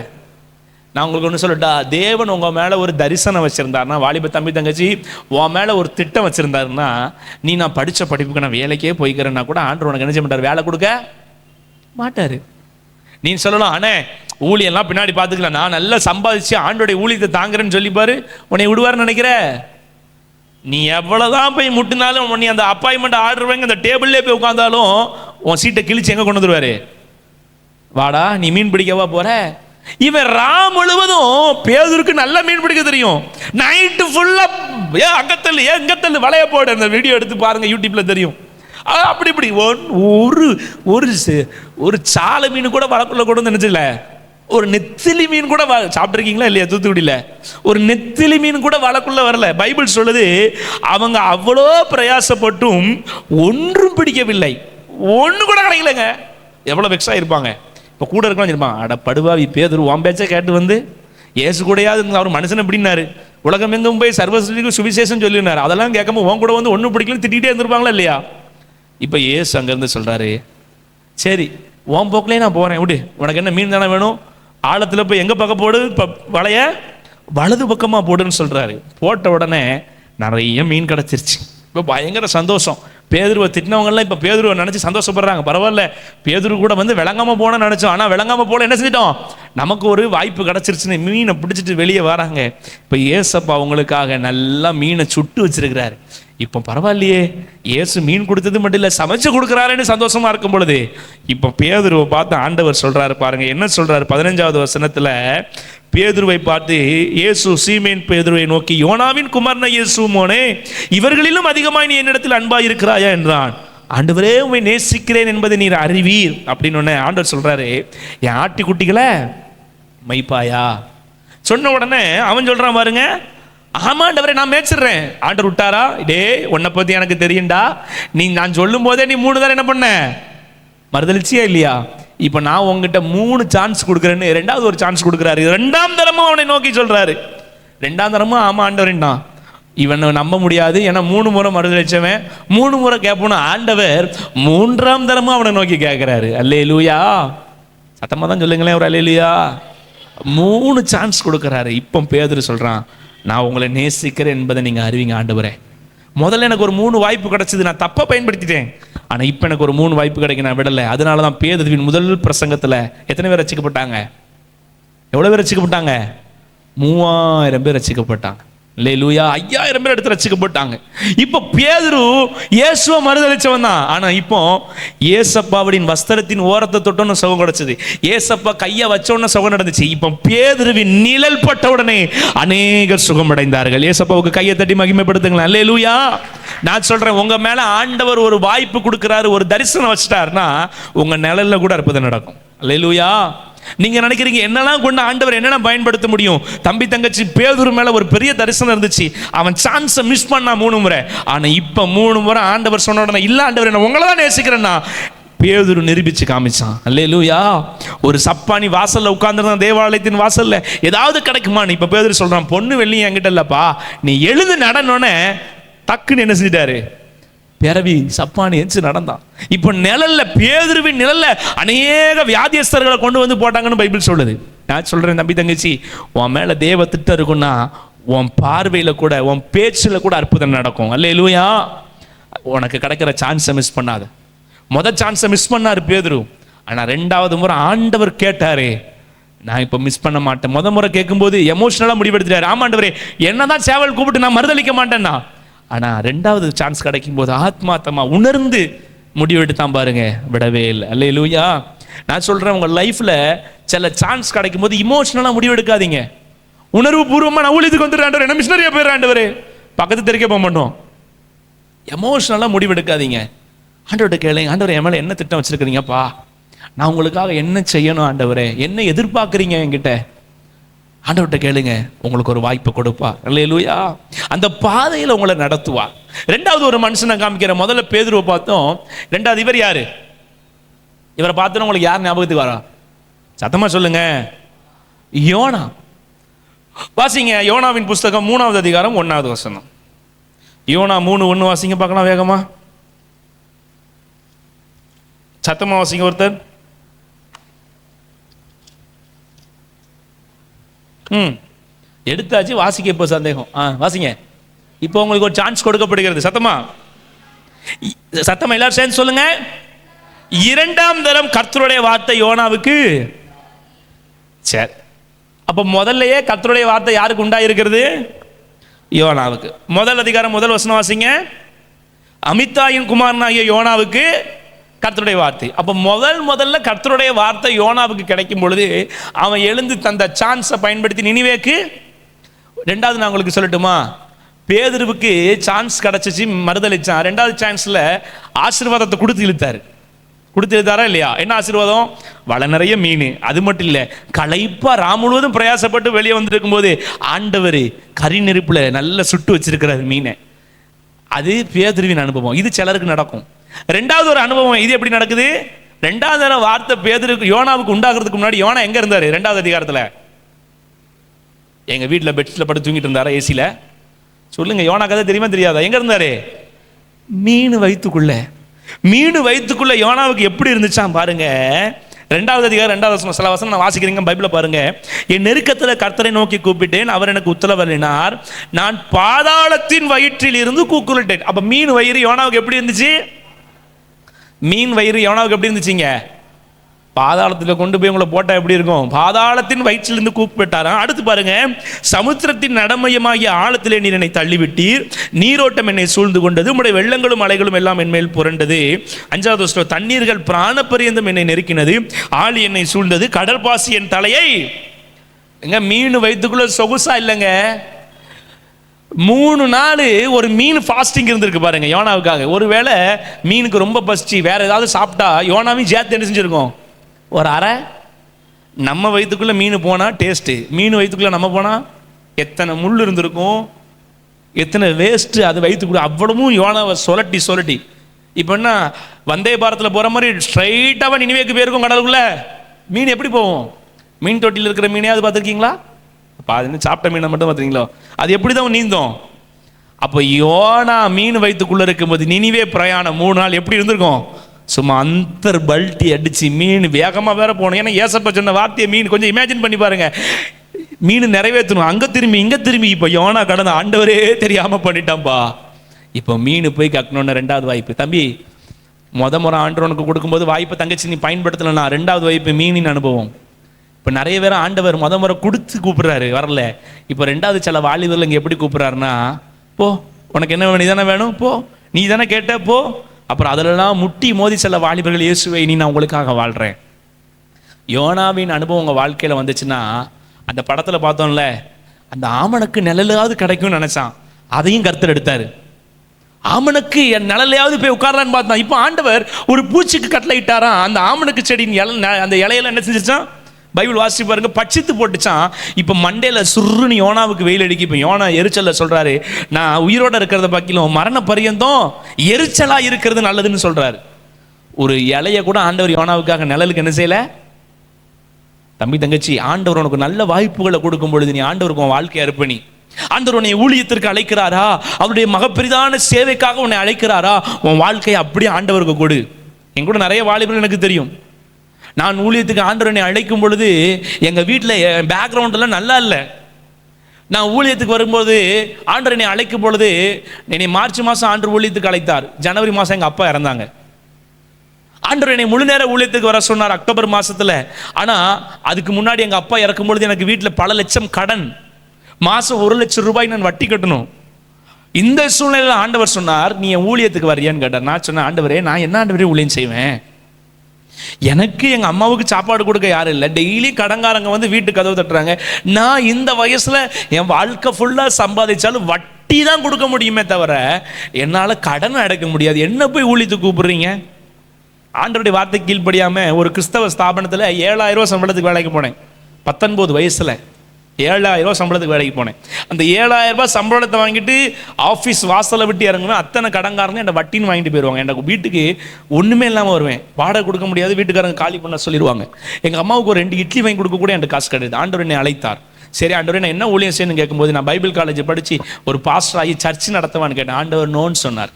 நான் உங்களுக்கு ஒன்று சொல்லட்டா, தேவன் உங்க மேல ஒரு தரிசனம் வச்சிருந்தாருன்னா, வாலிப தம்பி தங்கச்சி உன் மேல ஒரு திட்டம் வச்சிருந்தாருன்னா, நீ நான் படிச்ச படிப்புக்கு நான் வேலைக்கே போய்க்கிறேன்னா கூட ஆண்டவர் உனக்கு என்ன செய்ய மாட்டார்? வேலை கொடுக்க மாட்டாரு. நீ சொல்லலாம், அண்ணே ஊழியெல்லாம் பின்னாடி பார்த்துக்கலாம், நான் நல்லா சம்பாதிச்சு ஆண்டோடைய ஊழியத்தை தாங்குறேன்னு சொல்லிப்பாரு, உன்னை விடுவாருன்னு நினைக்கிற? நீ எவ்வளவுதான் போய் முட்டினாலும், நீ அந்த அப்பாயின்மெண்ட் ஆர்டர் வாங்கி அந்த டேபிள்லே போய் உட்காந்தாலும் உன் சீட்டை கிழிச்சு எங்க கொண்டு வந்துருவாரு? வாடா நீ மீன் பிடிக்கவா போற? இவன் முழுவதும் பேதுருக்கு நல்ல மீன் பிடிக்க தெரியும். நைட்டு ஃபுல்லா அங்கத்தல் வளைய போடு, அந்த வீடியோ எடுத்து பாருங்க, யூடியூப்ல தெரியும். அப்படி இப்படி ஒரு சாலை மீன் கூட வளக்குள்ள கூட நினைச்சல, ஒரு நெத்திலி மீன் கூட சாப்பிட்டுருக்கீங்களா இல்லையா? தூத்துக்குடியில ஒரு நெத்திலி மீன் கூட வளக்குள்ள வரல. பைபிள் சொல்லுது, அவங்க அவ்வளோ பிரயாசப்பட்டும் ஒன்றும் பிடிக்கவில்லை, ஒன்று கூட கிடைக்கலங்க. எவ்வளோ வெக்ஸா இருப்பாங்க. இப்போ கூட இருக்கலாம் இருப்பாங்க, அட படுவாவி பேதுரு உன் பேச்சை கேட்டு வந்து ஏசு கூடயாவது அவர் மனுஷன் எப்படின்னாரு, உலகம் எங்கும் போய் சர்வசிக்கு சுவிசேஷம் சொல்லினாரு, அதெல்லாம் கேட்காம உன் கூட வந்து ஒன்றும் பிடிக்கலன்னு திட்டிகிட்டே இருந்திருப்பாங்களா இல்லையா? இப்போ ஏசு அங்கேருந்து சொல்றாரு, சரி உன் போக்கிலே நான் போறேன், விடு, உனக்கு என்ன மீன் தானே வேணும், ஆழத்தில் போய் எங்க பக்கம் போடு, வலைய வலது பக்கமா போடுன்னு சொல்றாரு. போட்ட உடனே நிறைய மீன் கிடைச்சிருச்சு. இப்போ பயங்கர சந்தோஷம். பேதுருவை திட்டினவங்கலாம் இப்போ பேதுருவை நினச்சி சந்தோஷப்படுறாங்க. பரவாயில்ல, பேதுரு கூட வந்து விளங்காமல் போன நினச்சோம், ஆனால் விளங்காமல் போல என்ன செஞ்சிட்டோம், நமக்கு ஒரு வாய்ப்பு கிடச்சிருச்சுன்னு மீனை பிடிச்சிட்டு வெளியே வராங்க. இப்போ ஏசப்பா அவங்களுக்காக நல்லா மீனை சுட்டு வச்சிருக்கிறாரு. இப்போ பரவாயில்லையே, இயேசு மீன் கொடுத்தது மட்டும் இல்லை, சமைச்சு கொடுக்குறாருன்னு சந்தோஷமா இருக்கும் பொழுது இப்போ பேதுருவை பார்த்து ஆண்டவர் சொல்றாரு பாருங்க, என்ன சொல்றாரு? 15வது வசனத்துல பேதுருவை பார்த்து இயேசு சீமேன் பேதுருவை நோக்கி, யோனாவின் குமாரன இயேசு மோனே, இவர்களிலும் அதிகமாய் நீ என்னிடத்தில் அன்பாய் இருக்கிறாயா என்றான். ஆண்டவரே உம்மை நேசிக்கிறேன் என்பதை நீர் அறிவீர் அப்படின்னு ஆண்டவர் சொல்றாரு, என் ஆட்டுக்குட்டிகளை மைப்பாயா? சொன்ன உடனே அவன் சொல்றான் பாருங்க, ஆமாண்டவரே நான் மேய்ச்சிடுறேன். ஆண்டவர் விட்டாரா? டே உன்னை பத்தி எனக்கு தெரியும்டா, நீ நான் சொல்லும் போதே நீ 3 தடவை என்ன பண்ண, மறுதளிச்சியா இல்லையா? இப்போ நான் உங்ககிட்ட 3 சான்ஸ் கொடுக்குறேன்னு 2வது ஒரு சான்ஸ் கொடுக்குறாரு. 2ஆம் தரமும் அவனை நோக்கி சொல்றாரு. 2ஆம் தரமும் ஆமா ஆண்டவரேன்னா, இவனை நம்ப முடியாது, ஏன்னா 3 முறை மறுதளிச்சவன் 3 முறை கேட்போன்னு ஆண்டவர் 3ஆம் தரமும் அவனை நோக்கி கேட்கிறாரு. அல்லேலூயா, சத்தமா தான் சொல்லுங்களேன் ஒரு அல்லேலூயா. 3 சான்ஸ் கொடுக்குறாரு. இப்போ பேதுரு சொல்றான், நான் உங்களை நேசிக்கிறேன் என்பதை நீங்க அறிவிங்க ஆண்டவரே. முதல்ல எனக்கு ஒரு 3 வாய்ப்பு கிடைச்சது, நான் தப்பா பயன்படுத்திட்டேன். ஆனா இப்போ எனக்கு ஒரு 3 வாய்ப்பு கிடைக்க நான் விடலை. அதனால தான் பேதுருவின் முதல் பிரசங்கத்துல எத்தனை பேர் ரட்சிக்கப்பட்டாங்க? எவ்வளவு பேர் ரட்சிக்கப்பட்டாங்க? 3000 பேர் ரட்சிக்கப்பட்டாங்க. அல்லேலூயா. 5000 பேர் எடுத்து ரட்சிக்கப்பட்டாங்க. இப்போ பேதுரு இயேசுவை மறுதலிச்சவன் தான். ஆனா இப்போ ஏசப்பாவின் வஸ்திரத்தின் ஓரத்தை தொட்டோன்னு சுகம் கிடைச்சது. ஏசப்பா கையை வச்சோன்னு சுகம் நடந்துச்சு. இப்போ பேதுருவின் நிழல் பட்ட உடனே அநேகர் சுகம் அடைந்தார்கள். ஏசப்பாவுக்கு கையை தட்டி மகிமைப்படுத்துங்களேன். அல்லேலூயா. நான் சொல்றேன், உங்க மேல ஆண்டவர் ஒரு வாய்ப்பு கொடுக்கிறாரு, ஒரு தரிசனம் வச்சிட்டாருன்னா உங்க நிழல்ல கூட அற்புதம் நடக்கும். அல்லேலூயா. நீங்க நினைக்கிறீங்க என்னெல்லாம் கொண்டு ஆண்டவர் என்னென்ன பயன்படுத்த முடியும்? தம்பி தங்கச்சி பேதுரு மேல ஒரு பெரிய தரிசனம் இருந்துச்சு. அவன் சான்ஸை மிஸ் பண்ணா 3 முறை. ஆனா இப்ப 3 முறை ஆண்டவர் சொன்ன உடனே, இல்ல ஆண்டவர் நான் உங்களை தான் நேசிக்கிறேன்னா பேதுரு நிரூபிச்சு காமிச்சான். அல்லேலூயா. ஒரு சப்பானி வாசல்ல உட்கார்ந்துருந்தான், தேவாலயத்தின் வாசல்ல. ஏதாவது கிடைக்குமா? இப்ப பேதுரு சொல்றான், பொண்ணு வெள்ளி என்கிட்ட இல்லப்பா, நீ எழுந்து நடனோன்னு டக்குன்னு என்ன செஞ்சிட்டாரு? பிறவி சப்பானி எச்சு நடந்தான். இப்போ நிழல்ல, பேதுருவின் நிழல்ல அநேக வியாதியஸ்தர்களை கொண்டு வந்து போட்டாங்கன்னு பைபிள் சொல்லுது. நான் சொல்றேன் தம்பி தங்கச்சி, உன் மேல தேவ திட்டம் இருக்குன்னா உன் பார்வையில கூட, உன் பேச்சுல கூட அற்புதம் நடக்கும். அல்லேலூயா. உனக்கு கிடைக்கிற சான்ஸை மிஸ் பண்ணாத. முதல் சான்ஸை மிஸ் பண்ணாரு பேதுரு. ஆனா 2வது முறை ஆண்டவர் கேட்டாரு, நான் இப்போ மிஸ் பண்ண மாட்டேன். முறை கேட்கும்போது எமோஷனலா முடிவெடுத்துட்டாரு. ஆமாண்டவரே, என்னதான் சேவல் கூப்பிட்டு நான் மறுதளிக்க மாட்டேன்னா. ஆனா 2வது சான்ஸ் கிடைக்கும் போது ஆத்மாத்தமா உணர்ந்து முடிவெடுத்தான் பாருங்க, விடவே இல்லை. அல்லேலூயா. நான் சொல்றேன், உங்க லைஃப்ல சில சான்ஸ் கிடைக்கும் போது இமோஷனலா முடிவெடுக்காதீங்க. உணர்வு பூர்வமா நான் ஊழியத்துக்கு வந்துடுறேன், என்ன மிஷனரியா போயிடுறேன், பக்கத்து தெருக்கே போக மாட்டோம். எமோஷனலா முடிவெடுக்காதீங்க. ஆண்டவர்கிட்ட கேளுங்க, ஆண்டவரே என் மேல என்ன திட்டம் வச்சிருக்கிறீங்கப்பா, நான் உங்களுக்காக என்ன செய்யணும் ஆண்டவரே, என்ன எதிர்பார்க்குறீங்க என்கிட்ட? ஆண்டவர்கிட்ட கேளுங்க, உங்களுக்கு ஒரு வாய்ப்பு கொடுப்பா. அல்லேலூயா. அந்த பாதையில் உங்களை நடத்துவா. 2வது ஒரு மனுஷனை காமிக்கிற. முதல்ல பேதுருவை பார்த்தோம். 2வது இவர் யாரு? இவரை பார்த்தோன்னா உங்களுக்கு யார் ஞாபகத்துக்கு வரா? சத்தமா சொல்லுங்க. யோனா. வாசிங்க யோனாவின் புஸ்தகம் 3வது அதிகாரம் 1வது வசனம். யோனா 3:1 வாசிங்க பார்க்கலாம் வேகமா. சத்தமா வாசிங்க ஒருத்தர். எடுத்தாச்சு, வாசிக்க இப்போ சந்தேகம். வாசிங்க. இப்போ உங்களுக்கு ஒரு சான்ஸ் கொடுக்கப்படுகிறது. சத்தமா எல்லாரும் சேர்ந்து சொல்லுங்க. 2ஆம் தரம் கர்த்தருடைய வார்த்தை யோனாவுக்கு. சரி, அப்ப முதல்லயே கர்த்தருடைய வார்த்தை யாருக்கு உண்டாயிருக்கிறது? யோனாவுக்கு. முதல் அதிகாரம் 1 வசனம் வாசிங்க. அமித்தாயின் குமாரனாகிய யோனாவுக்கு கர்த்தருடைய வார்த்தை. அப்ப முதல்ல கர்த்தருடைய வார்த்தை யோனாவுக்கு கிடைக்கும் பொழுது அவன் எழுந்து தந்த சான்ஸை பயன்படுத்தி நினிவேக்கு. 2வது நான் உங்களுக்கு சொல்லட்டுமா? பேதுருவுக்கு சான்ஸ் கிடைச்சிச்சு, மறுதளிச்சான். 2வது சான்ஸ்ல ஆசீர்வாதத்தை கொடுத்து இழுத்தாரா இல்லையா? என்ன ஆசீர்வாதம்? வலை நிறைய மீன். அது மட்டும் இல்ல, களைப்பா முழுவதும் பிரயாசப்பட்டு வெளியே வந்துருக்கும் போது ஆண்டவர் கறி நெருப்புல நல்லா சுட்டு வச்சிருக்கிறார் மீனை. அது பேதுருவின் அனுபவம். இது சிலருக்கு நடக்கும். 2வது ஒரு அனுபவம். இது எப்படி நடக்குது? 2வது வார்த்தை பேதுருக்கு யோனாவுக்கு உண்டாகிறதுக்கு முன்னாடி யோனா எங்க இருந்தாரு? 2வது அதிகாரத்துல எங்க வீட்டுல பெட்ஷீட்ல படுத்து தூங்கிட்டு இருந்தாரா? ஏசில? சொல்லுங்க, யோனா கதை தெரியுமா தெரியாதா? எங்க இருந்தாரு? மீன் வயிற்றுக்குள்ள யோனாவுக்கு எப்படி இருந்துச்சான் பாருங்க. 2வது அதிகாரம் 2வது வசனம். சில வசனம் நான் வாசிக்கிறீங்க பைபிள பாருங்க. என் நெருக்கத்துல கர்த்தரை நோக்கி கூப்பிட்டேன், அவர் எனக்கு உத்தரவருளினார், நான் பாதாளத்தின் வயிற்றில் இருந்து கூக்குரலிட்டேன். அப்ப மீன் வயிறு யோனாவுக்கு எப்படி இருந்துச்சு? எப்படி இருந்துச்சுங்க? பாதாளத்தில் கொண்டு போய் உங்களை போட்டா எப்படி இருக்கும்? பாதாளத்தின் வயிற்றிலிருந்து கூப்பிட்டாராம். அடுத்து பாருங்க, சமுத்திரத்தின் நடமையமாகிய ஆழத்திலே நீர் என்னை தள்ளிவிட்டீர், நீரோட்டம் என்னை சூழ்ந்து கொண்டது, உம்முடைய வெள்ளங்களும் அலைகளும் எல்லாம் என் மேல் புரண்டது. 5வது வசனம், தண்ணீர்கள் பிராணப்பரியந்தம் என்னை நெருக்கினது, ஆழி என்னை சூழ்ந்தது, கடல் பாசி என் தலையை. எங்க மீன் வயிற்றுக்குள்ள சொகுசா இல்லைங்க. 3 நாள் ஒரு மீன் ஃபாஸ்டிங் இருந்திருக்கு பாருங்க யோனாவுக்காக. ஒருவேளை மீனுக்கு ரொம்ப பசிச்சு வேற ஏதாவது சாப்பிட்டா யோனாவையும் சேர்த்து என்ன செஞ்சிருக்கோம்? ஒரு அரை. நம்ம வயிற்றுக்குள்ள மீன் போனா டேஸ்ட், மீன் வயிற்றுக்குள்ள நம்ம போனா எத்தனை முள் இருந்திருக்கும், எத்தனை வேஸ்ட். அது வயிற்றுக்குள்ள அவ்வளவும் யோனாவை சொலட்டி. இப்போ என்ன வந்தே பாரத்தில் போற மாதிரி ஸ்ட்ரைட்டாக நினிவேக்கு போயிருக்கும். கடலுக்குள்ள மீன் எப்படி போவோம்? மீன் தொட்டியில் இருக்கிற மீனையாவது பார்த்துருக்கீங்களா? அது சாப்பிட்ட மீனை மட்டும் பார்த்துருக்கீங்களோ? அது எப்படி தான் நீந்தோம்? அப்போ யோனா மீன் வயிற்றுக்குள்ள இருக்கும்போது நினிவே பிரயாணம் 3 நாள் எப்படி இருந்திருக்கும்? சும்மா அந்தர் பல்ட்டி அடிச்சு மீன் வேகமாக வேற போகணும். ஏன்னா ஏசப்பா சொன்ன வார்த்தையை மீன் கொஞ்சம் இமேஜின் பண்ணி பாருங்க. மீன் நிறைவேற்றணும், அங்கே திரும்பி இங்கே திரும்பி. இப்போ யோனா கடந்த ஆண்டவரே தெரியாமல் பண்ணிட்டான்பா. இப்போ மீன் போய் கக்கணுன்னு 2வது வாய்ப்பு. தம்பி, முறை ஆண்டவனுக்கு கொடுக்கும்போது வாய்ப்பை தங்கச்சி நீ பயன்படுத்தலைன்னா 2வது வாய்ப்பு மீனின் அனுபவம். இப்போ நிறைய பேர் ஆண்டவர் முறை கொடுத்து கூப்பிடுறாரு, வரல. இப்போ 2வது சில வாலிபர்கள் இங்கே எப்படி கூப்பிட்றாருன்னா, போ உனக்கு என்ன வேணும், தானே வேணும், போ நீ தானே கேட்ட, போ. அப்புறம் அதிலெல்லாம் முட்டி மோதி சில வாலிபர்கள் இயேசுவை நீ நான் உங்களுக்காக வாழ்கிறேன். யோனாவின் அனுபவம் உங்கள் வாழ்க்கையில் வந்துச்சுன்னா, அந்த படத்தில் பார்த்தோம்ல, அந்த ஆமனுக்கு நிழலாவது கிடைக்கும்னு நினச்சான், அதையும் கர்த்தர் எடுத்தார். ஆமனுக்கு என் நிழலையாவது போய் உட்காரலான்னு பார்த்தான். இப்போ ஆண்டவர் ஒரு பூச்சிக்கு கட்டளையிட்டாராம். அந்த ஆமனுக்கு செடியின் அந்த இலையெல்லாம் என்ன செஞ்சிச்சான், பைபிள் வாசிச்சு பாருங்க, பட்சித்து போட்டுச்சான். இப்போ மண்டையில் சுருன்னு யோனாவுக்கு வெயில் அடிக்கி. இப்போ யோனா எரிச்சல்ல சொல்றாரு, நான் உயிரோட இருக்கிறத பார்க்கலாம் மரண பரியந்தம் எரிச்சலா இருக்கிறது நல்லதுன்னு சொல்றாரு. ஒரு இலைய கூட ஆண்டவர் யோனாவுக்காக நிழலுக்கு என்ன செய்யல. தம்பி தங்கச்சி, ஆண்டவர் உனக்கு நல்ல வாய்ப்புகளை கொடுக்கும் பொழுது நீ ஆண்டவருக்கு உன் வாழ்க்கையை அர்ப்பணி. ஆண்டவர் உன்னை ஊழியத்திற்கு அழைக்கிறாரா, அவருடைய மகப்பெரிதான சேவைக்காக உன்னை அழைக்கிறாரா, உன் வாழ்க்கையை அப்படியே ஆண்டவருக்கு கொடு. என் கூட நிறைய வாலிபர்கள் எனக்கு தெரியும். நான் ஊழியத்துக்கு ஆண்டவர் என்னை அழைக்கும் பொழுது எங்கள் வீட்டில் என் பேக்ரவுண்டெல்லாம் நல்லா இல்லை. நான் ஊழியத்துக்கு வரும்போது ஆண்டவர் என்னை அழைக்கும் பொழுது, என்னை மார்ச் மாதம் ஆண்டவர் ஊழியத்துக்கு அழைத்தார். ஜனவரி மாதம் எங்கள் அப்பா இறந்தாங்க. ஆண்டவர் என்னை முழு நேர ஊழியத்துக்கு வர சொன்னார் அக்டோபர் மாதத்தில். ஆனால் அதுக்கு முன்னாடி எங்கள் அப்பா இறக்கும் பொழுது எனக்கு வீட்டில் பல லட்சம் கடன், மாதம் 1 லட்சம் ரூபாய் நான் வட்டி கட்டணும். இந்த சூழ்நிலையில் ஆண்டவர் சொன்னார், நீ என் ஊழியத்துக்கு வரியான்னு கேட்டார். நான் சொன்னேன், ஆண்டவரே நான் என்ன ஆண்டவரே ஊழியம் செய்வேன், எனக்கு எங்கள் அம்மாவுக்கு சாப்பாடு கொடுக்க யாரும் இல்லை, டெய்லி கடங்காரங்க வந்து வீட்டுக்கு கதவு தட்டுறாங்க. நான் இந்த வயசில் என் வாழ்க்கை ஃபுல்லாக சம்பாதிச்சாலும் வட்டி தான் கொடுக்க முடியுமே தவிர என்னால் கடன் அடைக்க முடியாது. என்ன போய் ஊழியத்துக்கு கூப்பிடுறீங்க? ஆண்டவருடைய வார்த்தை கீழ்ப்படியாமல் ஒரு கிறிஸ்தவ ஸ்தாபனத்தில் 7000 ரூபா சம்பளத்துக்கு வேலைக்கு போனேன். 19 வயசில் 7000 ரூபா சம்பளத்துக்கு வேலைக்கு போனேன். அந்த 7000 ரூபாய் சம்பளத்தை வாங்கிட்டு ஆஃபீஸ் வாசலை விட்டு இறங்குவேன். அத்தனை கடங்காரங்க என்னை வட்டின்னு வாங்கிட்டு போயிடுவாங்க. எனக்கு வீட்டுக்கு ஒன்றுமே இல்லாமல் வருவேன். வாடகை கொடுக்க முடியாது, வீட்டுக்காரங்க காலி பண்ண சொல்லிடுவாங்க. எங்கள் அம்மாவுக்கு ஒரு 2 இட்லி வாங்கி கொடுக்க கூட எனக்கு காசு கிடையாது. ஆண்டவர் என்னை அழைத்தார். சரி ஆண்டவரே நான் என்ன ஊழியம் செய்யணும்னு கேட்கும்போது, நான் பைபிள் காலேஜ் படித்து ஒரு பாஸ்டர் ஆகி சர்ச் நடத்துவான்னு கேட்டேன். ஆண்டவர் நோன்னு சொன்னார்.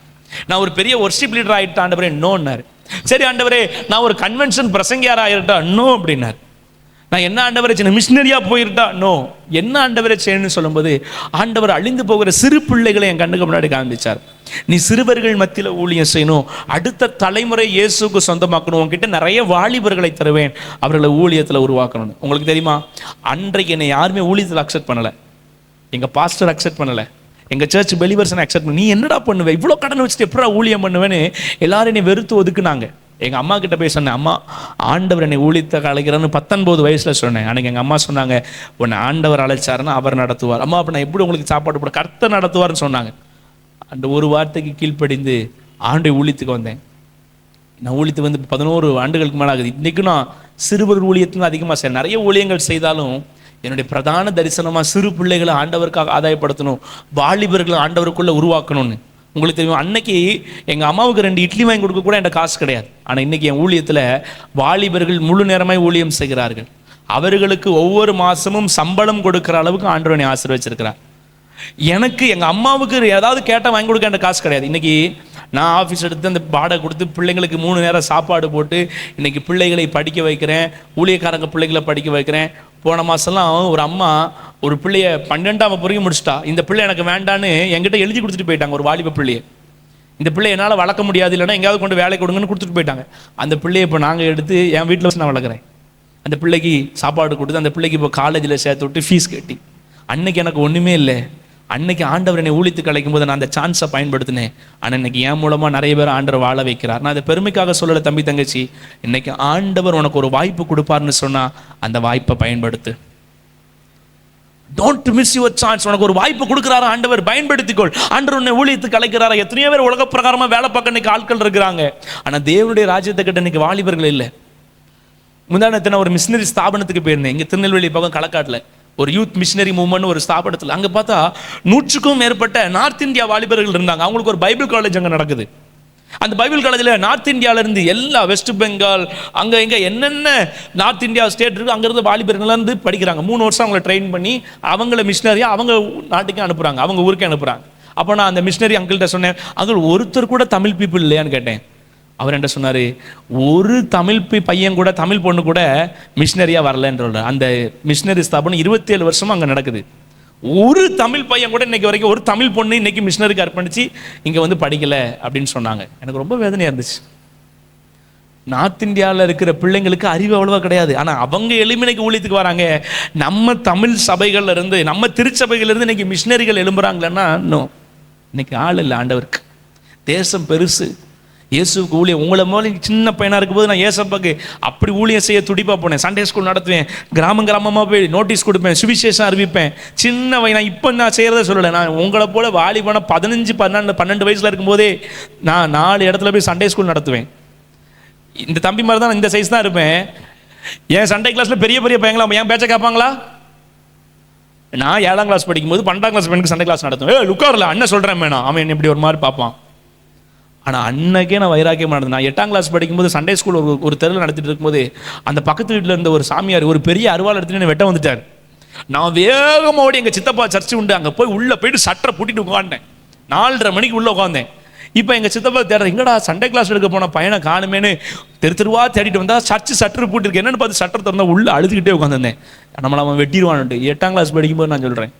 நான் ஒரு பெரிய ஒர்ஷிப் லீடர் ஆகிட்டேன். ஆண்டவரே நோன்னார். சரி ஆண்டவரே நான் ஒரு கன்வென்ஷன் பிரசங்கியார் ஆகிட்டா, நோ அப்படின்னார். நான் என்ன ஆண்டவரை செய்யணும், மிஷினரியா போயிருட்டா, நோ. என்ன ஆண்டவரை செய்யணும்னு சொல்லும்போது, ஆண்டவர் அழிந்து போகிற சிறு பிள்ளைகளை என் கண்ணுக்கு முன்னாடி காண்பிச்சார். நீ சிறுவர்கள் மத்தியில் ஊழியம் செய்யணும், அடுத்த தலைமுறை இயேசுக்கு சொந்தமாக்கணும், உங்ககிட்ட நிறைய வாலிபர்களை தருவேன், அவர்களை ஊழியத்தில் உருவாக்கணும். உங்களுக்கு தெரியுமா, அன்றைக்கு என்னை யாருமே ஊழியத்தில் அக்செப்ட் பண்ணலை. எங்கள் பாஸ்டர் அக்செப்ட் பண்ணலை, எங்கள் சர்ச் பெலிவர்ஸனை அக்செப்ட் பண்ணி, நீ என்னடா பண்ணுவேன், இவ்வளோ கடன் வச்சுட்டு எப்படா ஊழியம் பண்ணுவேன்னு எல்லாரும் என்னை வெறுத்து ஒதுக்குனாங்க. எங்கள் அம்மா கிட்ட போய் சொன்னேன், அம்மா ஆண்டவர் என்னை ஊழியத்தை அழைக்கிறான்னு 19 வயசில் சொன்னேன். அன்றைக்கி எங்கள் அம்மா சொன்னாங்க, உன்னை ஆண்டவர் அழைச்சாருன்னா அவர் நடத்துவார். அம்மா அப்போ நான் எப்படி உங்களுக்கு சாப்பாடு போட, கர்த்தர் நடத்துவார்னு சொன்னாங்க. அந்த ஒரு வார்த்தைக்கு கீழ்ப்படிந்து ஆண்டை ஊழியத்துக்கு வந்தேன். நான் ஊழியத்துக்கு வந்து 11 ஆண்டுகளுக்கு மேலே ஆகுது. இன்றைக்கும் நான் சிறுவர் ஊழியத்துக்கு அதிகமாக செய்ய, நிறைய ஊழியங்கள் செய்தாலும் என்னுடைய பிரதான தரிசனமாக சிறு பிள்ளைகளை ஆண்டவருக்காக ஆதாயப்படுத்தணும், வாலிபர்களை ஆண்டவருக்குள்ளே உருவாக்கணும்னு. உங்களுக்கு தெரியும், அன்னைக்கு எங்கள் அம்மாவுக்கு 2 இட்லி வாங்கி கொடுக்க கூட என்கிட்ட காசு கிடையாது. ஆனால் இன்றைக்கி என் ஊழியத்தில் வாலிபர்கள் முழு நேரமாய் ஊழியம் செய்கிறார்கள். அவர்களுக்கு ஒவ்வொரு மாதமும் சம்பளம் கொடுக்குற அளவுக்கு ஆண்டவனை ஆசீர்வச்சிருக்கிறார். எனக்கு எங்கள் அம்மாவுக்கு ஏதாவது கேட்டால் வாங்கி கொடுக்க என்கிட்ட காசு கிடையாது. இன்றைக்கி நான் ஆஃபீஸ் எடுத்து அந்த வாடகை கொடுத்து பிள்ளைங்களுக்கு 3 நேரம் சாப்பாடு போட்டு இன்றைக்கி பிள்ளைகளை படிக்க வைக்கிறேன், ஊழியக்காரங்க பிள்ளைகளை படிக்க வைக்கிறேன். போன மாதம்லாம் ஒரு அம்மா ஒரு பிள்ளைய 12ஆம் வகுப்பு முடிச்சிட்டா. இந்த பிள்ளை எனக்கு வேண்டான்னு என்கிட்ட எழுதி கொடுத்துட்டு போயிட்டாங்க. ஒரு வாலிப பிள்ளையை, இந்த பிள்ளை என்னால் வளர்க்க முடியாது, இல்லைன்னா எங்கேயாவது கொண்டு வேலை கொடுங்கன்னு கொடுத்துட்டு போயிட்டாங்க. அந்த பிள்ளையை இப்போ நாங்கள் எடுத்து என் வீட்டில் வச்சு நான் வளர்க்குறேன். அந்த பிள்ளைக்கு சாப்பாடு கொடுத்து அந்த பிள்ளைக்கு இப்போ காலேஜில் சேர்த்து விட்டு ஃபீஸ் கட்டி. அன்னைக்கு எனக்கு ஒன்றுமே இல்லை. அன்னைக்கு ஆண்டவர் என்னை ஊழியத்துக்கு அழைக்கும் போது நான் அந்த சான்ஸை பயன்படுத்தினேன். ஆனால் இன்னைக்கு என் மூலமாக நிறைய பேர் ஆண்டவர் வாழ வைக்கிறார். நான் அதை பெருமைக்காக சொல்லலை தம்பி தங்கச்சி. இன்னைக்கு ஆண்டவர் உனக்கு ஒரு வாய்ப்பு கொடுப்பார்னு சொன்னால் அந்த வாய்ப்பை பயன்படுத்து. Don't miss your chance. உனக்கு ஒரு வாய்ப்பு கொடுக்குறாரு ஆண்டவர், பயன்படுத்திக்கொள். ஆண்டவர் உன்னை ஊழியத்துக்கு அழைக்கிறாரா? எத்தனையோ பேர் உலக பிரகாரமாக வேலை பார்க்க இன்னைக்கு ஆட்கள் இருக்கிறாங்க. ஆனால் தேவனுடைய ராஜ்யத்தை கிட்ட இன்னைக்கு வாலிபர்கள் இல்லை. முந்தானத்தை நான் ஒரு மிஷினரி ஸ்தாபனத்துக்கு போயிருந்தேன். இங்கே திருநெல்வேலி பக்கம் களக்காட்டில் ஒரு யூத் மிஷினரி மூவ்மெண்ட் ஒரு ஸ்தாபனத்தில். அங்கே பார்த்தா 100க்கும் மேற்பட்ட நார்த் இந்தியா வாலிபர்கள் இருந்தாங்க. அவங்களுக்கு ஒரு பைபிள் காலேஜ் அங்கே நடக்குது. அந்த பைபிள் காலேஜில் நார்த் இந்தியாவிலேருந்து எல்லா வெஸ்ட் பெங்கால் அங்கே இங்கே என்னென்ன நார்த் இந்தியா ஸ்டேட் இருக்குது அங்கேருந்து வாலிபர்கள்லேருந்து படிக்கிறாங்க. 3 வருஷம் அவங்கள ட்ரெயின் பண்ணி அவங்கள மிஷினரியாக அவங்க நாட்டுக்கே அனுப்புகிறாங்க, அவங்க ஊருக்கே அனுப்புகிறாங்க. அப்போ நான் அந்த மிஷினரி அங்கிள்கிட்ட சொன்னேன், அங்கிள் ஒருத்தர் கூட தமிழ் பீப்புள் இல்லையான்னு கேட்டேன். அவர் என்ன சொன்னார், ஒரு தமிழ் பையன் கூட, தமிழ் பொண்ணு கூட மிஷினரியாக வரலன்ற. அந்த மிஷினரி ஸ்தாபனம் 27 வருஷமாக அங்கே நடக்குது. ஒரு தமிழ் பையன் கூட இன்னைக்கு வரைக்கும், ஒரு தமிழ் பொண்ணு இன்னைக்கு மிஷினருக்கு அர்ப்பணிச்சு இங்கே வந்து படிக்கலை அப்படின்னு சொன்னாங்க. எனக்கு ரொம்ப வேதனையாக இருந்துச்சு. நார்த் இந்தியாவில் இருக்கிற பிள்ளைங்களுக்கு அறிவு அவ்வளவா கிடையாது, ஆனால் அவங்க எளிமைக்கு ஊழியத்துக்கு வராங்க. நம்ம தமிழ் சபைகள்ல இருந்து, நம்ம திருச்சபைகள்ல இருந்து இன்னைக்கு மிஷினரிகள் எழும்புறாங்களன்னா இன்னும் இன்னைக்கு ஆள் இல்லை ஆண்டவருக்கு. தேசம் பெருசு, இயேசுக்கு ஊழியம். உங்களை மூலம் சின்ன பையனாக இருக்கும்போது நான் ஏசப்பாக்கு அப்படி ஊழியம் செய்ய துடிப்பாக போனேன். சண்டே ஸ்கூல் நடத்துவேன், கிராமமாக போய் நோட்டீஸ் கொடுப்பேன், சுவிசேஷம் அறிவிப்பேன். சின்ன நான் இப்போ நான் செய்கிறத சொல்லலை, நான் உங்களை போல வாலிபான 15, 12 வயசில் இருக்கும்போதே நான் 4 இடத்துல போய் சண்டே ஸ்கூல் நடத்துவேன். இந்த தம்பி மாதிரி தான், இந்த சைஸ் தான் இருப்பேன். என் சண்டே கிளாஸில் பெரிய பெரிய பையங்களா என் பேச்சை கேட்பாங்களா? நான் 7ஆம் கிளாஸ் படிக்கும்போது 12ஆம் கிளாஸ் பையனுக்கு சண்டே கிளாஸ் நடத்துவேன். லுக்காரில் அண்ணன் சொல்கிறேன் வேணாம், அவன் என்ன இப்படி ஒரு மாதிரி பார்ப்பான். ஆனால் அன்னைக்கே நான் வைராக்கியமாக நடந்தேன். நான் 8ஆம் கிளாஸ் படிக்கும்போது சண்டே ஸ்கூல் ஒரு தெருவில் நடத்திட்டு இருக்கும்போது அந்த பக்கத்து வீட்டில் இருந்த ஒரு சாமியார் ஒரு பெரிய அருவாள் எடுத்துட்டு என்னை வெட்ட வந்துட்டார். நான் வேகமாக ஓடி எங்கள் சித்தப்பா சர்ச்சு உண்டு அங்கே போய் உள்ளே போயிட்டு சட்டரை பூட்டிட்டு உட்காந்தேன். 4:30 மணிக்கு உள்ளே உட்காந்தேன். இப்போ எங்கள் சித்தப்பா தேடுற, எங்கடா சண்டே கிளாஸ் எடுக்க போன பையனை காணுமேனு தெருவா தேடிட்டு வந்தால் சர்ச்சு சட்டர் பூட்டிருக்கு. என்னென்னு பார்த்து சட்டர் திறந்தா உள்ளே அழுதுகிட்டே உட்காந்துருந்தேன். நம்மளை அவன் வெட்டிடுவான்ட்டு. 8ஆம் கிளாஸ் படிக்கும்போது நான் சொல்கிறேன்,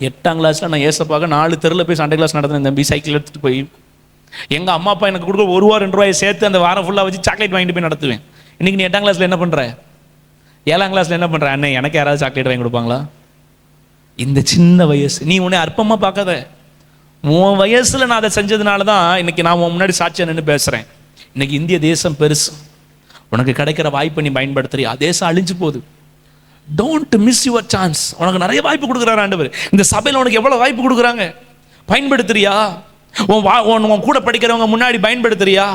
8ஆம் கிளாஸில் நான் ஏசப்பாக 4 தெருவில் போய் சண்டே கிளாஸ் நடத்தினேன். தம்பி சைக்கிள் எடுத்துகிட்டு போய் எங்கள் அம்மா அப்பா எனக்கு கொடுக்க 1 ரூபா 2 ரூபாயை சேர்த்து அந்த வாரம் ஃபுல்லாக வச்சு சாக்லேட் வாங்கிட்டு போய் நடத்துவேன். இன்றைக்கி நீ 8ஆம் கிளாஸில் என்ன பண்ணுற, 7ஆம் கிளாஸில் என்ன பண்ணுற? அண்ணே எனக்கு யாராவது சாக்லேட் வாங்கி கொடுப்பாங்களா? இந்த சின்ன வயசு, நீ உன்னை அற்பமாக பார்க்காத. உன் வயசில் நான் அதை செஞ்சதுனால தான் இன்னைக்கு நான் உன் முன்னாடி சாட்சியாக நின்று பேசுகிறேன். இன்னைக்கு இந்திய தேசம் பெருசு, உனக்கு கிடைக்கிற வாய்ப்பை நீ பயன்படுத்துறியா? தேசம் அழிஞ்சு போகுது. Don't miss your chance. உனக்கு நிறைய வாய்ப்பு கொடுக்குறாரு ஆண்டவர். இந்த சபையில் உனக்கு எவ்வளோ வாய்ப்பு கொடுக்குறாங்க, பயன்படுத்துறியா? உன் கூட படிக்கிறவங்க முன்னாடி பயன்படுத்துறியா?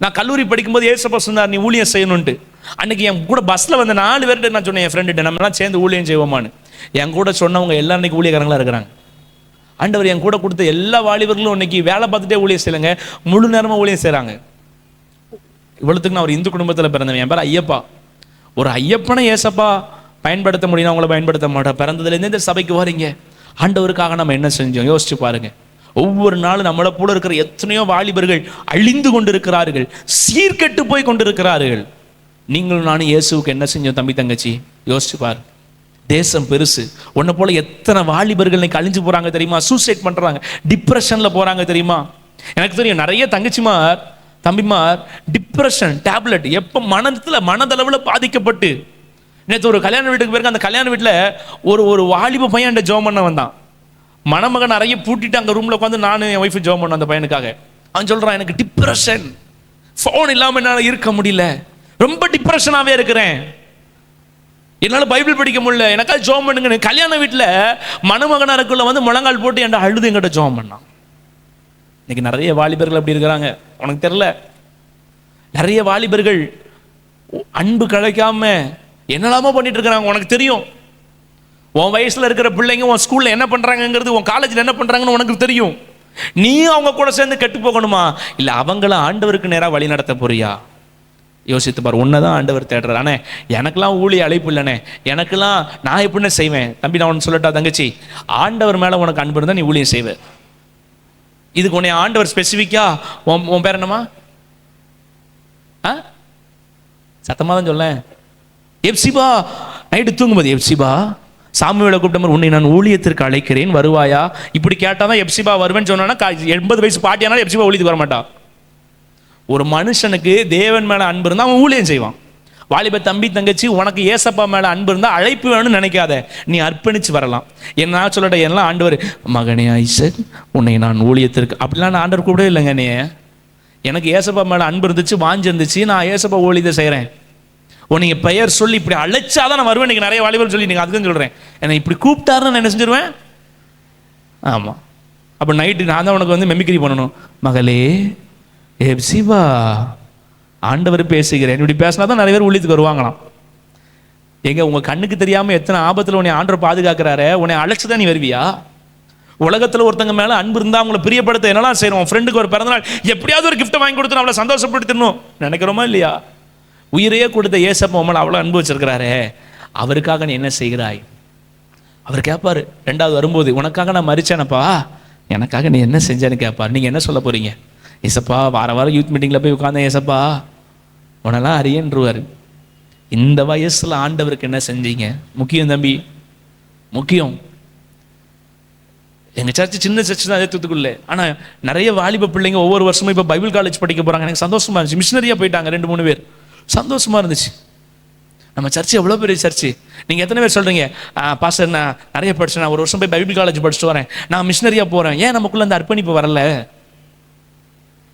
நான் கல்லூரி படிக்கும்போது ஏசப்பா சொன்னார் நீ ஊழியம் செய்யணுன்ட்டு. அன்னைக்கு என் கூட பஸ்ஸில் வந்த 4 பேர்கிட்ட நான் சொன்னேன், என் ஃப்ரெண்டுகிட்ட, நம்மளாம் சேர்ந்து ஊழியம் செய்வோமான்னு. என் கூட சொன்னவங்க எல்லாரும் இன்னைக்கு ஊழியக்காரங்களாக இருக்கிறாங்க. ஆண்டவர் என் கூட கொடுத்த எல்லா வாலிபர்களும் இன்னைக்கு வேலை பார்த்துட்டே ஊழியம் செய்யலைங்க, முழு நேரமாக ஊழியம் செய்கிறாங்க. இவ்வளோத்துக்கு நான் ஒரு இந்து குடும்பத்தில் பிறந்தவன். என் பேர் ஐயப்பா. ஒரு ஐயப்பனை ஏசப்பா பயன்படுத்த முடியும், அவங்கள பயன்படுத்த மாட்டேன். பிறந்ததுலேருந்து இந்த சபைக்கு வரீங்க, ஆண்டவருக்காக நம்ம என்ன செஞ்சோம் யோசிச்சு பாருங்க. ஒவ்வொரு நாளும் நம்மளை போல இருக்கிற எத்தனையோ வாலிபர்கள் அழிந்து கொண்டிருக்கிறார்கள், சீர்கெட்டு போய் கொண்டிருக்கிறார்கள். நீங்களும் நானும் இயேசுவுக்கு என்ன செஞ்சோம் தம்பி தங்கச்சி? யோசிச்சு பாரு. தேசம் பெருசு. உன்னை போல எத்தனை வாலிபர்கள் இன்னைக்கு அழிஞ்சு போறாங்க தெரியுமா? சூசைட் பண்றாங்க, டிப்ரெஷன்ல போறாங்க தெரியுமா? எனக்கு தெரியும் நிறைய தங்கச்சிமார் தம்பிமார் டிப்ரெஷன் டேப்லெட், எப்போ மனதளவில் பாதிக்கப்பட்டு. நேற்று ஒரு கல்யாண வீட்டுக்கு போயிருக்க, அந்த கல்யாண வீட்டில் ஒரு வாலிப பையன் என் ஜோம் பண்ண வந்தான். மணமகன் நிறைய பூட்டிட்டு அங்கே ரூமில் உட்காந்து நானும் என் ஒய்ஃபு ஜோம் பண்ண அந்த பையனுக்காக. அவன் சொல்கிறான், எனக்கு டிப்ரெஷன், ஃபோன் இல்லாமல் என்னால் இருக்க முடியல, ரொம்ப டிப்ரெஷனாகவே இருக்கிறேன், என்னால் பைபிள் படிக்க முடியல, எனக்காக ஜோம் பண்ணுங்க. கல்யாண வீட்டில் மணமகனாக இருக்குள்ள வந்து முழங்கால் போட்டு என்கிட்ட அழுது என்கிட்ட ஜோம் பண்ணான். இன்னைக்கு நிறைய வாலிபர்கள் அப்படி இருக்கிறாங்க, உனக்கு தெரியல. நிறைய வாலிபர்கள் அன்பு கிடைக்காம என்னெல்லாமோ பண்ணிட்டு இருக்கிறாங்க, உனக்கு தெரியும். உன் வயசுல இருக்கிற பிள்ளைங்க உன் ஸ்கூல்ல என்ன பண்றாங்கிறது, உன் காலேஜில் என்ன பண்றாங்கன்னு உனக்கு தெரியும். நீ அவங்க கூட சேர்ந்து கெட்டு போகணுமா, இல்லை அவங்கள ஆண்டவருக்கு நேராக வழி நடத்த போறியா? யோசித்து பாரு. உன்னதான் ஆண்டவர் தேடுறாரு. அண்ணே எனக்கெல்லாம் ஊழிய அழைப்பு இல்லைண்ணே, எனக்கெல்லாம் நான் எப்படின்னு செய்வேன். தம்பி நான் ஒன்று சொல்லட்டா தங்கச்சி, ஆண்டவர் மேலே உனக்கு அன்பு இருந்தால் நீ ஊழியம் செய்வேன். இதுக்கு உன்னை ஆண்டவர் ஸ்பெசிஃபிக்கா, உன் பேர் என்னம்மா? சத்தமாக தான் சொல்ல. எப்சிபா நைட்டு தூங்கும்போது, எப்சிபா சாமுவேலை கூப்பிட்ட மாதிரி, உன்னை நான் ஊழியத்திற்கு அழைக்கிறேன் வருவாயா? இப்படி கேட்டால் தான் எப்சிபா வருவேன்னு சொன்னா 80 வயசு பாட்டியானாலும் எப்சிபா ஊழியத்துக்கு வர மாட்டா. ஒரு மனுஷனுக்கு தேவன் மேலே அன்பு இருந்தால் அவன் ஊழியம் செய்வான். வாலிப தம்பி தங்கச்சி, உனக்கு ஏசப்பா மேலே அன்பு இருந்தால் அழைப்பு வேணும்னு நினைக்காத, நீ அர்ப்பணித்து வரலாம். என்ன சொல்லட்ட எல்லாம் ஆண்டவர் மகனே ஐசக் உன்னை நான் ஊழியத்திற்கு, அப்படிலாம் நான் ஆண்டவர் கூடவே இல்லைங்க. நீ எனக்கு ஏசப்பா மேலே அன்பு இருந்துச்சு, வாஞ்சி இருந்துச்சு, நான் ஏசப்பா ஊழியத்தை செய்கிறேன். உன்னை பெயர் சொல்லி இப்படி அழைச்சாதான் நான் வருவேன். நீங்கள் நிறைய வாலிபர் சொல்லி நீங்கள் அதுக்குன்னு சொல்கிறேன். என்னை இப்படி கூப்பிட்டாருன்னு நான் என்ன செஞ்சிருவேன்? ஆமாம். அப்போ நைட்டு நான் தான் உனக்கு வந்து மெமிக்ரி பண்ணணும். மகளே எப்சிபா ஆண்டவர் பேசுகிறேன், இப்படி பேசினா தான் நிறைய பேர் ஊழியத்துக்கு வருவாங்களாம். எங்க உங்க கண்ணுக்கு தெரியாம எத்தனை ஆபத்தில் உன்னை ஆண்டவர் பாதுகாக்கிறாரு, உன்னை அழைச்சுதான் நீ வருவியா? உலகத்தில் ஒருத்தங்க மேலே அன்பு இருந்தால் அவங்களை பிரியப்படுத்த என்னெல்லாம் செய்யணும். ஃப்ரெண்டுக்கு ஒரு பிறந்தநாள் எப்படியாவது ஒரு கிஃப்ட்டை வாங்கி கொடுத்து அவளை சந்தோஷப்படுத்தணும் நினைக்கிறோமா இல்லையா? உயிரையே கொடுத்த ஏசப்பா உங்களை அவ்வளோ அன்பு வச்சிருக்கிறாரே, அவருக்காக நீ என்ன செய்கிறாய்? அவர் கேட்பாரு 2வது வரும்போது, உனக்காக நான் மறிச்சேனப்பா, எனக்காக நீ என்ன செஞ்சேன்னு கேட்பார். நீங்கள் என்ன சொல்ல போறீங்க? ஏசப்பா வார வாரம் யூத் மீட்டிங்கில் போய் உட்காந்தேன், ஏசப்பா உனெல்லாம் அறியன்றுவார். இந்த வயசில் ஆண்டவருக்கு என்ன செஞ்சீங்க முக்கியம் தம்பி, முக்கியம். எங்கள் சர்ச்சு சின்ன சர்ச்சு தான், அதே தூத்துக்குள்ளே. ஆனால் நிறைய வாலிப பிள்ளைங்க ஒவ்வொரு வருஷமும் இப்போ பைபிள் காலேஜ் படிக்க போகிறாங்க. எனக்கு சந்தோஷமா இருந்துச்சு. மிஷினரியாக போயிட்டாங்க 2-3 பேர். சந்தோஷமா இருந்துச்சு. நம்ம சர்ச்சு எவ்வளோ பெரிய சர்ச்சு. நீங்கள் எத்தனை பேர் சொல்கிறீங்க, பாஸ்டர் நான் நிறைய படிச்சேன், நான் ஒரு வருஷம் போய் பைபிள் காலேஜ் படிச்சுட்டு வரேன், நான் மிஷினரியாக போகிறேன். ஏன் நமக்குள்ளே அந்த அர்ப்பணிப்பு வரல?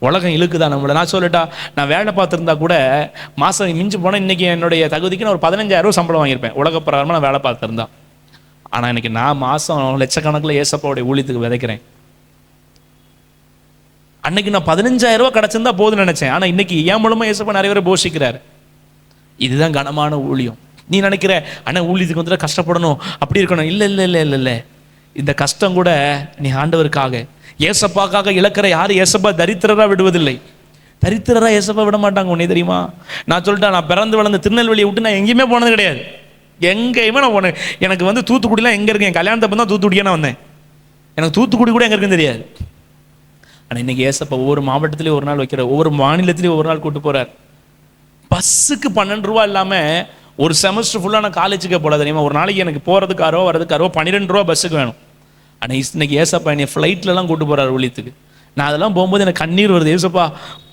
உலகம் இழுக்குதான் நம்மளை. நான் சொல்லட்டா, நான் வேலை பார்த்துருந்தா கூட மாதம் மிஞ்சி போனால் இன்றைக்கி என்னுடைய தகுதிக்கு நான் ஒரு 15,000 சம்பளம் வாங்கியிருப்பேன் உலக பிரகாரமாக நான் வேலை பார்த்துருந்தா. ஆனால் இன்னைக்கு நான் மாதம் லட்சக்கணக்கில் ஏசப்பாவுடைய ஊழியத்துக்கு விதைக்கிறேன். அன்னைக்கு நான் 15,000 கிடச்சிருந்தா போதுன்னு நினைச்சேன். ஆனால் இன்னைக்கு என் மூலமாக ஏசப்பா நிறைய பேரை போஷிக்கிறார். இதுதான் கனமான ஊழியம். நீ நினைக்கிற ஆனால் ஊழியத்துக்கு வந்து கஷ்டப்படணும், அப்படி இருக்கணும். இல்லை இல்லை இல்லை இல்லை இல்லை, இந்த கஷ்டம் கூட நீ ஆண்டவருக்காக, ஏசப்பாக்காக இழக்கிற யாரும் ஏசப்பா தரித்திரராக விடுவதில்லை. தரித்திரராக ஏசப்பா விட மாட்டாங்க. உன்னே தெரியுமா, நான் சொல்லிட்டேன், நான் பிறந்து வளர்ந்த திருநெல்வேலியை விட்டு நான் எங்கேயுமே போனது கிடையாது. எங்கேயுமே நான் போனேன். எனக்கு வந்து தூத்துக்குடிலாம் எங்கே இருக்கு, என் கல்யாணத்தை தான் தூத்துக்குடியே நான் வந்தேன். எனக்கு தூத்துக்குடி கூட எங்கே இருக்குன்னு தெரியாது. ஆனால் இன்னைக்கு ஏசப்பா ஒவ்வொரு மாவட்டத்திலையும் ஒரு நாள் வைக்கிறார், ஒவ்வொரு மாநிலத்திலையும் ஒரு நாள் கூட்டு போகிறார். பஸ்ஸுக்கு 12 ரூபா இல்லாமல் ஒரு செமஸ்டர் ஃபுல்லாக நான் காலேஜுக்கே போல தெரியுமா. ஒரு நாளைக்கு எனக்கு போகிறதுக்காரோ வரதுக்காரோ 12 ரூபா பஸ்ஸுக்கு வேணும். ஆனால் இன்னைக்கு ஏசப்பா என்னை ஃப்ளைட்லலாம் கூட்டு போகிறார் ஊழியத்துக்கு. நான் அதெல்லாம் போகும்போது எனக்கு கண்ணீர் வருது. ஏசப்பா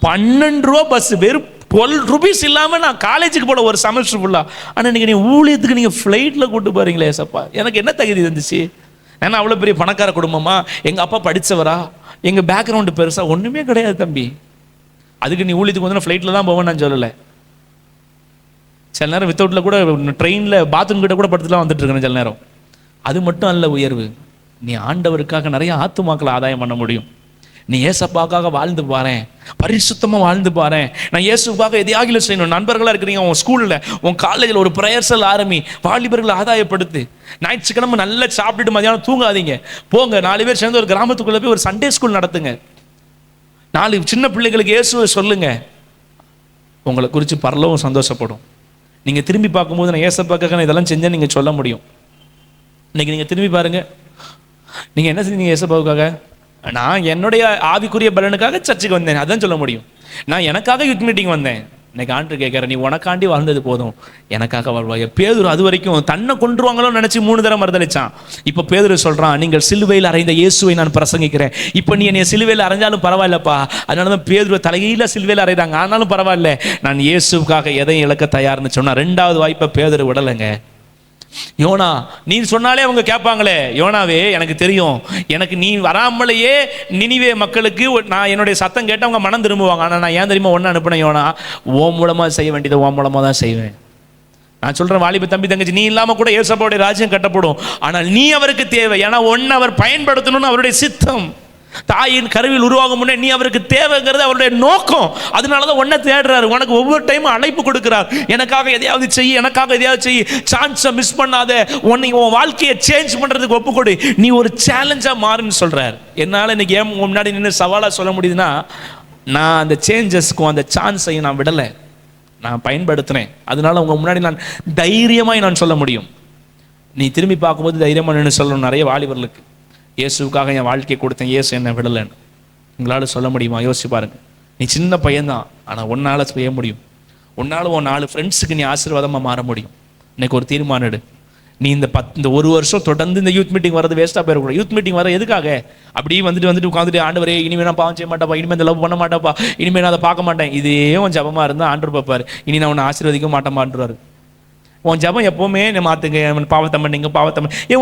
12 ரூபா பஸ், வெறும் 12 ரூபீஸ் இல்லாமல் நான் காலேஜுக்கு போல ஒரு செமஸ்டர் ஃபுல்லாக. ஆனால் இன்றைக்கி நீ ஊழியத்துக்கு நீங்கள் ஃப்ளைட்டில் கூட்டு போகிறீங்களே ஏசப்பா, எனக்கு என்ன தகுதி இருந்துச்சு? ஏன்னா அவ்வளோ பெரிய பணக்கார குடும்பமா, எங்கள் அப்பா படித்தவரா, எங்கள் பேக்ரவுண்டு பெருசாக ஒன்றுமே கிடையாது தம்பி. அதுக்கு நீ ஊழியத்துக்கு வந்து ஃப்ளைட்டில் தான் போவேன்னு நான் சொல்லலை. சில நேரம் வித்தவுட்டில் கூட ட்ரெயினில் பாத்ரூம் கிட்ட கூட படுத்துலாம் வந்துட்டு இருக்கேன் சில நேரம். அது மட்டும் அல்ல உயர்வு. நீ ஆண்டவருக்காக நிறைய ஆத்துமாக்களை ஆதாயம் பண்ண முடியும். நீ ஏசப்பாக்காக வாழ்ந்து பாரு, பரிசுத்தமாக வாழ்ந்து பாரு. நான் இயேசுக்காக எதையாகில செய்யணும். நண்பர்களாக இருக்கிறீங்க, உன் ஸ்கூலில் உன் காலேஜில் ஒரு பிரேயர்சல் ஆரம்பி, வாலிபர்களை ஆதாயப்படுத்து. ஞாயிற்றுக்கிழமை நல்லா சாப்பிட்டுட்டு மதியானம் தூங்காதீங்க, போங்க 4 பேர் சேர்ந்து ஒரு கிராமத்துக்குள்ளே போய் ஒரு சண்டே ஸ்கூல் நடத்துங்க. 4 சின்ன பிள்ளைகளுக்கு இயேசுவை சொல்லுங்க. உங்களை குறித்து பரலவும் சந்தோஷப்படும். நீங்கள் திரும்பி பார்க்கும்போது நான் ஏசப்பாக்காக நான் இதெல்லாம் செஞ்சேன் நீங்கள் சொல்ல முடியும். இன்னைக்கு நீங்கள் திரும்பி பாருங்க, நீங்கள் என்ன செஞ்சீங்க ஏசப்பாவுக்காக? நான் என்னுடைய ஆவிக்குரிய பலனுக்காக சர்ச்சுக்கு வந்தேன், அதான் சொல்ல முடியும். நான் எனக்காக யூத் மீட்டிங் வந்தேன். இன்னைக்கு ஆண்டு கேட்குறேன், நீ உனக்காண்டி வாழ்ந்தது போதும், எனக்காக வாழ்வாய். பேதுரு அது வரைக்கும் தன்னை கொன்றுவாங்களோன்னு நினச்சி 3 தடவை மறுதளிச்சான். இப்போ பேதுரு சொல்கிறான், நீங்கள் சிலுவையில் அறைந்த இயேசுவை நான் பிரசங்கிக்கிறேன். இப்போ நீ என்னை சிலுவையில் அறைஞ்சாலும் பரவாயில்லப்பா. அதனால தான் பேதுரு தலையில சிலுவையில் அறைகிறாங்க, ஆனாலும் பரவாயில்ல, நான் இயேசுக்காக எதையும் இழக்க தயார்னு சொன்னா. 2வது வாய்ப்பை பேதுரு விடலைங்க. யோனா, நீ சொன்னாலே அவங்க கேட்பாங்களே, யோனாவே எனக்கு தெரியும், எனக்கு நீ வராமலேயே நினிவே மக்களுக்கு நான் என்னுடைய சத்தம் கேட்டு அவங்க மனம் திரும்புவாங்க. ஆனால் நான் ஏன் தெரியுமா ஒன்று அனுப்பினேன், யோனா ஓ மூலமாக செய்ய வேண்டியதை ஓ மூலமாக தான் செய்வேன். நான் சொல்கிறேன், வாலிப தம்பி தங்கச்சி, நீ இல்லாமல் கூட ஏசப்பாவுடைய ராஜ்யம் கட்டப்படும். ஆனால் நீ அவருக்கு தேவை. ஏன்னா ஒன்று அவர் பயன்படுத்தணும்னு அவருடைய சித்தம். தாயின் கருவில் உருவாகும் முன்னே நீ அவருக்கு தேவைங்கிறது அவருடைய நோக்கம். அதனால தான் ஒன்றை தேடுறாரு. உனக்கு ஒவ்வொரு டைமும் அழைப்பு கொடுக்கிறார், எனக்காக எதையாவது செய்ய, எனக்காக எதையாவது செய்ய, சான்ஸை மிஸ் பண்ணாத, உன் வாழ்க்கையை சேஞ்ச் பண்ணுறதுக்கு ஒப்புக்கொடு, நீ ஒரு சேலஞ்சாக மாறுன்னு சொல்கிறார். என்னால் இன்னைக்கு ஏன் முன்னாடி நின்று சவாலாக சொல்ல முடியுதுன்னா, நான் அந்த சேஞ்சஸ்க்கும் அந்த சான்ஸையும் நான் விடலை, நான் பயன்படுத்தினேன். அதனால உங்கள் முன்னாடி நான் தைரியமாக நான் சொல்ல முடியும். நீ திரும்பி பார்க்கும்போது தைரியமாக நின்று சொல்லணும். நிறைய வாலிபர்களுக்கு இயேசுக்காக என் வாழ்க்கையை கொடுத்தேன், இயேசு என்னை விடலைன்னு உங்களால் சொல்ல முடியுமா? யோசிச்சு பாருங்க. நீ சின்ன பையன்தான், ஆனால் உன்னால் செய்ய முடியும். உன்னால் உன் 4 ஃப்ரெண்ட்ஸுக்கு நீ ஆசீர்வாதமாக மாற முடியும். இன்னைக்கு ஒரு தீர்மானம் எடு. நீ இந்த 1 வருஷம் தொடர்ந்து இந்த யூத் மீட்டிங் வரது வேஸ்ட்டாக போயிடக்கூடாது. யூத் மீட்டிங் வர எதுக்காக? அப்படி வந்துட்டு உட்காந்துட்டு, ஆண்டவரே இனிமேல் நான் பாவம் செய்ய மாட்டாப்பா, இனிமேல் இந்த லவ் பண்ண மாட்டாப்பா, இனிமேல் நான் அதை பார்க்க மாட்டேன், இதே உன் ஜபமாக இருந்தால் ஆண்டவர் பார்ப்பார், இனி நான் உன்னை ஆசீர்வதிக்க மாட்டேன்றாரு. உன் ஜபம் எப்போவுமே நான் மாற்றுங்க, பாவத்தை பண்ணிங்க,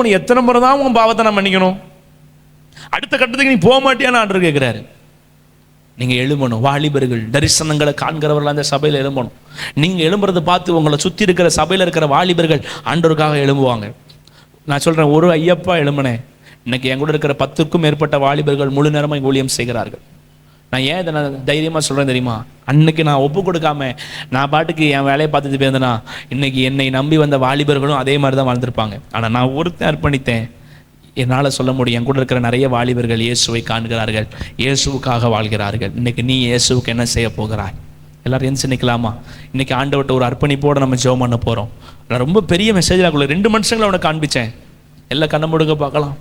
உனக்கு எத்தனை முறை தான் உன் பாவத்தை நான் பண்ணிக்கணும்? அடுத்த கட்டத்துக்கு நீ போக மாட்டியான்னு ஆண்டவர் கேட்குறாரு. நீங்கள் எழும்பணும். வாலிபர்கள் தரிசனங்களை காண்கிறவர்கள் அந்த சபையில் எழும்பணும். நீங்கள் எழும்புறதை பார்த்து உங்களை சுற்றி இருக்கிற சபையில் இருக்கிற வாலிபர்கள் ஆண்டவருக்காக எழும்புவாங்க. நான் சொல்கிறேன், ஒரு ஐயப்பா எழும்பினேன். இன்னைக்கு என் கூட இருக்கிற 10க்கும் மேற்பட்ட வாலிபர்கள் முழு நேரமாக ஊழியம் செய்கிறார்கள். நான் ஏன் இதை நான் தைரியமாக சொல்கிறேன் தெரியுமா? அன்னைக்கு நான் ஒப்பு கொடுக்காம நான் பாட்டுக்கு என் வேலையை பார்த்துட்டு போயிருந்தேன்னா, இன்னைக்கு என்னை நம்பி வந்த வாலிபர்களும் அதே மாதிரி தான் வாழ்ந்திருப்பாங்க. ஆனால் நான் ஒருத்தன் அர்ப்பணித்தேன். என்னால் சொல்ல முடியும், என் கூட இருக்கிற நிறைய வாலிபர்கள் இயேசுவை காண்கிறார்கள், இயேசுவுக்காக வாழ்கிறார்கள். இன்னைக்கு நீ இயேசுவுக்கு என்ன செய்ய போகிறாய்? எல்லாரும் எந்திரிச்சு நிற்கலாமா? இன்னைக்கு ஆண்டவர்கிட்ட ஒரு அர்ப்பணிப்போடு நம்ம ஜெபம் பண்ண போகிறோம். நான் ரொம்ப பெரிய மெசேஜாக 2 மனுஷங்களை அவனை காண்பித்தேன். எல்லாம் கண்ண முடுங்க பார்க்கலாம்.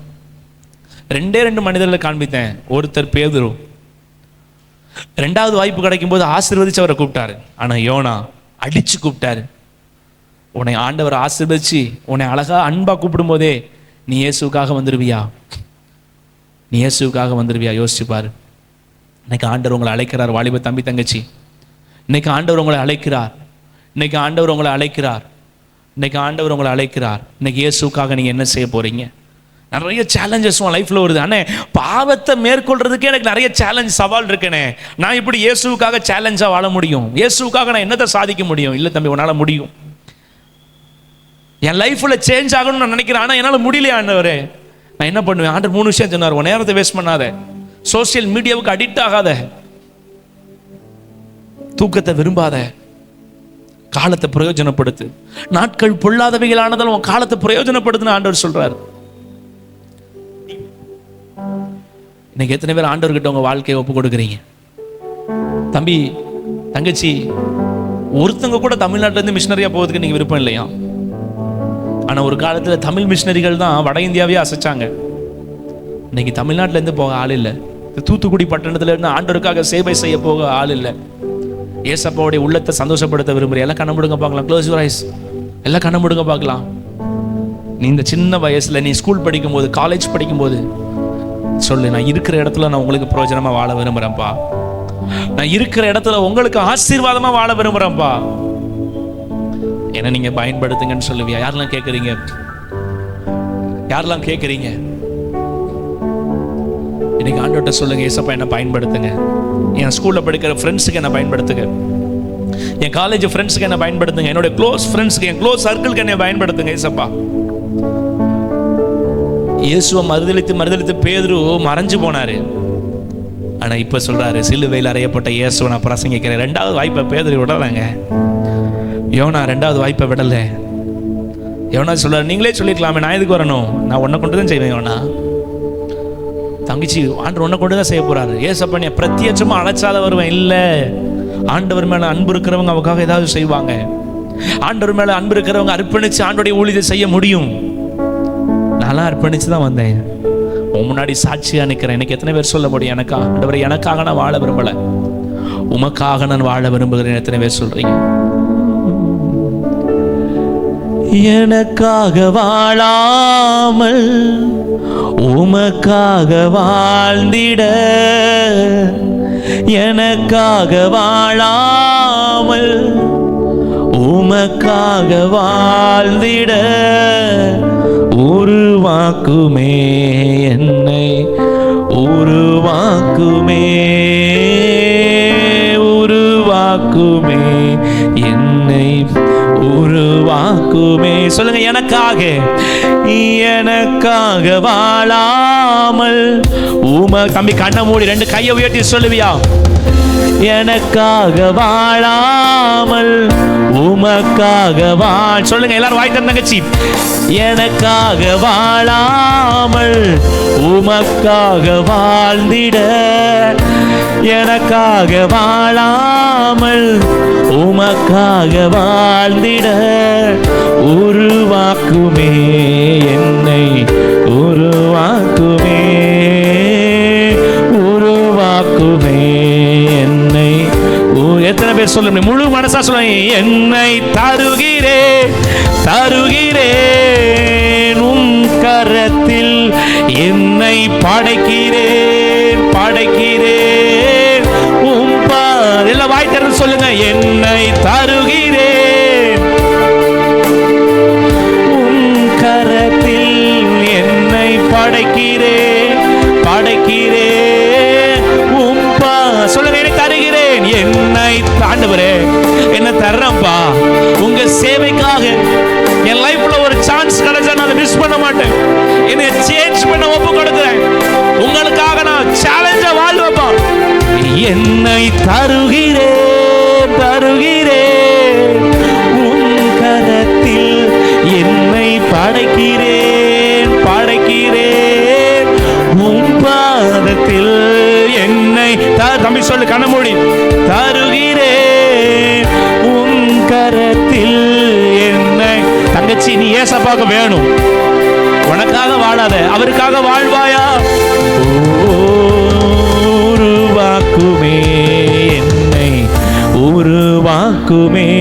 2 மனிதர்களை காண்பித்தேன். ஒருத்தர் பேதுரு. ரெண்டாவது வாய்ப்பு கிடைக்கும் போது ஆசீர்வதிச்சு அவரை கூப்பிட்டாரு. ஆனா யோனா அடிச்சு கூப்பிட்டாரு. உன்னை ஆண்டவர் ஆசீர்வதிச்சு உன்னை அழகா அன்பா கூப்பிடும் போதே நீ இயேசுக்காக வந்துருவியா? நீ இயேசுக்காக வந்துருவியா? யோசிச்சு பாரு. இன்னைக்கு ஆண்டவர் உங்களை அழைக்கிறார். வாலிப தம்பி தங்கச்சி, இன்னைக்கு ஆண்டவர் உங்களை அழைக்கிறார். இன்னைக்கு ஆண்டவர் உங்களை அழைக்கிறார். இன்னைக்கு ஆண்டவர் உங்களை அழைக்கிறார். இன்னைக்கு இயேசுக்காக நீங்க என்ன செய்ய போறீங்க? நிறைய சேலஞ்சஸ் உன் லைஃப்ல வருது. அண்ணே, பாவத்தை மேற்கொள்றதுக்கே எனக்கு நிறைய சேலஞ்ச், சவால் இருக்குண்ணே. நான் இப்படி இயேசுக்காக சேலஞ்சா வாழ முடியும்? இயேசுக்காக நான் என்னத்தை சாதிக்க முடியும்? இல்லை தம்பி, உன்னால முடியும். என் லைஃப்ல சேஞ்ச் ஆகணும்னு நான் நினைக்கிறேன், ஆனா என்னால முடியலையா ஆண்டவரே? நான் என்ன பண்ணுவேன்? ஆண்டவர் 3 விஷயம் சொன்னார். உன் நேரத்தை வேஸ்ட் பண்ணாத, சோசியல் மீடியாவுக்கு அடிக்ட் ஆகாத, தூக்கத்தை விரும்பாத, காலத்தை பிரயோஜனப்படுத்து. நாட்கள் பொல்லாதவைகளானதால் உன் காலத்தை பிரயோஜனப்படுத்துன்னு ஆண்டவர் சொல்றாரு. இன்னைக்கு எத்தனை பேர் ஆண்டவர்கிட்ட உங்க வாழ்க்கையை ஒப்பு கொடுக்குறீங்க? தம்பி தங்கச்சி, ஒருத்தங்க கூட தமிழ்நாட்டில இருந்து மிஷினரியா போவதுக்கு நீங்க விருப்பம் இல்லையா? ஆனா ஒரு காலத்துல தமிழ் மிஷினரிகள் தான் வட இந்தியாவே அசைச்சாங்க. இன்னைக்கு தமிழ்நாட்டில இருந்து போக ஆள் இல்லை. தூத்துக்குடி பட்டணத்துல இருந்து ஆண்டவருக்காக சேவை செய்ய போக ஆள் இல்லை. ஏசப்பாவுடைய உள்ளத்தை சந்தோஷப்படுத்த விரும்புறேன். எல்லாம் கண்ண முடுங்க பார்க்கலாம். Close your eyes. எல்லாம் கண்ண முடுங்க பார்க்கலாம். நீ இந்த சின்ன வயசுல, நீ ஸ்கூல் படிக்கும் போது, காலேஜ் படிக்கும் போது சொல்லு, நான் இருக்கிற இடத்துல நான் உங்களுக்கு பிரயோஜனமா வாழ விரும்புறேன்ப்பா. நான் இருக்கிற இடத்துல உங்களுக்கு ஆசீர்வாதமா வாழ விரும்புறேன்ப்பா. என்ன நீங்க பயன்படுத்துங்கன்னு சொல்லுவியா? யாரெல்லாம் கேட்குறீங்க? யாரெல்லாம் கேட்குறீங்க? இன்னைக்கு ஆண்டவர்கிட்ட சொல்லுங்க, ஏசப்பா என்ன பயன்படுத்துங்க. என் ஸ்கூல்ல படிக்கிற ஃப்ரெண்ட்ஸுக்கு என்ன பயன்படுத்துங்க. என் காலேஜ் ஃப்ரெண்ட்ஸுக்கு என்ன பயன்படுத்துங்க. என்னோட க்ளோஸ் ஃப்ரெண்ட்ஸுக்கு, என் க்ளோஸ் சர்க்கிளுக்கு என்ன பயன்படுத்துங்க ஏசப்பா. இயேசுவை மறுதலித்து பேதுரு மறைஞ்சு போனாரு. ஆனா இப்ப சொல்றாரு, சிலுவையில் அறையப்பட்ட இயேசுவை நான் பிரசங்கிக்கிறேன். 2வது வாய்ப்பை பேதுரு விடலைங்க. யோனா 2வது வாய்ப்பை விடல. யோனா சொல்றாரு, நீங்களே சொல்லிருக்கலாமே, நான் எதுக்கு வரணும்? நான் உன்னை கொண்டு தான் செய்வேன். யோனா தங்கச்சி, ஆண்டவர் உன்னை கொண்டு தான் செய்ய போறாரு. ஏசப்பா நீ பிரத்யட்சமா அழைச்சாத வருவேன் இல்ல. ஆண்டவர் மேல அன்பு இருக்கிறவங்க அவக்காக ஏதாவது செய்வாங்க. ஆண்டவர் மேல அன்பு இருக்கிறவங்க அர்ப்பணிச்சு ஆண்டோடைய ஊழியத்தை செய்ய முடியும். நான் அர்ப்பணிச்சு தான் வந்தேன். உன் முன்னாடி சாட்சியா நிற்கிறேன். எனக்கு எத்தனை பேர் சொல்ல முடியும், எனக்கா ஆண்டவரே எனக்காக நான் வாழ விரும்பல, உமக்காக நான் வாழ விரும்புகிறேன்? எத்தனை பேர் சொல்றீங்க? எனக்காக வாழாமல் உமக்காக வாழ்ந்திட, எனக்காக வாழாமல் உமக்காக வாழ்ந்திட, உருவாக்குமே என்னை, உருவாக்குமே, உருவாக்குமே என்னை, உருவாக்குமே. சொல்லுங்க, எனக்காக, எனக்காக வாழாமல் தம்பி கண்ணை மூடி 2 கையை உயர்த்தி சொல்லுவியா? எனக்காக வாழாமல் உமக்காக வாழ். சொல்லுங்க எல்லாரும், வாய் தங்கச்சி. எனக்காக வாழாமல் உமக்காக வாழ்ந்திட, எனக்காக வாழாமல் உமக்காக வாழ்ந்திட, உருவாக்குமே என்னை, உருவாக்குமே, உருவாக்குமே என்னை. எத்தனை பேர் சொல்லுங்க, முழு மனசா சொல்லுங்க, என்னை தருகிறேன், தருகிறேன் உம் கரத்தில், என்னை படைக்கிறேன், படைக்கிறேன் உம் எல்லாம் வாய் திறந்து சொல்லுங்க, என்னை தருகிறேன் உம் கரத்தில், என்னை படைக்கிறேன், படைக்கிறேன் உம் சொல்லுங்க, என்னை தருகிறேன், என்னை. ஆண்டவரே என்ன தர்றேன்ப்பா உங்க சேவைக்காக. என் லைஃப்ல ஒரு சான்ஸ் கிடைச்சா நான் மிஸ் பண்ண மாட்டேன். என்னை சேஞ்ச் பண்ண ஒப்பு கொடுக்கிறேன். உங்களுக்காக நான் சேலஞ்சா வாழ்வேன்ப்பா. என்னை தருகிறேன், தருகிறேன் உன் கரத்தில், என்னை படைக்கிறேன், படைக்கிறேன் உன் பாதத்தில், என்னை. தம்பி சொல்லு, கண்ண மூடி. தருகிறேன் உன் கரத்தில் என்னை. தங்கச்சி, நீ ஏசப்பாக்கு வேணும். உனக்காக வாழாத, அவருக்காக வாழ்வாயா? உருவாக்குமே உருவாக்குமே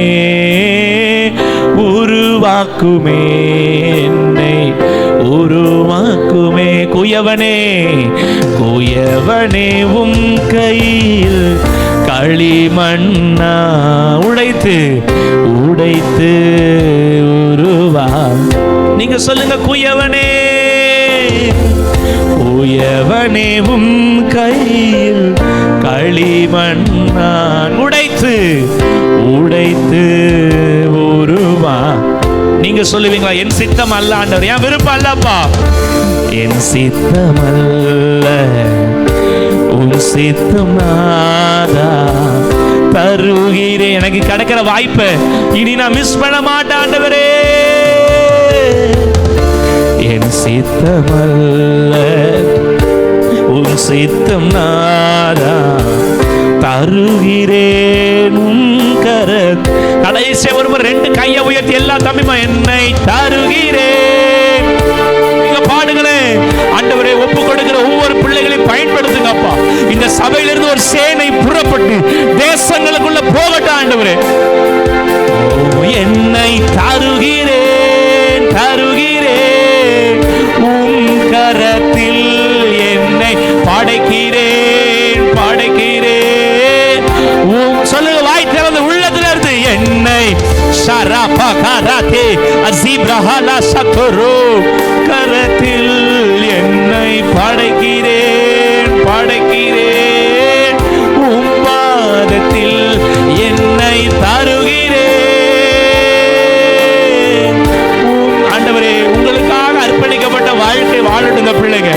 உருவாக்குமே என்னை உருவாக்குமே. குயவனே குயவனே உம் கையில் களிமண்ணா உடைத்து உடைத்து உருவா. நீங்க சொல்லுங்க, குயவனே குயவனே உம் கையில் களிமண்ணான் உடைத்து உடைத்து உருவா. நீங்க சொல்லுவீங்களா, என் சித்தம் அல்ல ஆண்டவர், என் விருப்பம் அல்லப்பா, என் சித்தம் அல்ல உன் சித்தம் நாதா தருகிறேன். எனக்கு கிடைக்கிற வாய்ப்பை இனி நான் மிஸ் பண்ண மாட்டேன் ஆண்டவரே. என் சித்தம் அல்ல உன் சித்தம் நாதா தருகிறேன் உன் கரத். கடைசி ஒருவர் 2 கையை உயர்த்தி எல்லா தம்பிமா என்னை தருகிறேன். நீங்க பாடுங்களே, ஆண்டவரே ஒப்பு கொடுக்கிற ஒவ்வொரு பிள்ளைகளையும் பயன்படுத்துங்கப்பா. இந்த சபையிலிருந்து ஒரு சேனை புறப்பட்டு தேசங்களுக்குள்ள போகட்டும் ஆண்டவரே. என்னை தருகிறேன் தருகிறேன் உன் கரத்தில் என்னை படைக்கிறேன் படைக்கிறேன். சொல்லுங்க, வாய் திறந்து உள்ளத்துல இருந்து என்னை ஷரபா கரதே அஸிப்ரஹலா சக்ரு கரத்தில் என்னை படைக்கிறேன் படைக்கிறேன் உம் பாதத்தில் என்னை தருகிறேன். ஆண்டவரே, உங்களுக்காக அர்ப்பணிக்கப்பட்ட வாழ்க்கை வாழட்டுங்க பிள்ளைங்க.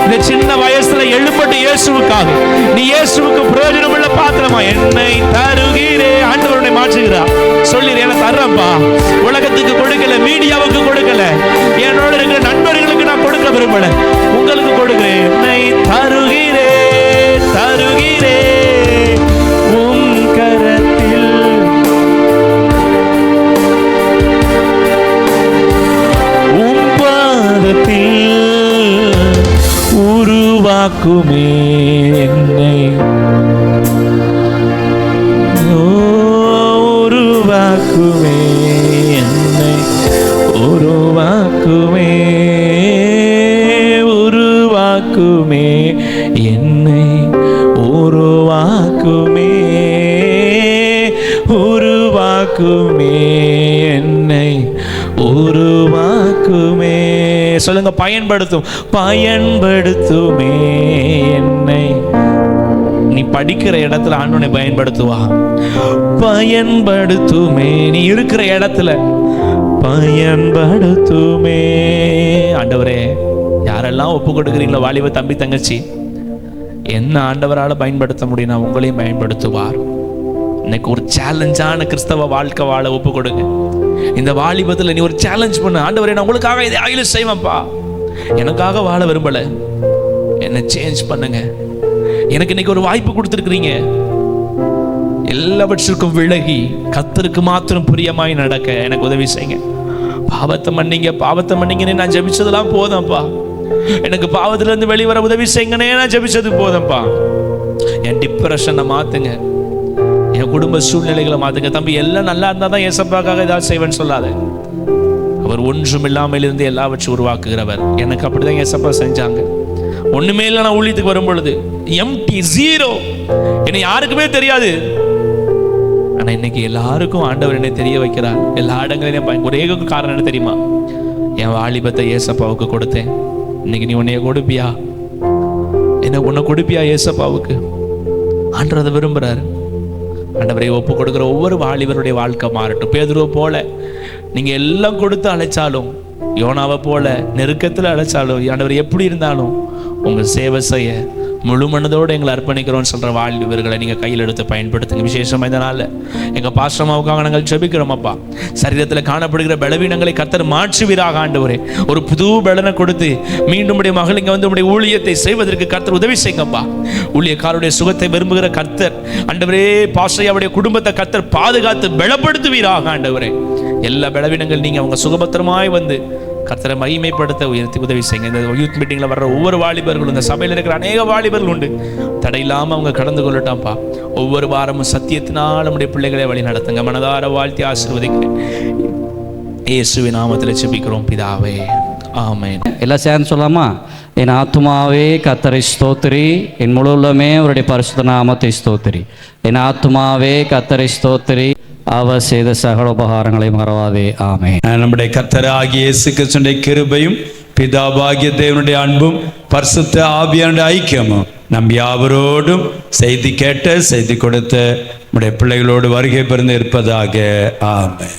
இந்த சின்ன வயசுல எழுப்பட்டு இயேசுவுக்காக, நீ இயேசுவுக்கு பிரயோஜனம் உள்ள பாத்திரமா என்னை தருகிறேன். ஆண்டவருடைய மாற்றுகிறா சொல்லிடு, என்ன தர்றப்பா. உலகத்துக்கு கொடுக்கல, மீடியாவுக்கு கொடுக்கல, என்னோட இருக்கிற நண்பர்களுக்கு நான் கொடுக்க விரும்பல, உங்களுக்கு கொடுக்கிறேன். என்னை தருகிறேன் தருகிறேன் உம் கரத்தில் உம் பாதத்தில் உருவாக்குமே என்னை உருவாக்குமே என்னை உருவாக்குமே உருவாக்குமே என்னை உருவாக்குமே உருவாக்குமே என்னை உருவாக்குமே. சொல்லுங்க, பயன்படுத்தும் பயன்படுத்துமே என்னை. நீ படிக்கிற இடத்துல ஆண்டவனை பயன்படுத்துவா, பயன்படுத்துமே. நீ இருக்கிற இடத்துல பயன்படுத்துமே. ஆண்டவரே, யாரெல்லாம் ஒப்பு கொடுக்குறீங்களோ வாலிப தம்பி தங்கச்சி, என்ன ஆண்டவரால் பயன்படுத்த முடியும், உங்களையும் பயன்படுத்துவார். இன்னைக்கு ஒரு சேலஞ்சான கிறிஸ்தவ வாழ்க்கை வாழ ஒப்பு கொடுங்க. இந்த வாலிபத்தில் நீ ஒரு சேலஞ்ச் பண்ணு, ஆண்டவரே நான் உங்களுக்காக இதை ஆயில செய்வேன்ப்பா, எனக்காக வாழ விரும்பல, என்னை சேஞ்ச் பண்ணுங்க. எனக்கு இன்னைக்கு ஒரு வாய்ப்பு கொடுத்துருக்கிறீங்க, எல்லாவற்றிற்கும் விலகி கர்த்தருக்கு மாத்திரம் பிரியமாய் நடக்க எனக்கு உதவி செய்யுங்க. பாவத்தை மன்னிங்க பாவத்தை மன்னிங்கன்னு நான் ஜெபிச்சதெல்லாம் போதும்ப்பா. எனக்கு பாவத்திலிருந்து வெளிவர உதவி செய்யுங்கன்னே நான் ஜெபிச்சது போதும்ப்பா. என் டிப்ரெஷனை மாத்துங்க, என் குடும்ப சூழ்நிலைகளை மாத்துங்க. தம்பி, எல்லாம் நல்லா இருந்தா தான் ஏசப்பாக்காக ஏதாவது செய்வேன்னு சொல்லாத. அவர் ஒன்றும் இல்லாமல் இருந்து எல்லாவற்றையும் உருவாக்குகிறவர். எனக்கு அப்படிதான் ஏசப்பா செஞ்சாங்க. ஒண்ணுமே இல்லை, நான் ஊழியத்துக்கு வரும் பொழுது எம்டி, ஜீரோ, என்னை யாருக்குமே தெரியாது. ஆனா இன்னைக்கு எல்லாருக்கும் ஆண்டவர் என்னை தெரிய வைக்கிறார். எல்லா இடங்களையும் ஒரே காரணம் என்ன தெரியுமா? என் வாலிபத்தை ஏசப்பாவுக்கு கொடுத்தேன். இன்னைக்கு நீ உன்னைய கொடுப்பியா? என்ன உன்னை கொடுப்பியா ஏசப்பாவுக்கு? ஆண்டவர் அதை விரும்புறாரு. ஆண்டவரை ஒப்பு கொடுக்குற ஒவ்வொரு வாலிபருடைய வாழ்க்கை மாறட்டும். பேதுருவை போல நீங்க எல்லாம் கொடுத்து அழைச்சாலும், யோனாவை போல நெருக்கத்தில் அழைச்சாலும், ஆண்டவர் எப்படி இருந்தாலும் உங்க சேவை செய்ய முழு மனதோடு எங்களை அர்ப்பணிக்கிறோம்னு சொல்ற வாலிபர்களை நீங்க கையில் எடுத்து பயன்படுத்துங்க. விசேஷமா இந்த நாள்ல எங்க பாஸ்டமாவுக்காக நாங்கள் ஜெபிக்கிறோம் அப்பா. சரீரத்தில் காணப்படுகிற பலவீனங்களை கர்த்தர் மாற்றுவீராக ஆண்டவரே. ஒரு புது பலனை கொடுத்து மீண்டும் உடைய மகள் இங்க வந்து உடைய ஊழியத்தை செய்வதற்கு கர்த்தர் உதவி செய்யுங்கப்பா. ஊழியக்காரருடைய சுகத்தை விரும்புகிற கர்த்தர் ஆண்டவரே, பாஸ்டருடைய குடும்பத்தை கர்த்தர் பாதுகாத்து பலப்படுத்துவீராக ஆண்டவரே. எல்லா பலவீனங்கள் நீங்க அவங்க சுகபத்திரமாய் வந்து கர்த்தரை மகிமைப்படுத்த உயர்த்தி உதவி செய்யுங்க. இந்த யூத் மீட்டிங்ல வர்ற ஒவ்வொரு வாலிபர்களும், இந்த சபையில் இருக்கிற அநேக வாலிபர்கள் உண்டு, தடையில்லாமல் அவங்க கடந்து கொள்ளட்டாம்ப்பா. ஒவ்வொரு வாரமும் சத்தியத்தினால் நம்முடைய பிள்ளைகளை வழி நடத்துங்க. மனதார வாழ்த்தி ஆசீர்வதிக்கிறேன். இயேசுவின் நாமத்தில் ஜெபிக்கிறோம் பிதாவே, ஆமென். எல்லாம் சேர்ந்து சொல்லாமா? என் ஆத்துமாவே கர்த்தரை ஸ்தோத்திரி, என் முழு உள்ளமே அவருடைய பரிசுத்த நாமத்தை ஸ்தோத்திரி. என் ஆத்துமாவே கர்த்தரை ஸ்தோத்திரி, அவர் செய்த சகல உபகாரங்களை மறவாதே. ஆமென். நம்முடைய கர்த்தராகிய இயேசு கிறிஸ்துவின் கிருபையும் பிதாவாகிய தேவனுடைய அன்பும் பரிசுத்த ஆவியானுடைய ஐக்கியமும் நம் யாவரோடும் செய்தி கேட்ட செய்தி கொடுத்த நம்முடைய பிள்ளைகளோடு வருகை பெறுந்து இருப்பதாக. ஆமென்.